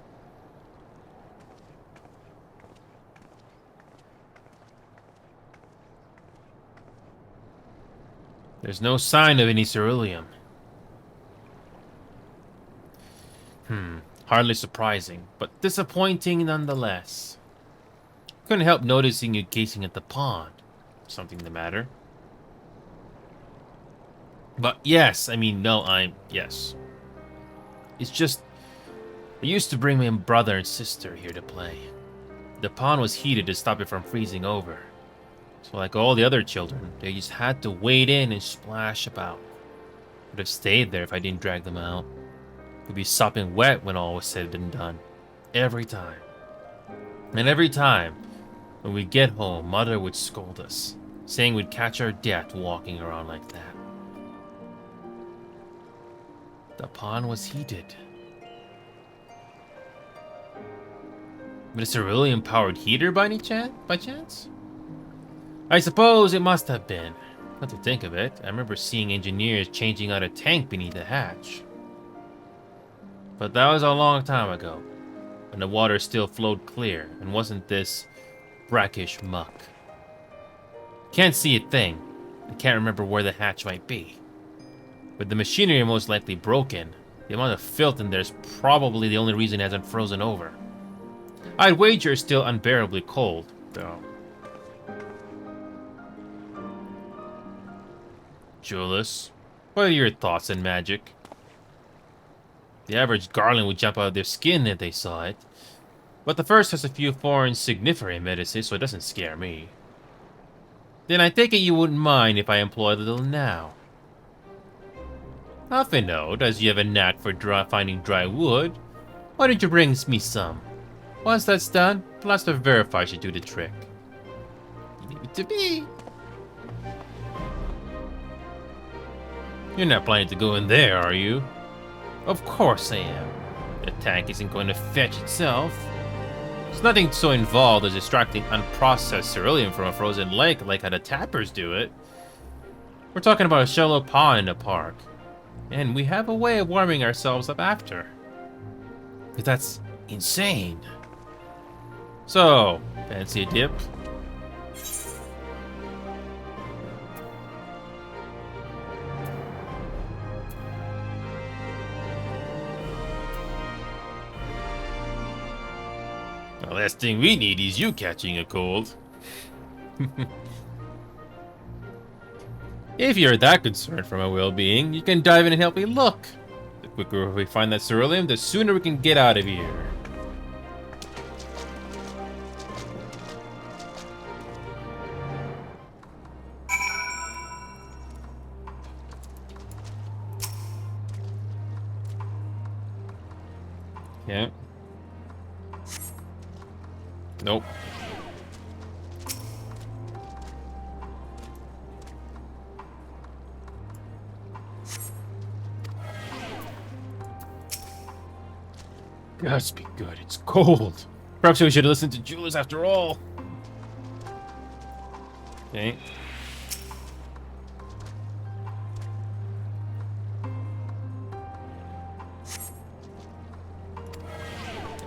There's no sign of any ceruleum. Hardly surprising, but disappointing nonetheless. Couldn't help noticing you gazing at the pond. Something the matter? But yes, I mean, no, yes. It's just, I used to bring my brother and sister here to play. The pond was heated to stop it from freezing over. So like all the other children, they just had to wade in and splash about. Would have stayed there if I didn't drag them out. Would be sopping wet when all was said and done. Every time. And every time, when we get home, Mother would scold us, saying we'd catch our death walking around like that. The pond was heated. But a cerulean-powered heater by chance? I suppose it must have been. Not to think of it, I remember seeing engineers changing out a tank beneath the hatch. But that was a long time ago, when the water still flowed clear and wasn't this brackish muck. Can't see a thing. I can't remember where the hatch might be. With the machinery most likely broken, the amount of filth in there is probably the only reason it hasn't frozen over. I'd wager it's still unbearably cold, though. Julius, what are your thoughts on magic? The average Garland would jump out of their skin if they saw it. But the first has a few foreign signiferent medicines, so it doesn't scare me. Then I take it you wouldn't mind if I employed a little now. Half a note, as you have a knack for finding dry wood, why don't you bring me some? Once that's done, plaster of verify should do the trick. Leave it to me. You're not planning to go in there, are you? Of course I am. The tank isn't going to fetch itself. There's nothing so involved as extracting unprocessed ceruleum from a frozen lake like how the tappers do it. We're talking about a shallow pond in the park. And we have a way of warming ourselves up after. But that's insane. So, fancy a dip? The last thing we need is you catching a cold. If you're that concerned for my well-being, you can dive in and help me look. The quicker we find that ceruleum, the sooner we can get out of here. Yeah. Nope. Gods be good, it's cold. Perhaps we should listen to Julius after all. Okay.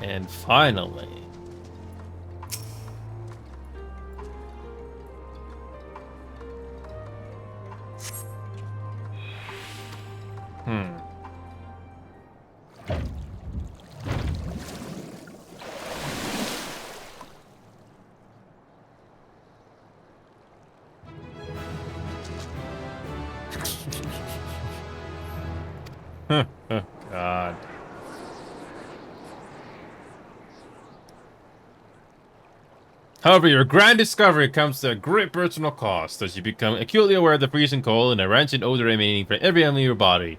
And finally. Oh, God. However, your grand discovery comes at a great personal cost, as you become acutely aware of the freezing cold and a rancid odor emanating from every element of your body.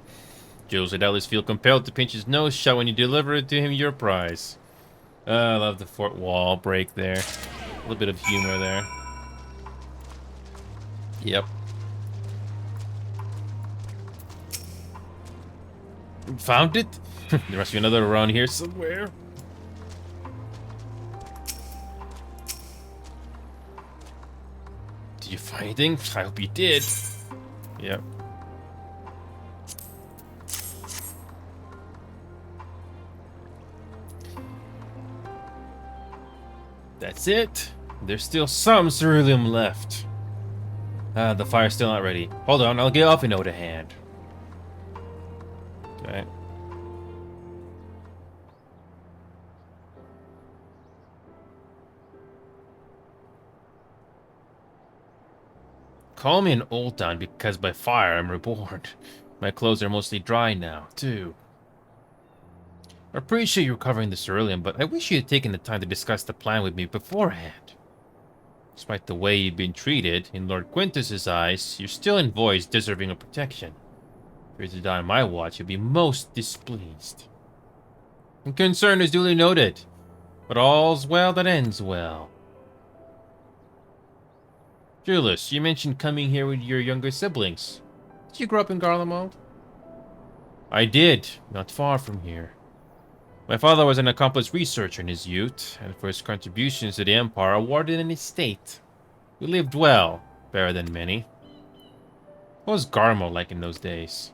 Jules would doubtless feel compelled to pinch his nose shut when you deliver to him your prize. I love the fort wall break there. A little bit of humor there. Yep. Found it? There must be another around here somewhere. Did you find anything? I hope you did. Yep. That's it. There's still some ceruleum left. The fire's still not ready. Hold on, I'll get off a note to hand. Okay. Call me an old town because by fire I'm reborn. My clothes are mostly dry now, too. I appreciate you recovering the ceruleum, but I wish you had taken the time to discuss the plan with me beforehand. Despite the way you've been treated, in Lord Quintus's eyes, you're still in voice deserving of protection. If you're to die on my watch, you'll be most displeased. And concern is duly noted, but all's well that ends well. Julius, you mentioned coming here with your younger siblings. Did you grow up in Garlemald? I did, not far from here. My father was an accomplished researcher in his youth, and for his contributions to the Empire awarded an estate. We lived well, better than many. What was Garlemald like in those days?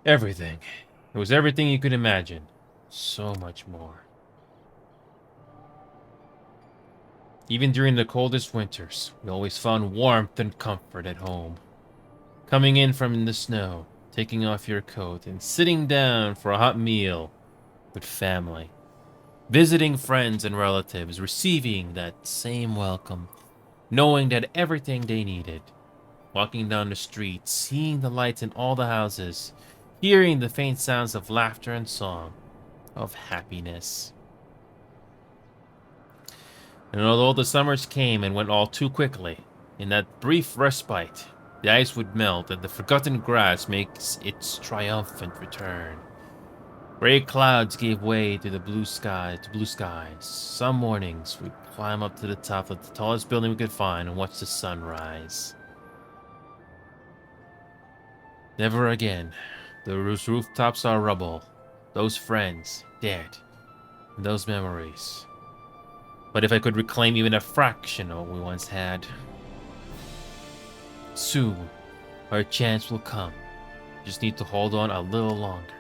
Everything. It was everything you could imagine. So much more. Even during the coldest winters, we always found warmth and comfort at home. Coming in from the snow, taking off your coat, and sitting down for a hot meal with family. Visiting friends and relatives, receiving that same welcome, knowing that everything they needed. Walking down the street, seeing the lights in all the houses, hearing the faint sounds of laughter and song, of happiness. And although the summers came and went all too quickly, in that brief respite, the ice would melt and the forgotten grass makes its triumphant return. Gray clouds gave way to the blue skies. Some mornings we'd climb up to the top of the tallest building we could find and watch the sun rise. Never again. Those rooftops are rubble. Those friends, dead. And those memories. But if I could reclaim even a fraction of what we once had, soon our chance will come. Just need to hold on a little longer.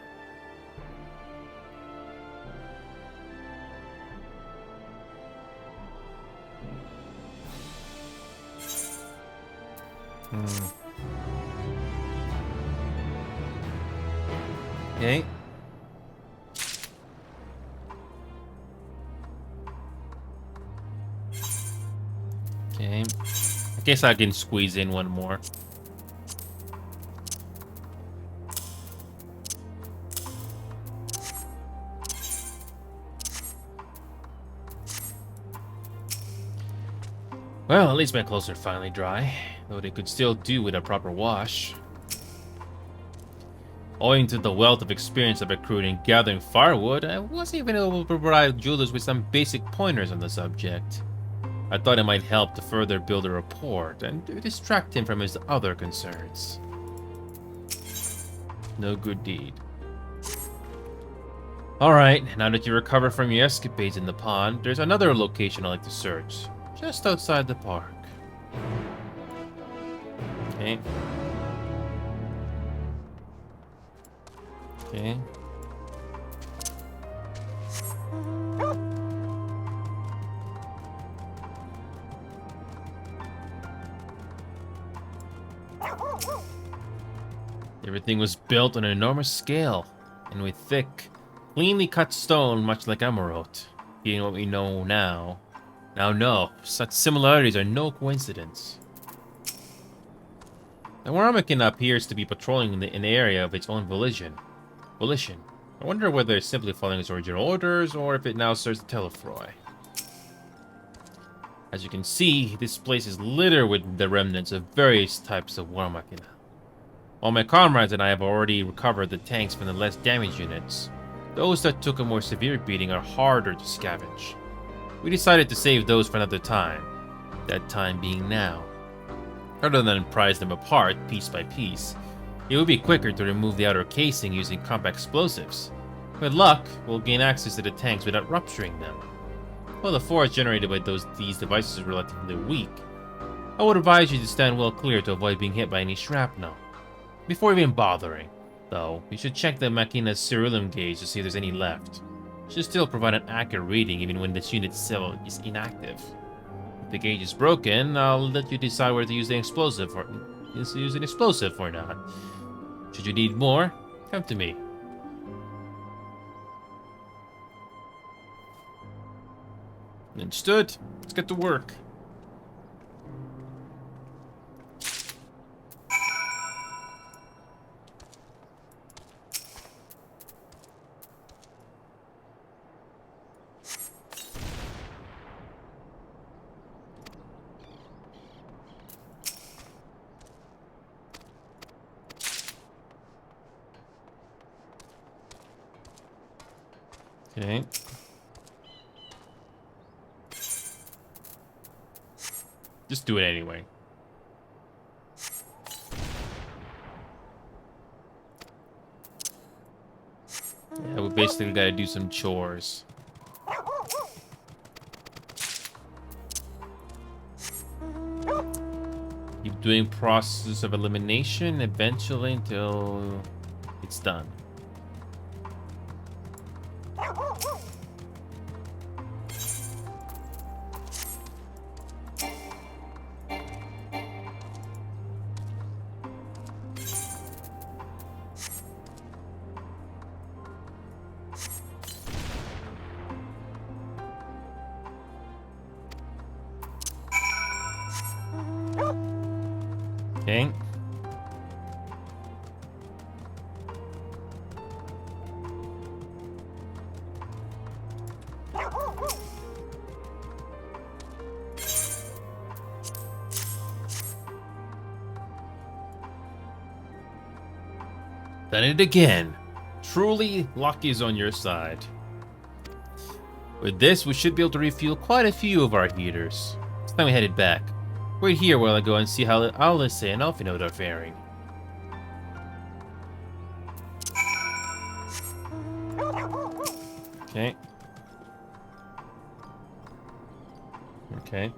Okay. Okay. I guess I can squeeze in one more. Well, at least my clothes are finally dry, though they could still do with a proper wash. Owing to the wealth of experience I've accrued in gathering firewood, I wasn't even able to provide Julius with some basic pointers on the subject. I thought it might help to further build a rapport and to distract him from his other concerns. No good deed. Alright, now that you recover from your escapades in the pond, there's another location I'd like to search. Just outside the park. Okay. Okay. Everything was built on an enormous scale, and with thick, cleanly cut stone much like emerald. Being what we know now. Now no, such similarities are no coincidence. The Warmakin appears to be patrolling in the area of its own volition. I wonder whether it's simply following its original orders, or if it now serves the Telefroy. As you can see, this place is littered with the remnants of various types of Warmakin. While my comrades and I have already recovered the tanks from the less damaged units, those that took a more severe beating are harder to scavenge. We decided to save those for another time, that time being now. Rather than prise them apart piece by piece, it would be quicker to remove the outer casing using compact explosives. With luck, we'll gain access to the tanks without rupturing them. While the force generated by these devices is relatively weak, I would advise you to stand well clear to avoid being hit by any shrapnel. Before even bothering, though, you should check the Machina's ceruleum gauge to see if there's any left. It should still provide an accurate reading even when this unit cell is inactive. If the gauge is broken, I'll let you decide whether to use an explosive or not. Should you need more, come to me. Understood. Let's get to work. Okay. Just do it anyway. Yeah, we basically gotta do some chores. Keep doing process of elimination eventually until it's done. Okay. Done it again. Truly, luck is on your side. With this, we should be able to refuel quite a few of our heaters. It's time we headed back. Wait here while I go and see how Alice and Elfinode are faring. Okay. Okay.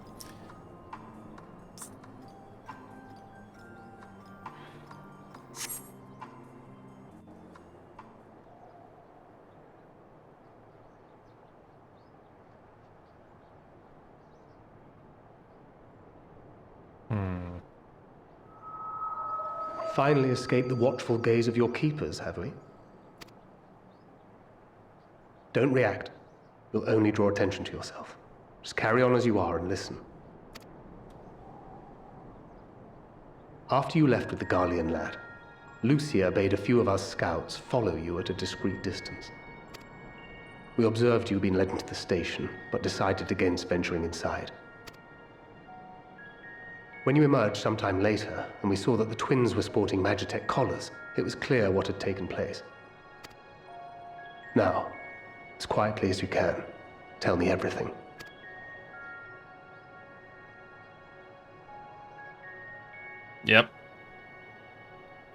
Finally escaped the watchful gaze of your keepers, have we? Don't react. You'll only draw attention to yourself. Just carry on as you are and listen. After you left with the Garlean lad, Lucia bade a few of us scouts follow you at a discreet distance. We observed you being led into the station, but decided against venturing inside. When you emerged sometime later, and we saw that the twins were sporting Magitech collars, it was clear what had taken place. Now, as quietly as you can, tell me everything. Yep.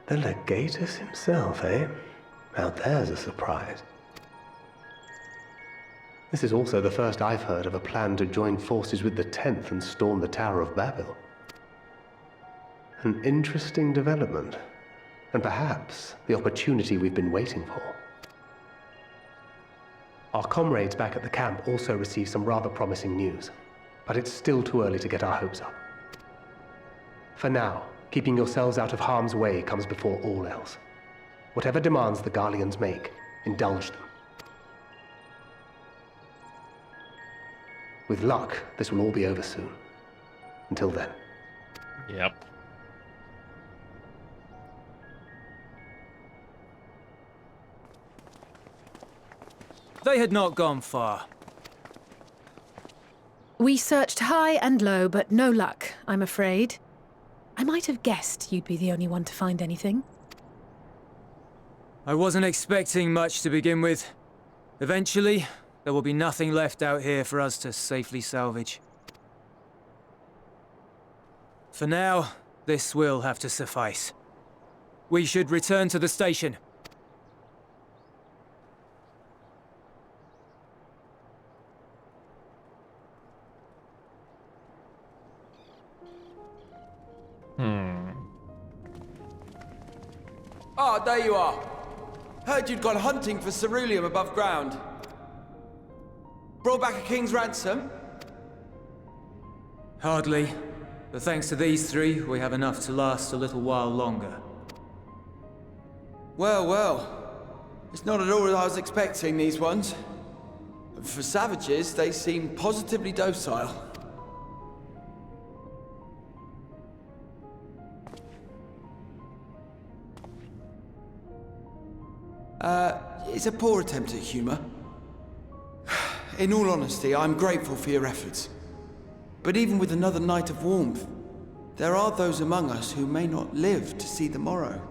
The Legatus himself, eh? Now there's a surprise. This is also the first I've heard of a plan to join forces with the 10th and storm the Tower of Babel. An interesting development, and perhaps the opportunity we've been waiting for. Our comrades back at the camp also received some rather promising news, but it's still too early to get our hopes up. For now, keeping yourselves out of harm's way comes before all else. Whatever demands the Garleans make, indulge them. With luck, this will all be over soon. Until then. Yep. They had not gone far. We searched high and low, but no luck, I'm afraid. I might have guessed you'd be the only one to find anything. I wasn't expecting much to begin with. Eventually, there will be nothing left out here for us to safely salvage. For now, this will have to suffice. We should return to the station. Ah, there you are. Heard you'd gone hunting for ceruleum above ground. Brought back a king's ransom? Hardly. But thanks to these three, we have enough to last a little while longer. Well, well. It's not at all as I was expecting, these ones. For savages, they seem positively docile. It's a poor attempt at humor. In all honesty, I'm grateful for your efforts. But even with another night of warmth, there are those among us who may not live to see the morrow.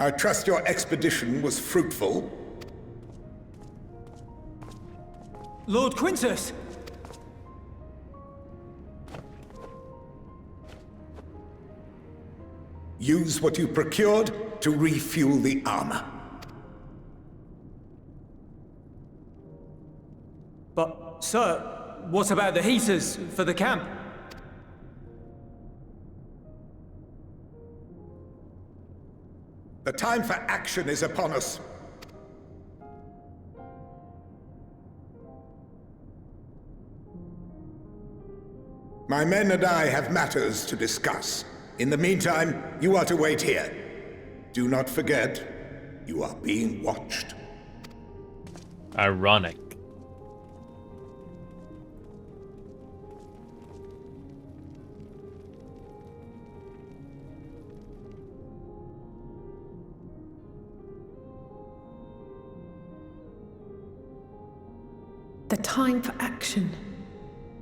I trust your expedition was fruitful. Lord Quintus! Use what you procured to refuel the armor. But, sir, what about the heaters for the camp? The time for action is upon us. My men and I have matters to discuss. In the meantime, you are to wait here. Do not forget, you are being watched. Ironic. The time for action.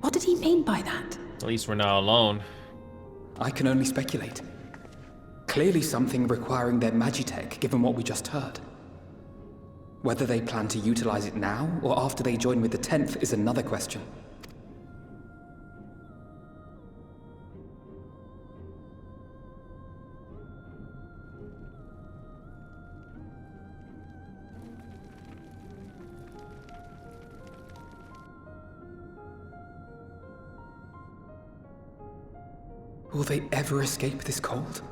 What did he mean by that? At least we're not alone. I can only speculate. Clearly something requiring their magitech, given what we just heard. Whether they plan to utilize it now, or after they join with the 10th, is another question. Will they ever escape this cold?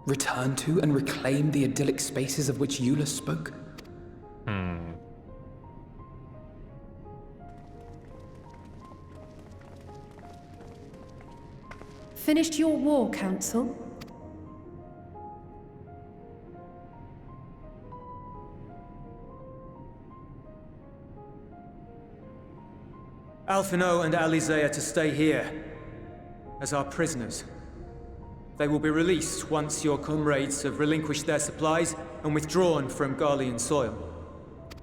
Return to and reclaim the idyllic spaces of which Eula spoke? Finished your war, Council? Alphino and Alizé are to stay here as our prisoners. They will be released once your comrades have relinquished their supplies and withdrawn from Garlean soil.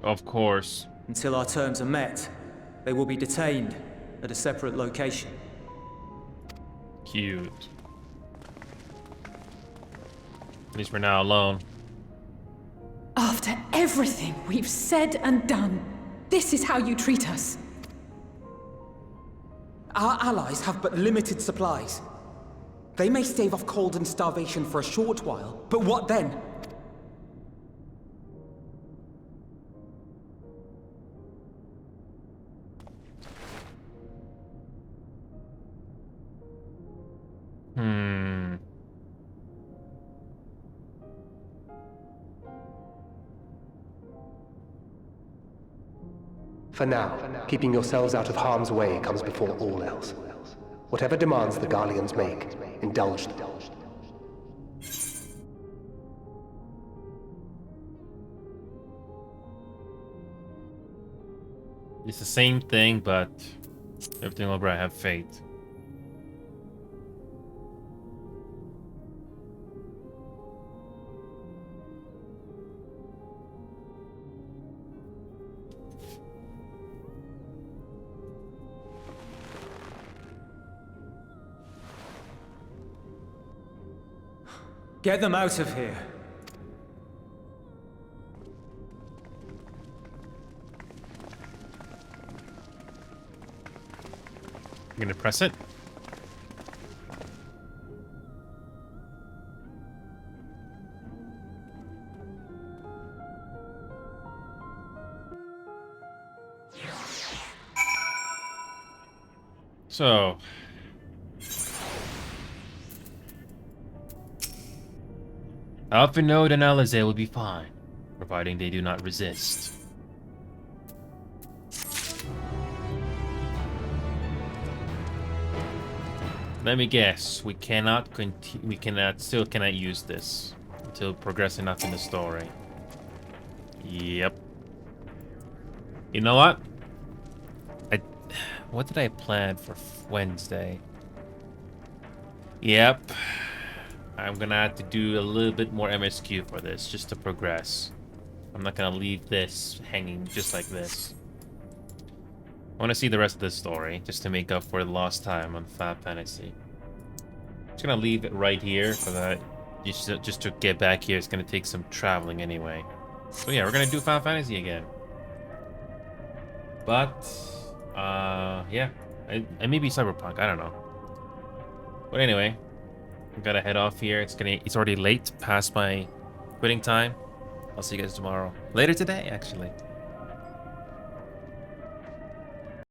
Of course. Until our terms are met, they will be detained at a separate location. Cute. At least we're not alone. After everything we've said and done, this is how you treat us. Our allies have but limited supplies. They may stave off cold and starvation for a short while, but what then? For now, keeping yourselves out of harm's way comes before all else. Whatever demands the Garleans make, indulge them. It's the same thing, but everything over, I have faith. Get them out of here. I'm gonna press it. So, Alphinode and Alizé will be fine, providing they do not resist. Let me guess. We cannot continue. Still cannot use this until progress enough in the story. Yep. You know what? What did I plan for Wednesday? Yep. I'm gonna have to do a little bit more MSQ for this, just to progress. I'm not gonna leave this hanging just like this. I want to see the rest of this story, just to make up for the lost time on Final Fantasy. Just gonna leave it right here, for that. Just to get back here, it's gonna take some traveling anyway. So yeah, we're gonna do Final Fantasy again. But, yeah. I maybe Cyberpunk, I don't know. But anyway, I gotta head off here. It's already late, past my quitting time. I'll see you guys tomorrow. Later today, actually.